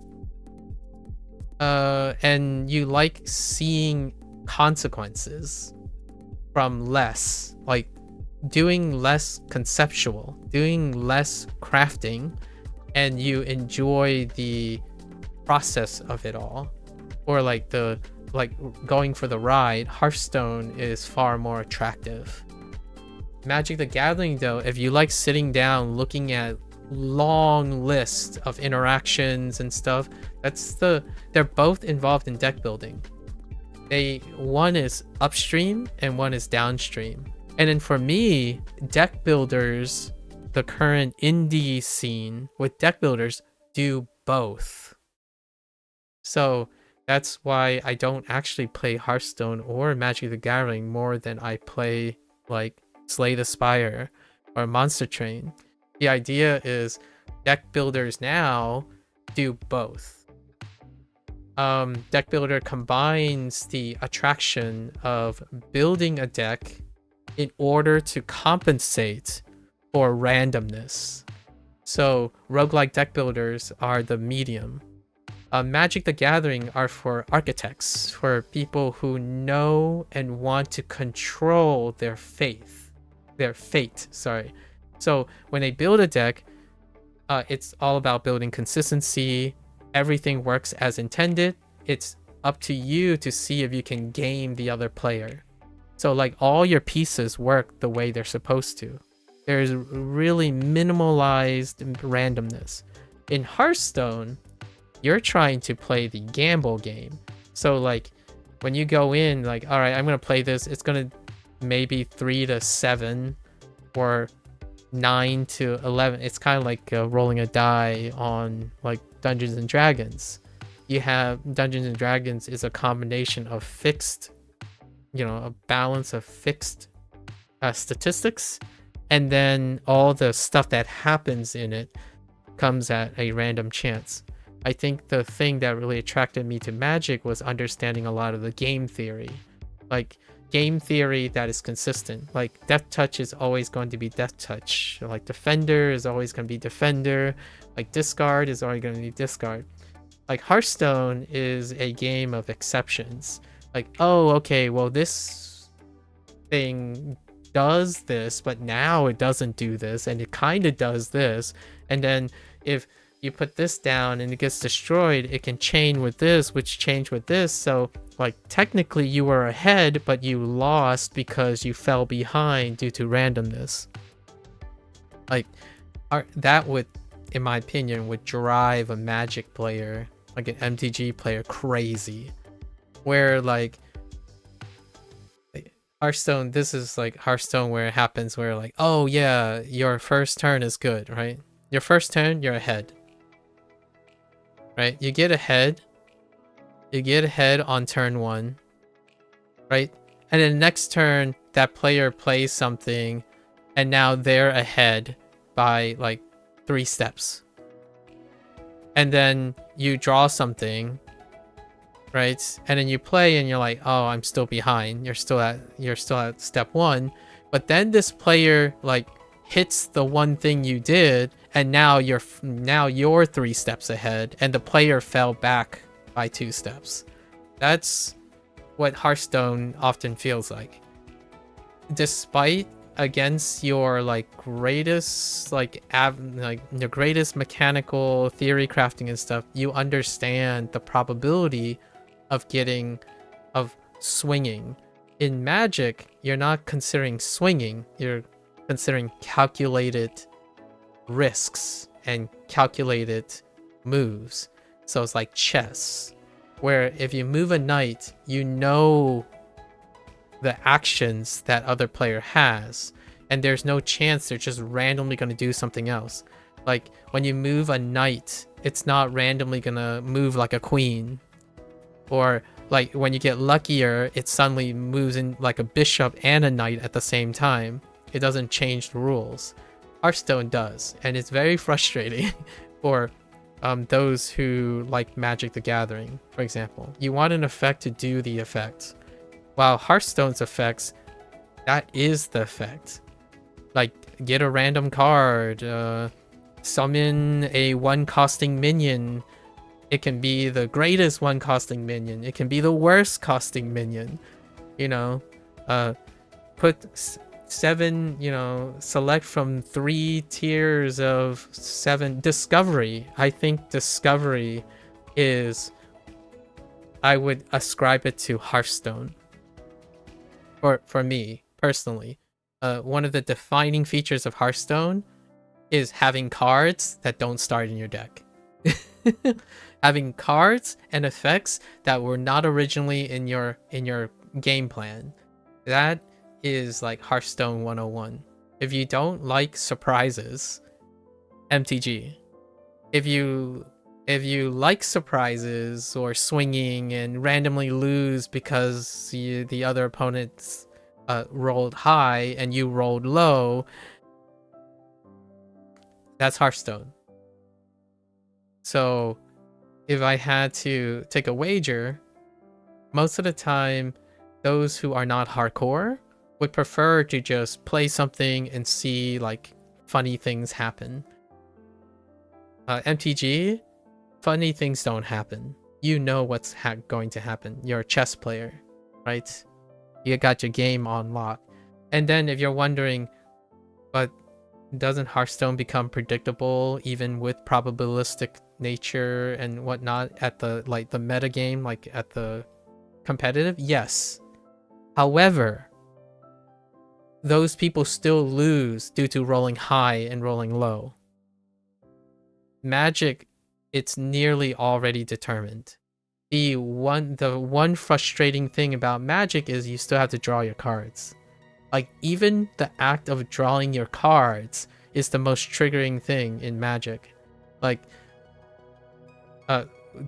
and you like seeing consequences from less, like doing less conceptual, doing less crafting, and you enjoy the process of it all, or like going for the ride, Hearthstone is far more attractive. Magic the Gathering, though, if you like sitting down looking at long list of interactions and stuff, they're both involved in deck building. One is upstream and one is downstream. And then for me, deck builders, the current indie scene with deck builders do both. So that's why I don't actually play Hearthstone or Magic the Gathering more than I play like Slay the Spire or Monster Train. The idea is deck builders now do both. Deck builder combines the attraction of building a deck in order to compensate for randomness. So roguelike deck builders are the medium. Magic the Gathering are for architects, for people who know and want to control their fate. So when they build a deck, it's all about building consistency. Everything works as intended. It's up to you to see if you can game the other player. So like all your pieces work the way they're supposed to. There's really minimalized randomness. In Hearthstone, you're trying to play the gamble game. So like when you go in, like, all right, I'm going to play this. It's going to maybe 3 to 7 or 9 to 11. It's kind of like rolling a die on like Dungeons and Dragons. You have Dungeons and Dragons is a combination of fixed, a balance of fixed statistics, and then all the stuff that happens in it comes at a random chance. I think the thing that really attracted me to Magic was understanding a lot of the game theory. Like game theory that is consistent. Like Death Touch is always going to be Death Touch. Like Defender is always going to be Defender. Like Discard is always going to be Discard. Like Hearthstone is a game of exceptions. Like, oh, okay, well this thing does this, but now it doesn't do this, and it kind of does this. And then if you put this down and it gets destroyed, it can chain with this, which change with this. So like technically you were ahead, but you lost because you fell behind due to randomness. Like that would, in my opinion, would drive a Magic player, like an MTG player, crazy. Where like Hearthstone, this is like Hearthstone where it happens where like, oh yeah, your first turn is good, right? Your first turn, you're ahead. Right? You get ahead on turn 1, right? And then next turn, that player plays something, and now they're ahead by like 3 steps. And then you draw something, right? And then you play, and you're like, oh, I'm still behind. You're still at step 1, but then this player like hits the one thing you did, and now you're 3 steps ahead, and the player fell back by 2 steps. That's what Hearthstone often feels like. Despite against your like greatest your greatest mechanical theory crafting and stuff, you understand the probability of swinging. In Magic, you're not considering swinging, you're considering calculated risks and calculated moves. So it's like chess, where if you move a knight, you know the actions that other player has, and there's no chance they're just randomly going to do something else. Like when you move a knight, it's not randomly going to move like a queen. Or like when you get luckier, it suddenly moves in like a bishop and a knight at the same time. It doesn't change the rules. Hearthstone does, and it's very frustrating for those who like Magic the Gathering, for example. You want an effect to do the effect, while Hearthstone's effects, that is the effect. Like, get a random card, summon a one-costing minion. It can be the greatest one-costing minion. It can be the worst costing minion. You know, put 7, you know, select from 3 tiers of 7. Discovery. I think Discovery is, I would ascribe it to Hearthstone. For me, personally. One of the defining features of Hearthstone is having cards that don't start in your deck. Having cards and effects that were not originally in your game plan. That is like Hearthstone 101. If you don't like surprises, MTG. If you like surprises or swinging and randomly lose because the other opponents rolled high and you rolled low, that's Hearthstone. So if I had to take a wager, most of the time, those who are not hardcore would prefer to just play something and see like funny things happen. MTG, funny things don't happen. You know what's going to happen. You're a chess player, right? You got your game on lock. And then if you're wondering, but doesn't Hearthstone become predictable even with probabilistic nature and whatnot at the the meta game, like at the competitive? Yes. However, those people still lose due to rolling high and rolling low. Magic, it's nearly already determined. The one frustrating thing about Magic is you still have to draw your cards. Like, even the act of drawing your cards is the most triggering thing in Magic. Like,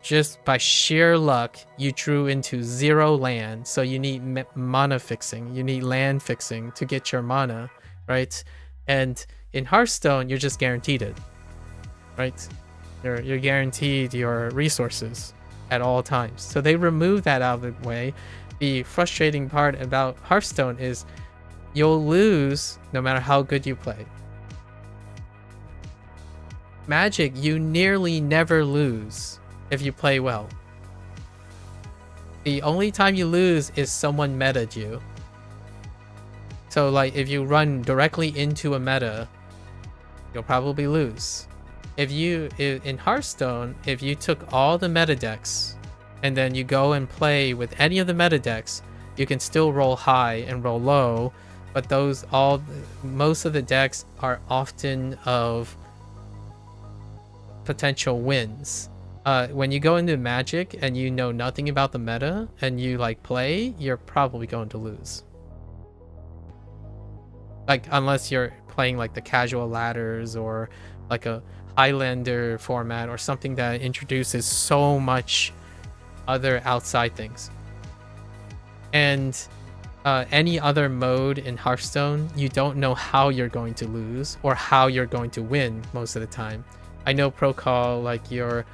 just by sheer luck, you drew into 0 land, so you need mana fixing. You need land fixing to get your mana, right? And in Hearthstone, you're just guaranteed it, right? You're guaranteed your resources at all times. So they remove that out of the way. The frustrating part about Hearthstone is you'll lose no matter how good you play. Magic, you nearly never lose if you play well. The only time you lose is someone meta'd you. So like if you run directly into a meta, you'll probably lose. In Hearthstone, if you took all the meta decks and then you go and play with any of the meta decks, you can still roll high and roll low, but most of the decks are often of potential wins. When you go into Magic and you know nothing about the meta and you like play, you're probably going to lose. Like, unless you're playing like the casual ladders or like a Highlander format or something that introduces so much other outside things. And any other mode in Hearthstone, you don't know how you're going to lose or how you're going to win most of the time. I know Pro Call, like you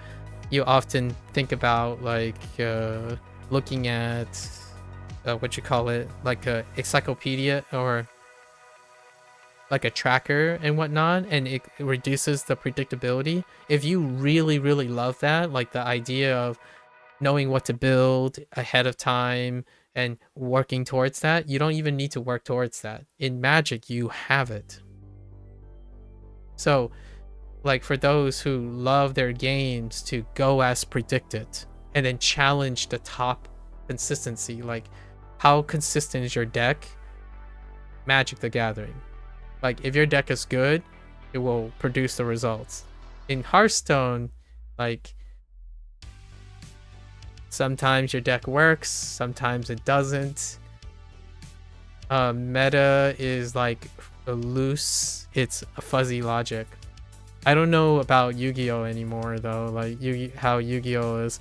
often think about like looking at like a encyclopedia or like a tracker and whatnot, and it reduces the predictability. If you really, really love that, like the idea of knowing what to build ahead of time and working towards that, you don't even need to work towards that. In Magic, you have it. So, like for those who love their games to go as predicted and then challenge the top consistency, like how consistent is your deck? Magic the Gathering. Like if your deck is good, it will produce the results. In Hearthstone, like sometimes your deck works, sometimes it doesn't. Meta is like loose, it's a fuzzy logic. I don't know about Yu-Gi-Oh anymore though, like how Yu-Gi-Oh is.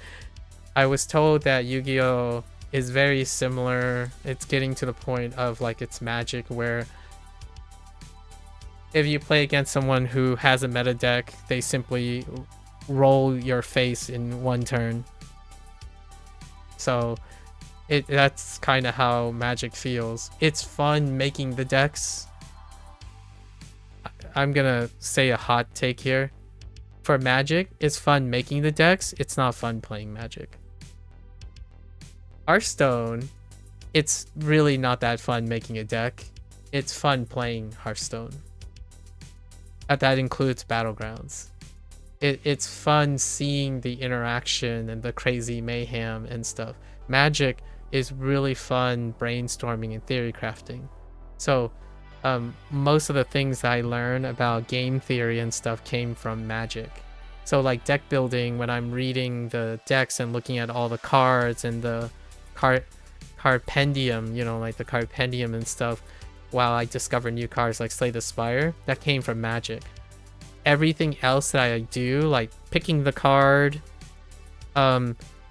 I was told that Yu-Gi-Oh is very similar. It's getting to the point of like it's Magic where if you play against someone who has a meta deck, they simply roll your face in one turn. So that's kind of how Magic feels. It's fun making the decks. I'm gonna say a hot take here. For Magic, it's fun making the decks. It's not fun playing Magic. Hearthstone, it's really not that fun making a deck. It's fun playing Hearthstone. That includes Battlegrounds. It's fun seeing the interaction and the crazy mayhem and stuff. Magic is really fun brainstorming and theory crafting. So most of the things I learn about game theory and stuff came from Magic. So like deck building, when I'm reading the decks and looking at all the cards and the cardpendium, you know, like the cardpendium and stuff, while I discover new cards like Slay the Spire, that came from Magic. Everything else that I do, like picking the card,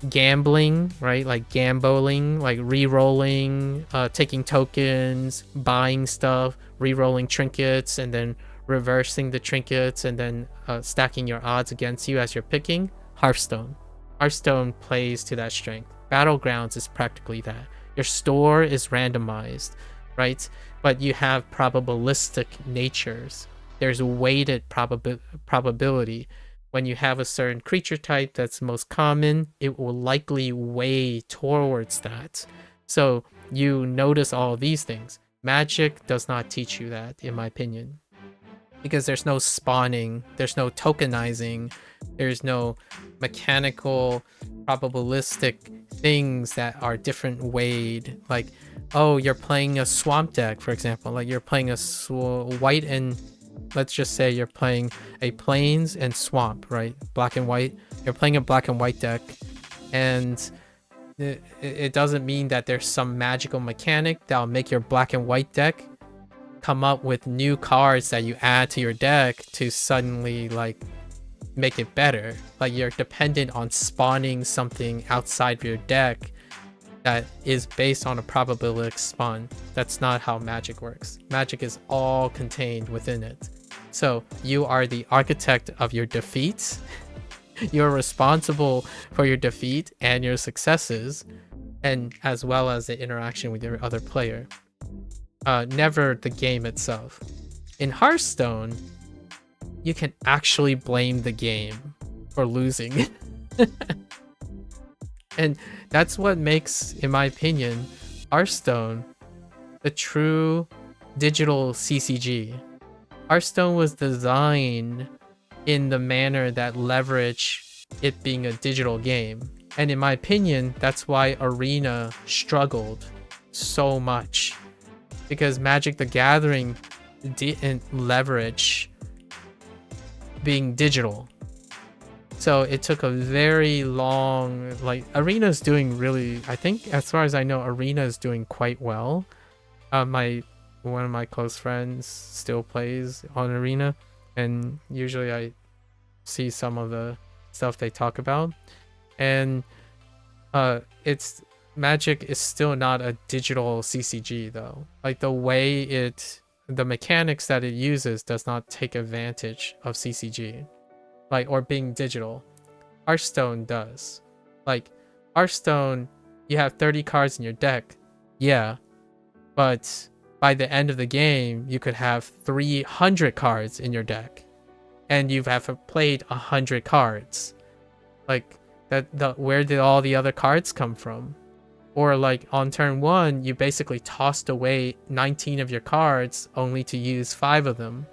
gambling, right? Like gambling, like re-rolling, taking tokens, buying stuff, re-rolling trinkets, and then reversing the trinkets, and then stacking your odds against you as you're picking. Hearthstone. Hearthstone plays to that strength. Battlegrounds is practically that. Your store is randomized, right? But you have probabilistic natures. There's weighted probability. When you have a certain creature type that's most common, it will likely weigh towards that. So you notice all these things. Magic does not teach you that, in my opinion. Because there's no spawning, there's no tokenizing, there's no mechanical, probabilistic things that are different weighed. Like, oh, you're playing a swamp deck, for example. Like you're playing a white and, let's just say you're playing a plains and swamp, right? Black and white. You're playing a black and white deck, and it doesn't mean that there's some magical mechanic that'll make your black and white deck come up with new cards that you add to your deck to suddenly like make it better. Like you're dependent on spawning something outside of your deck that is based on a probabilistic spawn. That's not how Magic works. Magic is all contained within it. So you are the architect of your defeats. You're responsible for your defeat and your successes, and as well as the interaction with your other player. Never the game itself. In Hearthstone, you can actually blame the game for losing. And that's what makes, in my opinion, Hearthstone the true digital CCG. Hearthstone was designed in the manner that leverage it being a digital game. And in my opinion, that's why Arena struggled so much. Because Magic the Gathering didn't leverage being digital. So it took a very long, like, Arena's doing really, I think as far as I know, Arena is doing quite well. One of my close friends still plays on Arena, and usually I see some of the stuff they talk about. And it's Magic is still not a digital CCG though. Like the mechanics that it uses does not take advantage of CCG. Like, or being digital. Hearthstone does. Like, Hearthstone, you have 30 cards in your deck. Yeah. But by the end of the game, you could have 300 cards in your deck. And you have played 100 cards. Like, where did all the other cards come from? Or like on turn 1, you basically tossed away 19 of your cards only to use 5 of them.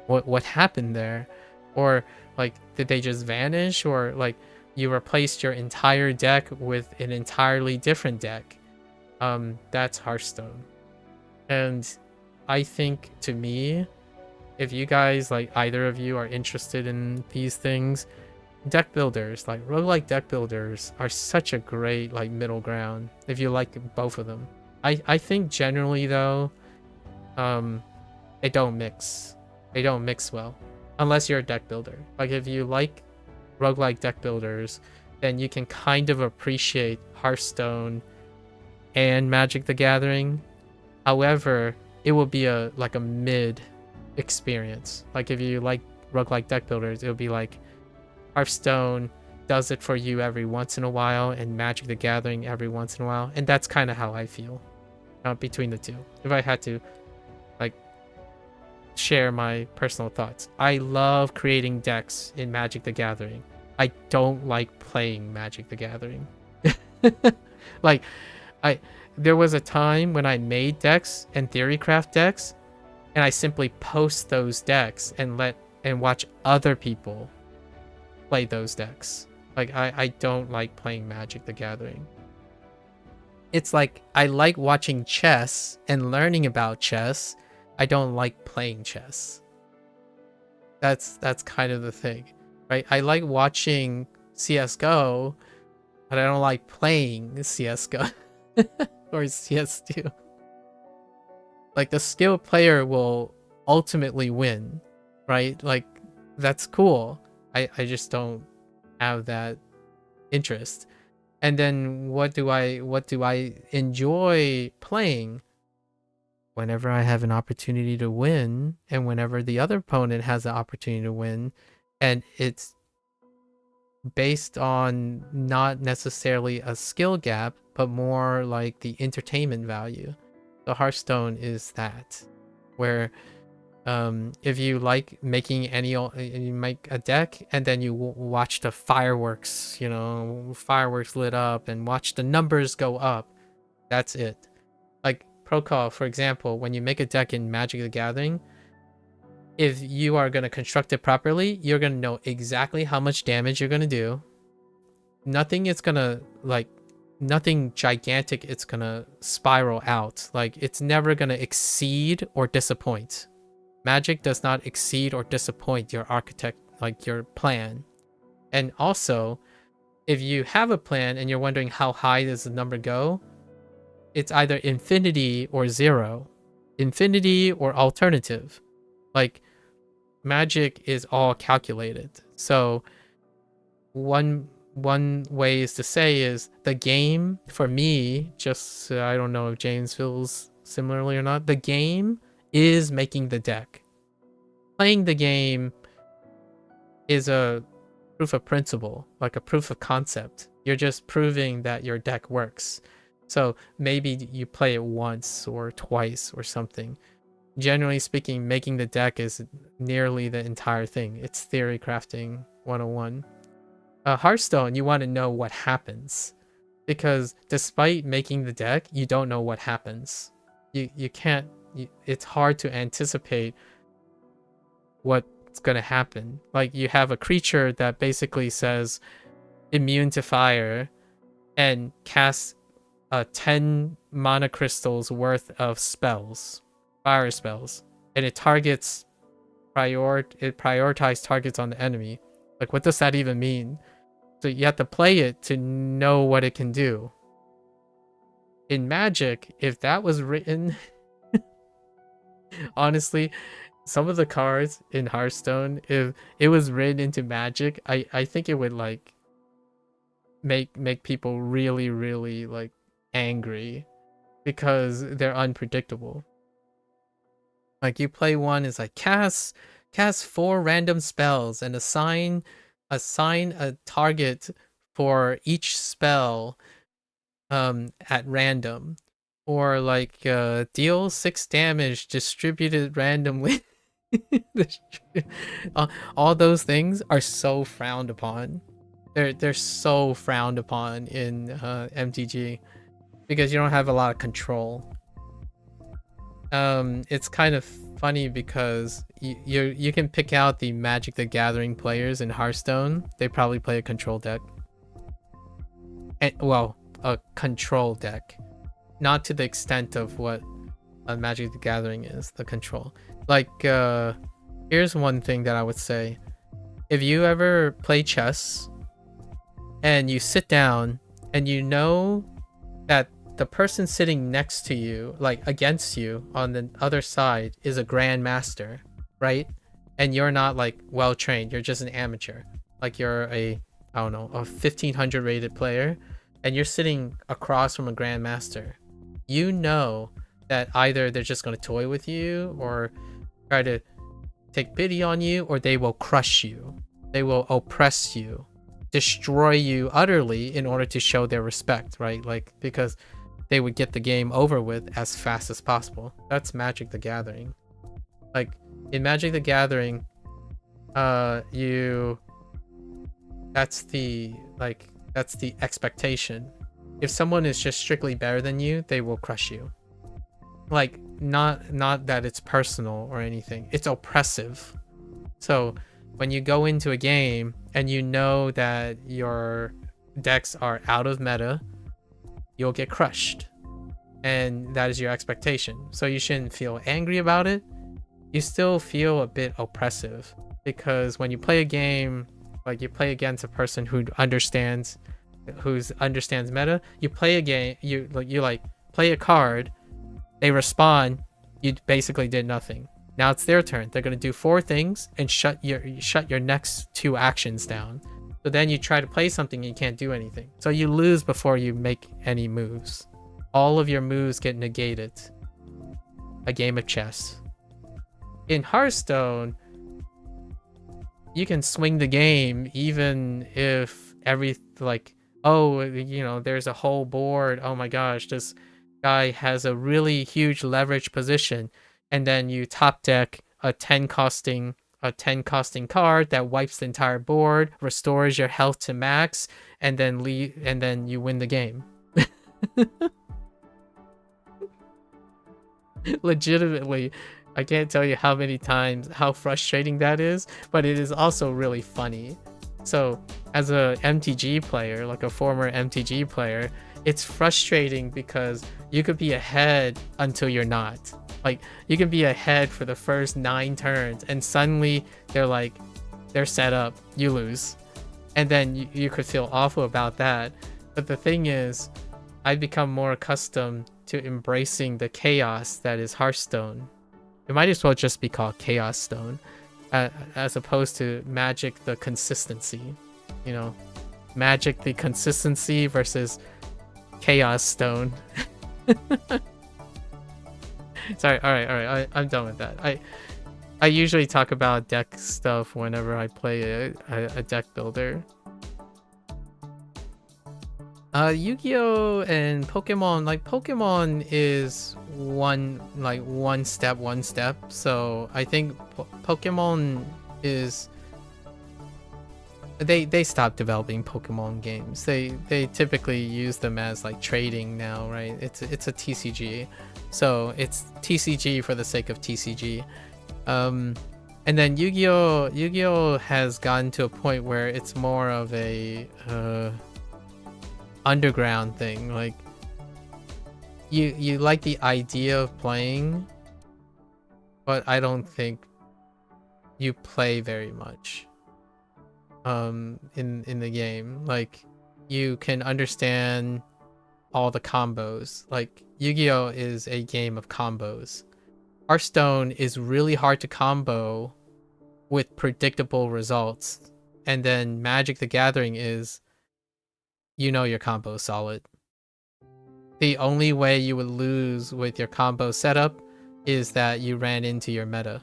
What happened there? Or like, did they just vanish? Or like, you replaced your entire deck with an entirely different deck? That's Hearthstone. And I think, to me, if you guys, like either of you, are interested in these things, deck builders, like roguelike deck builders, are such a great like middle ground if you like both of them. I think generally though, they don't mix well. Unless you're a deck builder. Like, if you like roguelike deck builders, then you can kind of appreciate Hearthstone and Magic the Gathering. However, it will be a mid experience. Like if you like roguelike deck builders, it'll be like Hearthstone does it for you every once in a while, and Magic the Gathering every once in a while. And that's kind of how I feel between the two. If I had to like share my personal thoughts, I love creating decks in Magic the Gathering. I don't like playing Magic the Gathering. Like there was a time when I made decks and theorycraft decks, and I simply post those decks and watch other people play those decks. Like I don't like playing Magic the Gathering. It's like I like watching chess and learning about chess. I don't like playing chess. That's kind of the thing, right? I like watching CS:GO, but I don't like playing CS:GO or CS2. Like the skilled player will ultimately win, right? Like that's cool. I just don't have that interest. And then what do I enjoy playing? Whenever I have an opportunity to win, and whenever the other opponent has the opportunity to win, and it's based on not necessarily a skill gap, but more like the entertainment value. The Hearthstone is that, where if you like making you make a deck and then you watch the fireworks, fireworks lit up, and watch the numbers go up. That's it. Like Protocol, for example, when you make a deck in Magic the Gathering, if you are going to construct it properly, you're going to know exactly how much damage you're going to do. Nothing gigantic it's going to spiral out. Like it's never going to exceed or disappoint. Magic does not exceed or disappoint your architect, like your plan. And also, if you have a plan and you're wondering how high does the number go, it's either infinity or zero. Infinity or alternative. Like Magic is all calculated. So one way is to say is the game for me, just I don't know if James feels similarly or not, the game is making the deck. Playing the game is a proof of principle, like a proof of concept. You're just proving that your deck works. So maybe you play it once or twice or something. Generally speaking, making the deck is nearly the entire thing. It's theory crafting 101. Hearthstone, you want to know what happens, because despite making the deck, you don't know what happens. You can't. It's hard to anticipate what's gonna happen. Like you have a creature that basically says immune to fire and casts 10 mana crystals worth of spells, fire spells, and it prioritizes targets on the enemy. Like what does that even mean? So you have to play it to know what it can do. In Magic, if that was written honestly, some of the cards in Hearthstone, if it was written into Magic, I think it would like make people really, really like angry, because they're unpredictable. Like you play one, is like cast 4 random spells and assign a target for each spell at random, or like deal 6 damage distributed randomly. All those things are so frowned upon. They're so frowned upon in MTG, because you don't have a lot of control. It's kind of funny because you can pick out the Magic the Gathering players in Hearthstone. They probably play a control deck. Well, a control deck, not to the extent of what a Magic the Gathering is. The control, like here's one thing that I would say: if you ever play chess and you sit down and you know that the person sitting next to you, like against you on the other side, is a grandmaster, right? And you're not like well trained, you're just an amateur. Like you're a 1500 rated player, and you're sitting across from a grandmaster. You know that either they're just going to toy with you or try to take pity on you, or they will crush you. They will oppress you, destroy you utterly in order to show their respect, right? Like, because they would get the game over with as fast as possible. That's Magic the Gathering. Like, in Magic the Gathering, that's the expectation. If someone is just strictly better than you, they will crush you. Like, not that it's personal or anything. It's oppressive. So when you go into a game and you know that your decks are out of meta, you'll get crushed. And that is your expectation. So you shouldn't feel angry about it. You still feel a bit oppressive, because when you play a game, like you play against a person who understands meta, you play a game, you play a card, they respond, you basically did nothing. Now it's their turn. They're gonna do 4 things and shut your next 2 actions down. So then you try to play something and you can't do anything. So you lose before you make any moves. All of your moves get negated. A game of chess. In Hearthstone, you can swing the game even if there's a whole board. Oh my gosh, this guy has a really huge leverage position, and then you top deck a 10 costing card that wipes the entire board, restores your health to max, and then you win the game. Legitimately, I can't tell you how many times how frustrating that is, but it is also really funny. So as a MTG player, like a former MTG player, it's frustrating because you could be ahead until you're not. Like, you can be ahead for the first 9 turns and suddenly they're set up, you lose. And then you could feel awful about that. But the thing is, I've become more accustomed to embracing the chaos that is Hearthstone. It might as well just be called Chaos Stone, as opposed to Magic the consistency. You know, Magic the consistency versus Chaos Stone. Sorry, alright, I'm done with that. I usually talk about deck stuff whenever I play a deck builder. Yu-Gi-Oh! And Pokemon, like, Pokemon is one step. So I think Pokemon is... They stopped developing Pokemon games. They typically use them as like trading now, right? It's a TCG. So it's TCG for the sake of TCG. And then Yu-Gi-Oh! Has gotten to a point where it's more of a underground thing. Like, you like the idea of playing, but I don't think you play very much in the game. Like, you can understand all the combos. Like, Yu-Gi-Oh! Is a game of combos. Hearthstone is really hard to combo with predictable results. And then Magic the Gathering is, your combo is solid. The only way you would lose with your combo setup is that you ran into your meta.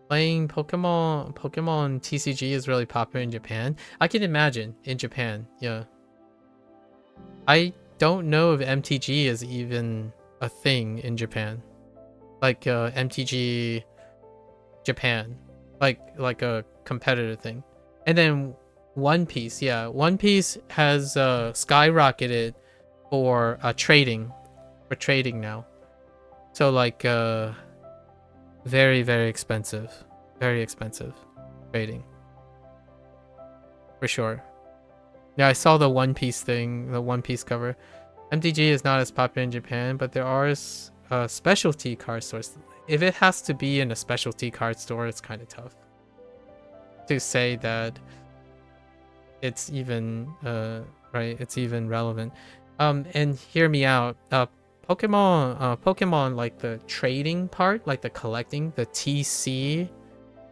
Playing Pokemon TCG is really popular in Japan. I can imagine in Japan, yeah. I don't know if MTG is even a thing in Japan. Like MTG Japan. Like a competitor thing. And then One Piece, yeah. One Piece has skyrocketed for trading. For trading now. So like very, very expensive. Very expensive trading. For sure. Yeah, I saw the One Piece thing, the One Piece cover. MTG is not as popular in Japan, but there are specialty card stores. If it has to be in a specialty card store, it's kind of tough to say that it's even right, it's even relevant. And hear me out. Pokemon, like the trading part, like the collecting, the TC,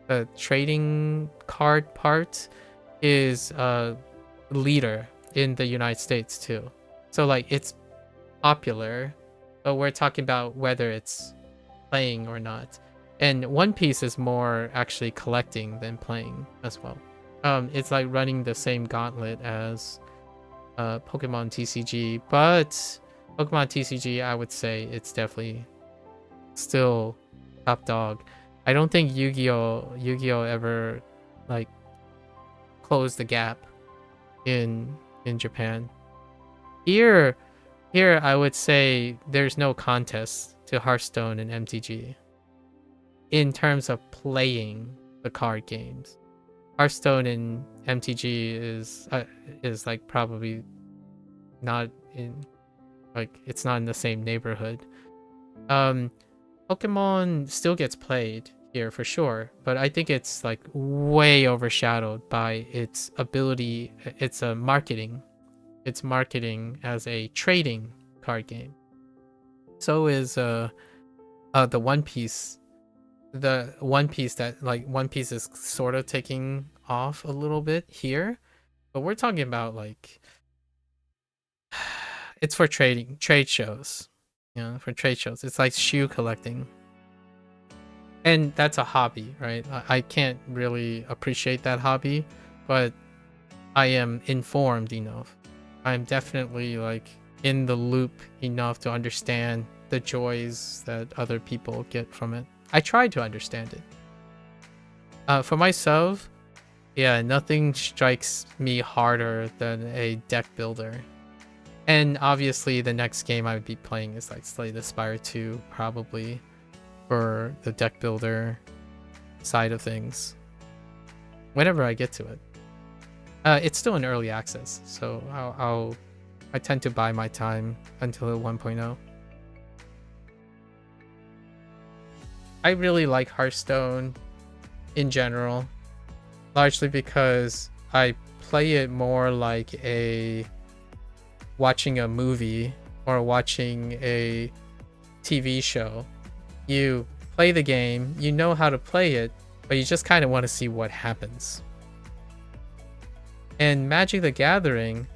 the trading card part is leader in the United States too. So like, it's popular, but we're talking about whether it's playing or not. And One Piece is more actually collecting than playing as well. It's like running the same gauntlet as Pokemon TCG, but Pokemon TCG, I would say it's definitely still top dog. I don't think Yu-Gi-Oh ever like closed the gap in Japan. Here I would say there's no contest to Hearthstone and MTG in terms of playing the card games. Hearthstone and MTG is like probably not in, like, it's not in the same neighborhood. Pokemon still gets played here for sure, but I think it's like way overshadowed by its ability. It's a marketing. It's marketing as a trading card game. So is the One Piece. The One Piece that like One Piece is sort of taking off a little bit here, but we're talking about like it's for trade shows. For trade shows. It's like shoe collecting. And that's a hobby, right? I can't really appreciate that hobby, but I am informed enough. I'm definitely like in the loop enough to understand the joys that other people get from it. I try to understand it. For myself, yeah, nothing strikes me harder than a deck builder. And obviously the next game I would be playing is like Slay the Spire 2, probably, for the deck builder side of things. Whenever I get to it. It's still in early access, so I tend to buy my time until 1.0. I really like Hearthstone in general, largely because I play it more like watching a movie or watching a TV show. You play the game, you know how to play it, but you just kind of want to see what happens. And Magic the Gathering,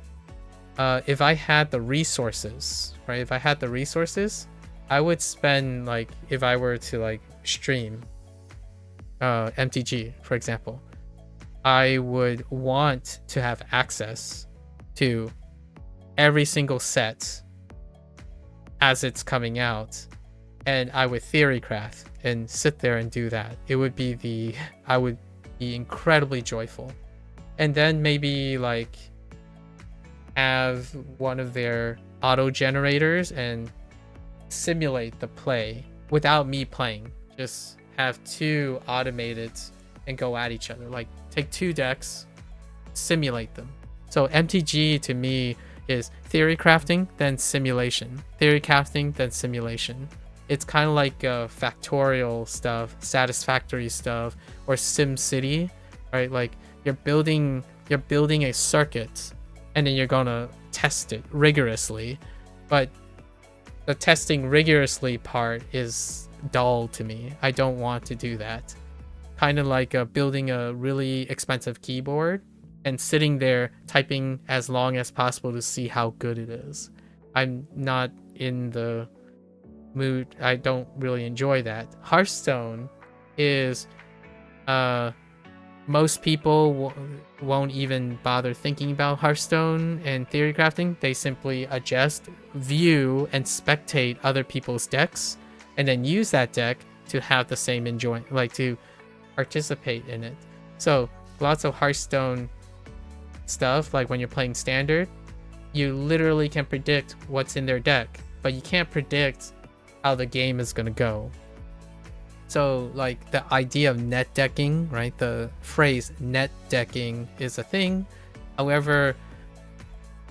if I had the resources, right? If I had the resources, I would spend, like, if I were to like stream MTG, for example, I would want to have access to every single set as it's coming out, and I would theorycraft and sit there and do that. It would be I would be incredibly joyful. And then maybe like have one of their auto generators and simulate the play without me playing. Just have two automated and go at each other. Like take two decks, simulate them. So MTG to me is theory crafting, then simulation. Theory crafting, then simulation. It's kind of like factorial stuff, satisfactory stuff, or SimCity, right? Like you're building a circuit and then you're gonna test it rigorously, but the testing rigorously part is dull to me. I don't want to do that. Kind of like building a really expensive keyboard and sitting there typing as long as possible to see how good it is. I'm not in the mood. I don't really enjoy that. Hearthstone is most people won't even bother thinking about Hearthstone and theory crafting. They simply adjust, view, and spectate other people's decks, and then use that deck to have the same enjoyment, like to participate in it. So lots of Hearthstone stuff, like when you're playing standard, you literally can predict what's in their deck, but you can't predict how the game is gonna go. So like the idea of net decking, right? The phrase net decking is a thing. However,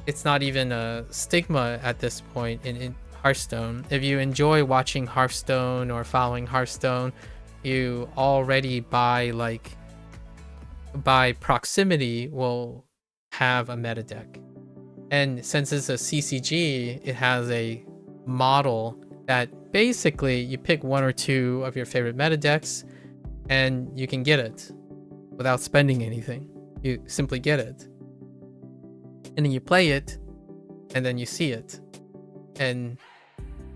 it's not even a stigma at this point in Hearthstone. If you enjoy watching Hearthstone or following Hearthstone, you already by proximity will have a meta deck. And since it's a CCG, it has a model that basically you pick one or two of your favorite meta decks and you can get it without spending anything. You simply get it. And then you play it and then you see it. And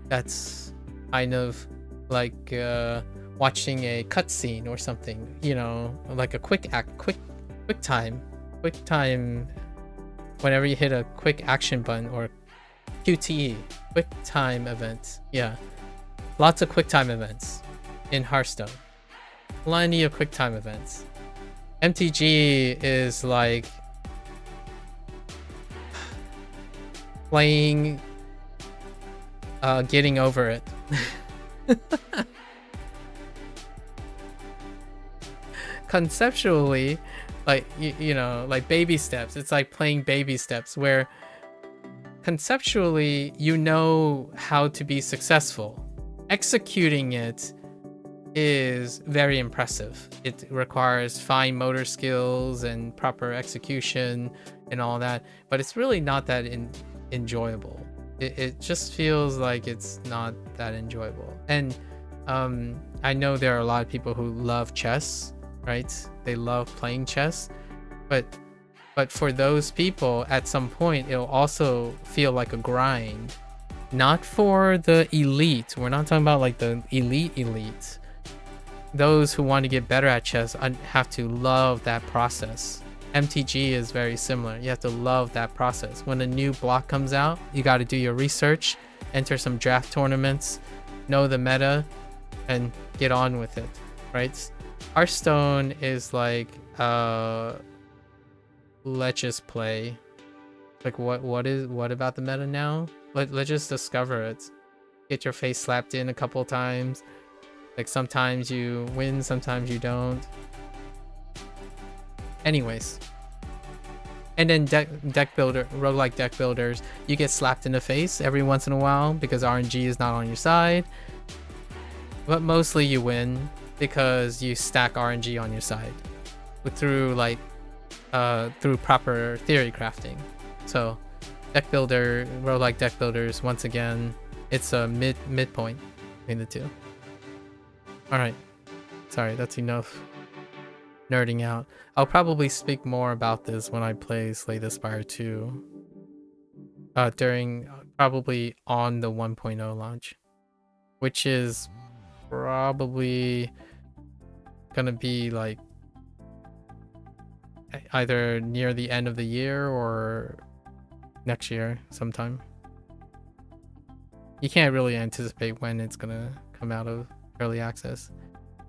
that's kind of like watching a cutscene or something, you know, like a quick time whenever you hit a quick action button, or QTE, quick time event. Yeah, lots of quick time events in Hearthstone. Plenty of quick time events. MTG is like playing, getting over it. Conceptually, like you know, like baby steps. It's like playing baby steps, where conceptually you know how to be successful. Executing it is very impressive. It requires fine motor skills and proper execution and all that, but it's really not that enjoyable. It just feels like it's not that enjoyable. And I know there are a lot of people who love chess, right? They love playing chess, but for those people, at some point it'll also feel like a grind. Not for the elite. We're not talking about like the elite. Those who want to get better at chess have to love that process. MTG is very similar. You have to love that process. When a new block comes out, you got to do your research, enter some draft tournaments, know the meta, and get on with it, right? Hearthstone is like, let's just play. Like what about the meta now? Let's just discover it. Get your face slapped in a couple times. Like sometimes you win, sometimes you don't. Anyways. And then roguelike deck builders, you get slapped in the face every once in a while because RNG is not on your side. But mostly you win because you stack RNG on your side through proper theory crafting. So roguelike deck builders, once again, it's a midpoint between the two. Alright, sorry, that's enough nerding out. I'll probably speak more about this when I play Slay the Spire 2. Probably on the 1.0 launch. Which is probably gonna be like either near the end of the year or next year sometime. You can't really anticipate when it's gonna come out of early access.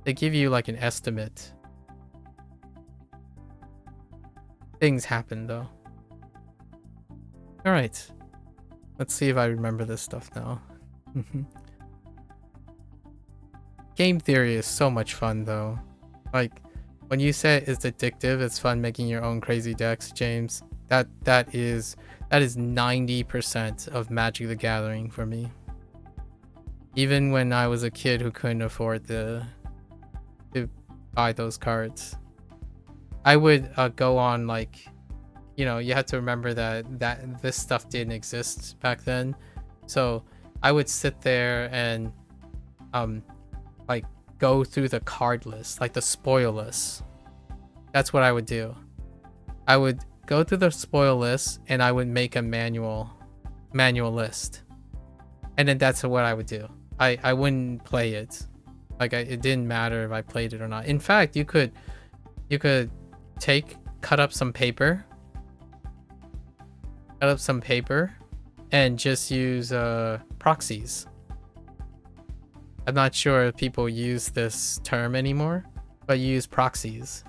They give you like an estimate. Things happen though. Alright. Let's see if I remember this stuff now. Game theory is so much fun though. Like when you say it's addictive, it's fun making your own crazy decks, James. That is 90% of Magic the Gathering for me. Even when I was a kid who couldn't afford to buy those cards, I would go on, like, you know, you have to remember that this stuff didn't exist back then. So I would sit there and like go through the card list, like the spoil list. That's what I would do. I would go through the spoil list and I would make a manual list. And then that's what I would do. I wouldn't play it. Like it didn't matter if I played it or not. In fact, you could cut up some paper and just use proxies. I'm not sure if people use this term anymore, but you use proxies.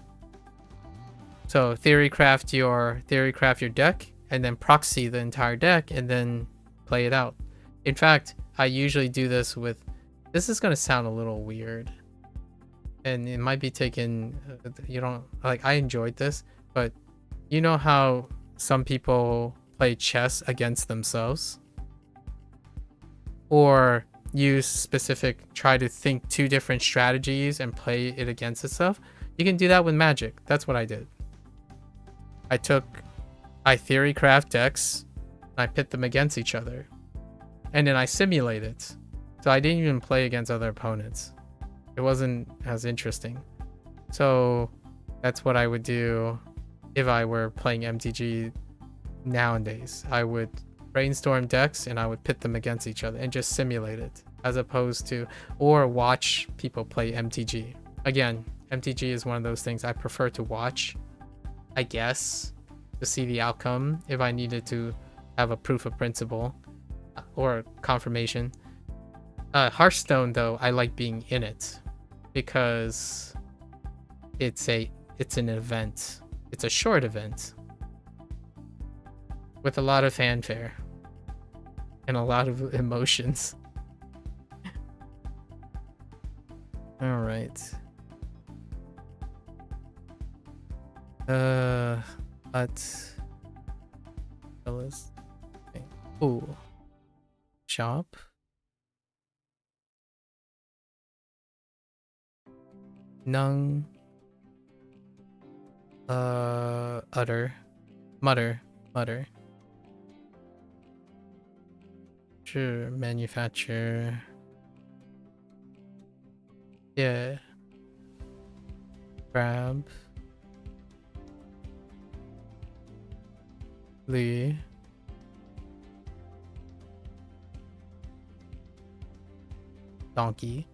So theory craft your deck and then proxy the entire deck and then play it out. In fact, I usually do this with, this is going to sound a little weird and it might be taken, you don't like, I enjoyed this, but you know how some people play chess against themselves or try to think two different strategies and play it against itself? You can do that with Magic. That's what I did. I theory craft decks, I pit them against each other, and then I simulate it. So I didn't even play against other opponents. It wasn't as interesting. So that's what I would do if I were playing MTG nowadays. I would brainstorm decks and I would pit them against each other and just simulate it. as opposed to, or watch people play MTG. Again, MTG is one of those things I prefer to watch, I guess, to see the outcome if I needed to have a proof of principle or confirmation. Hearthstone, though, I like being in it because it's an event. It's a short event with a lot of fanfare and a lot of emotions. All right. Let's okay. Ooh. Shop. Nung. Mutter. Sure, manufacture. Yeah. Grab. Lee. Donkey.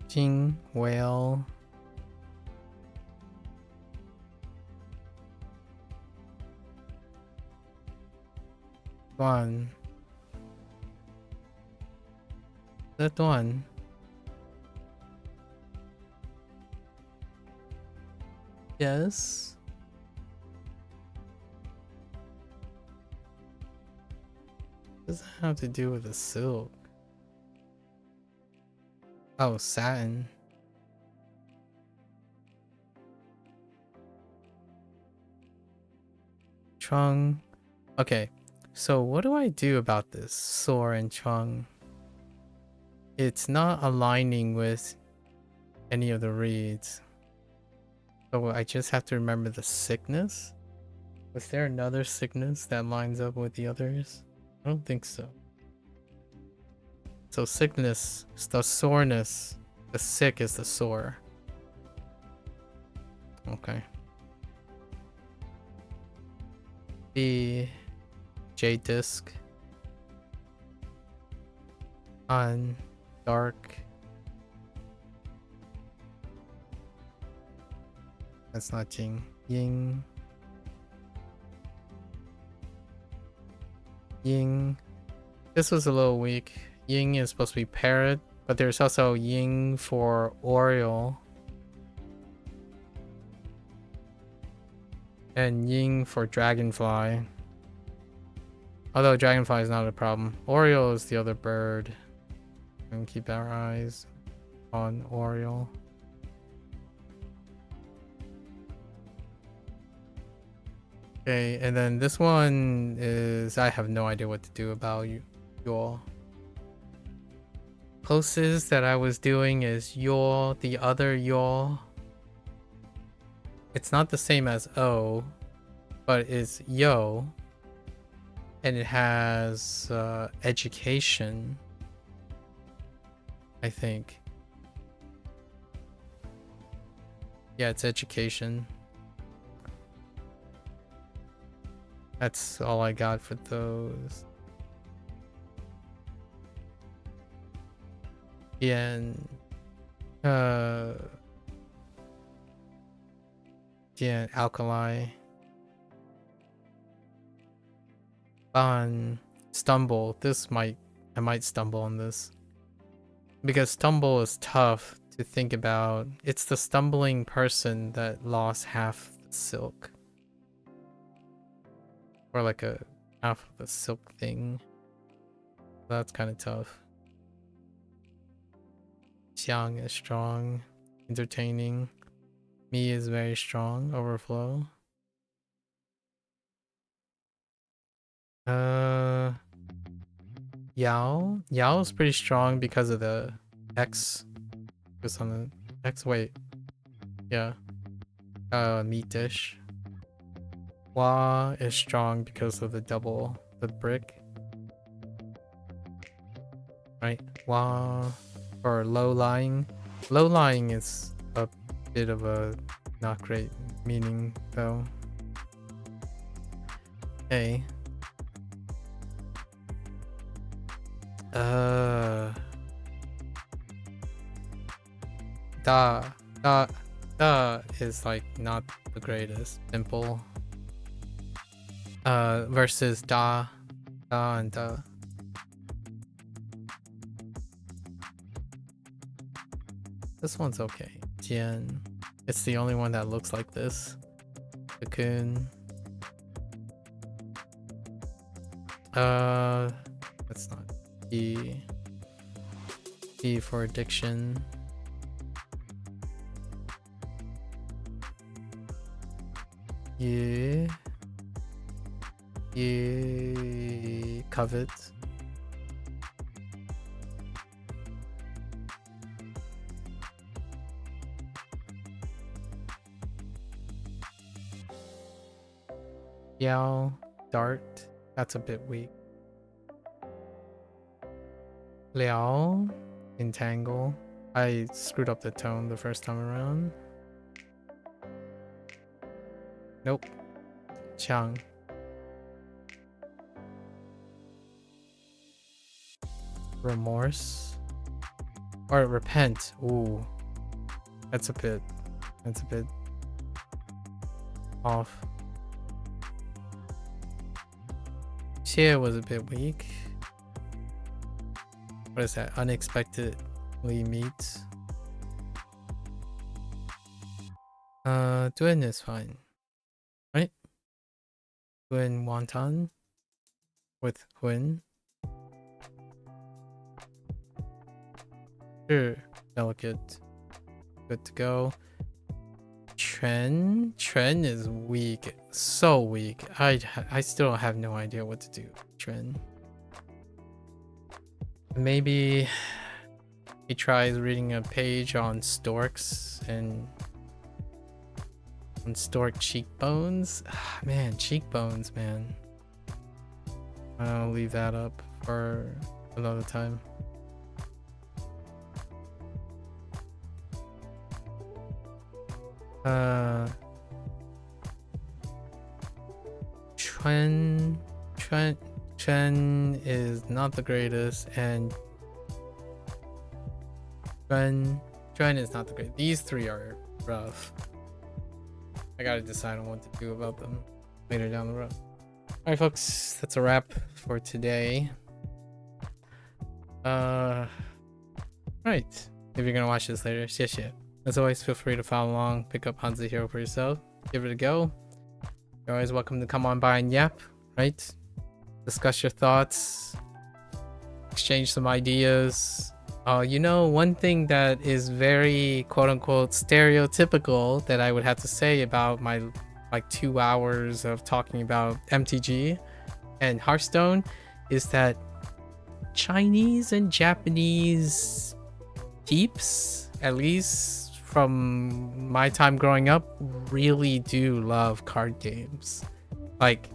Jing. Whale. One. That one. Yes. What does that have to do with the silk? Oh, satin. Chung. Okay. So what do I do about this Soar and Chung? It's not aligning with any of the reads. So I just have to remember the sickness? Was there another sickness that lines up with the others? I don't think so. So sickness is the soreness. The sick is the sore. Okay. The J disc on dark. That's not Jing. Ying. Ying. This was a little weak. Ying is supposed to be parrot, but there's also Ying for Oriole. And Ying for dragonfly. Although dragonfly is not a problem. Oriole is the other bird. And keep our eyes on Oriole. Okay, and then this one is, I have no idea what to do about you all. Closest that I was doing is yaw, the other yaw. It's not the same as O, but it's yo. And it has education, I think. Yeah, it's education. That's all I got for those. And yeah, alkali. On stumble. I might stumble on this. Because stumble is tough to think about. It's the stumbling person that lost half the silk. Or like a half of the silk thing. That's kind of tough. Xiang is strong, entertaining. Mi is very strong, overflow. Yao is pretty strong because of the X. Just on the X. Wait, yeah. Meat dish. Wa is strong because of the brick. Right. Wa or low lying. Low lying is a bit of a not great meaning though. Okay. Da, da, da is like not the greatest. Simple. Versus da, da, and da. This one's okay. Jian. It's the only one that looks like this. Cocoon. That's not E. E for addiction. Yeah. Yeah. Covet. Yao. Dart. That's a bit weak. Liao. Entangle. I screwed up the tone the first time around. Nope. Chang. Remorse. Or repent. Ooh. That's a bit off. Xie was a bit weak. What is that? Unexpectedly meet. Duan is fine. Right? Duan wonton with Huan. Sure. Delicate. Good to go. Tren is weak. So weak. I still have no idea what to do. Tren. Maybe he tries reading a page on storks and on stork cheekbones. Man, cheekbones, man. I'll leave that up for another time. Chen is not the greatest, and Chen is not the greatest. These three are rough. I gotta decide on what to do about them later down the road. Alright folks, that's a wrap for today. Right. If you're gonna watch this later, shit. As always, feel free to follow along, pick up HanziHero for yourself, give it a go. You're always welcome to come on by and yap, right? Discuss your thoughts, exchange some ideas. You know, one thing that is very quote-unquote stereotypical that I would have to say about my like 2 hours of talking about MTG and Hearthstone is that Chinese and Japanese peeps, at least from my time growing up, really do love card games. Like,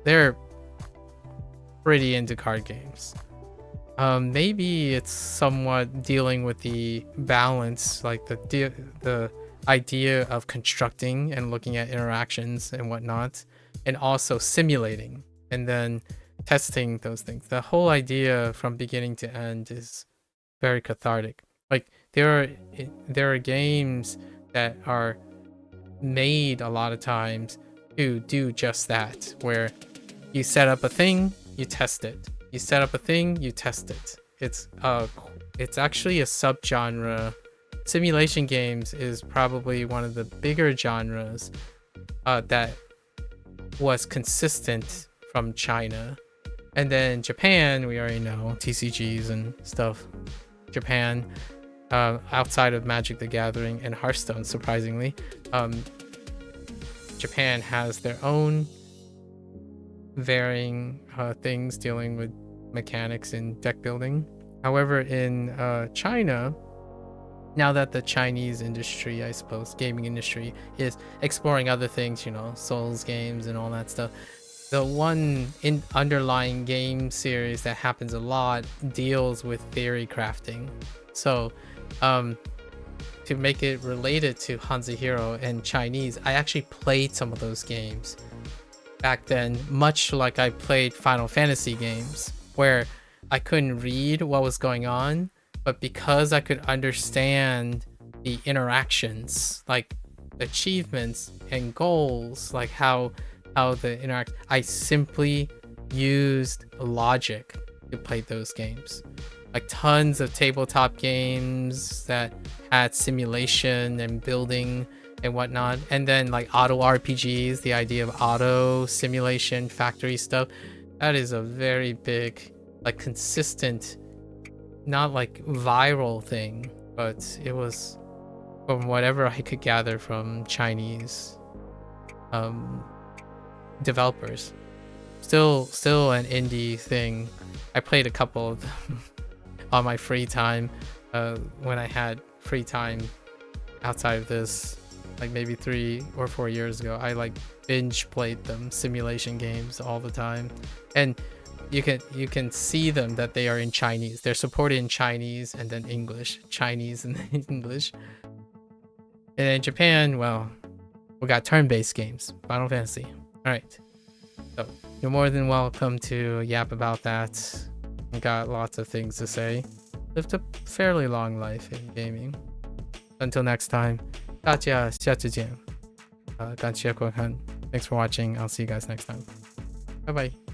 they're pretty into card games. Maybe it's somewhat dealing with the balance, like the idea of constructing and looking at interactions and whatnot, and also simulating and then testing those things. The whole idea from beginning to end is very cathartic. Like, there are games that are made a lot of times to do just that, where you set up a thing, you test it. You set up a thing, you test it. It's actually a subgenre. Simulation games is probably one of the bigger genres that was consistent from China. And then Japan, we already know, TCGs and stuff. Japan, outside of Magic the Gathering and Hearthstone, surprisingly, Japan has their own varying things dealing with mechanics and deck building. However, in China, now that the Chinese industry, I suppose, gaming industry, is exploring other things, you know, Souls games and all that stuff, the one underlying game series that happens a lot deals with theory crafting. So, to make it related to HanziHero and Chinese, I actually played some of those games. back then, much like I played Final Fantasy games, where I couldn't read what was going on, but because I could understand the interactions, like achievements and goals, like how the interact, I simply used logic to play those games. Like tons of tabletop games that had simulation and building and whatnot, and then like auto RPGs, the idea of auto simulation, factory stuff. That is a very big, like consistent, not like viral thing, but it was from whatever I could gather from Chinese developers. Still an indie thing. I played a couple of them on my free time when I had free time outside of this, like maybe 3 or 4 years ago. I like binge played them, simulation games all the time, and you can see them that they are in Chinese. They're supported in Chinese and then English, Chinese and then English. And in Japan, well, we got turn-based games, Final Fantasy. All right, so you're more than welcome to yap about that. I got lots of things to say. Lived a fairly long life in gaming. Until next time, 大家下次见。感谢观看. Thanks for watching. I'll see you guys next time. Bye bye.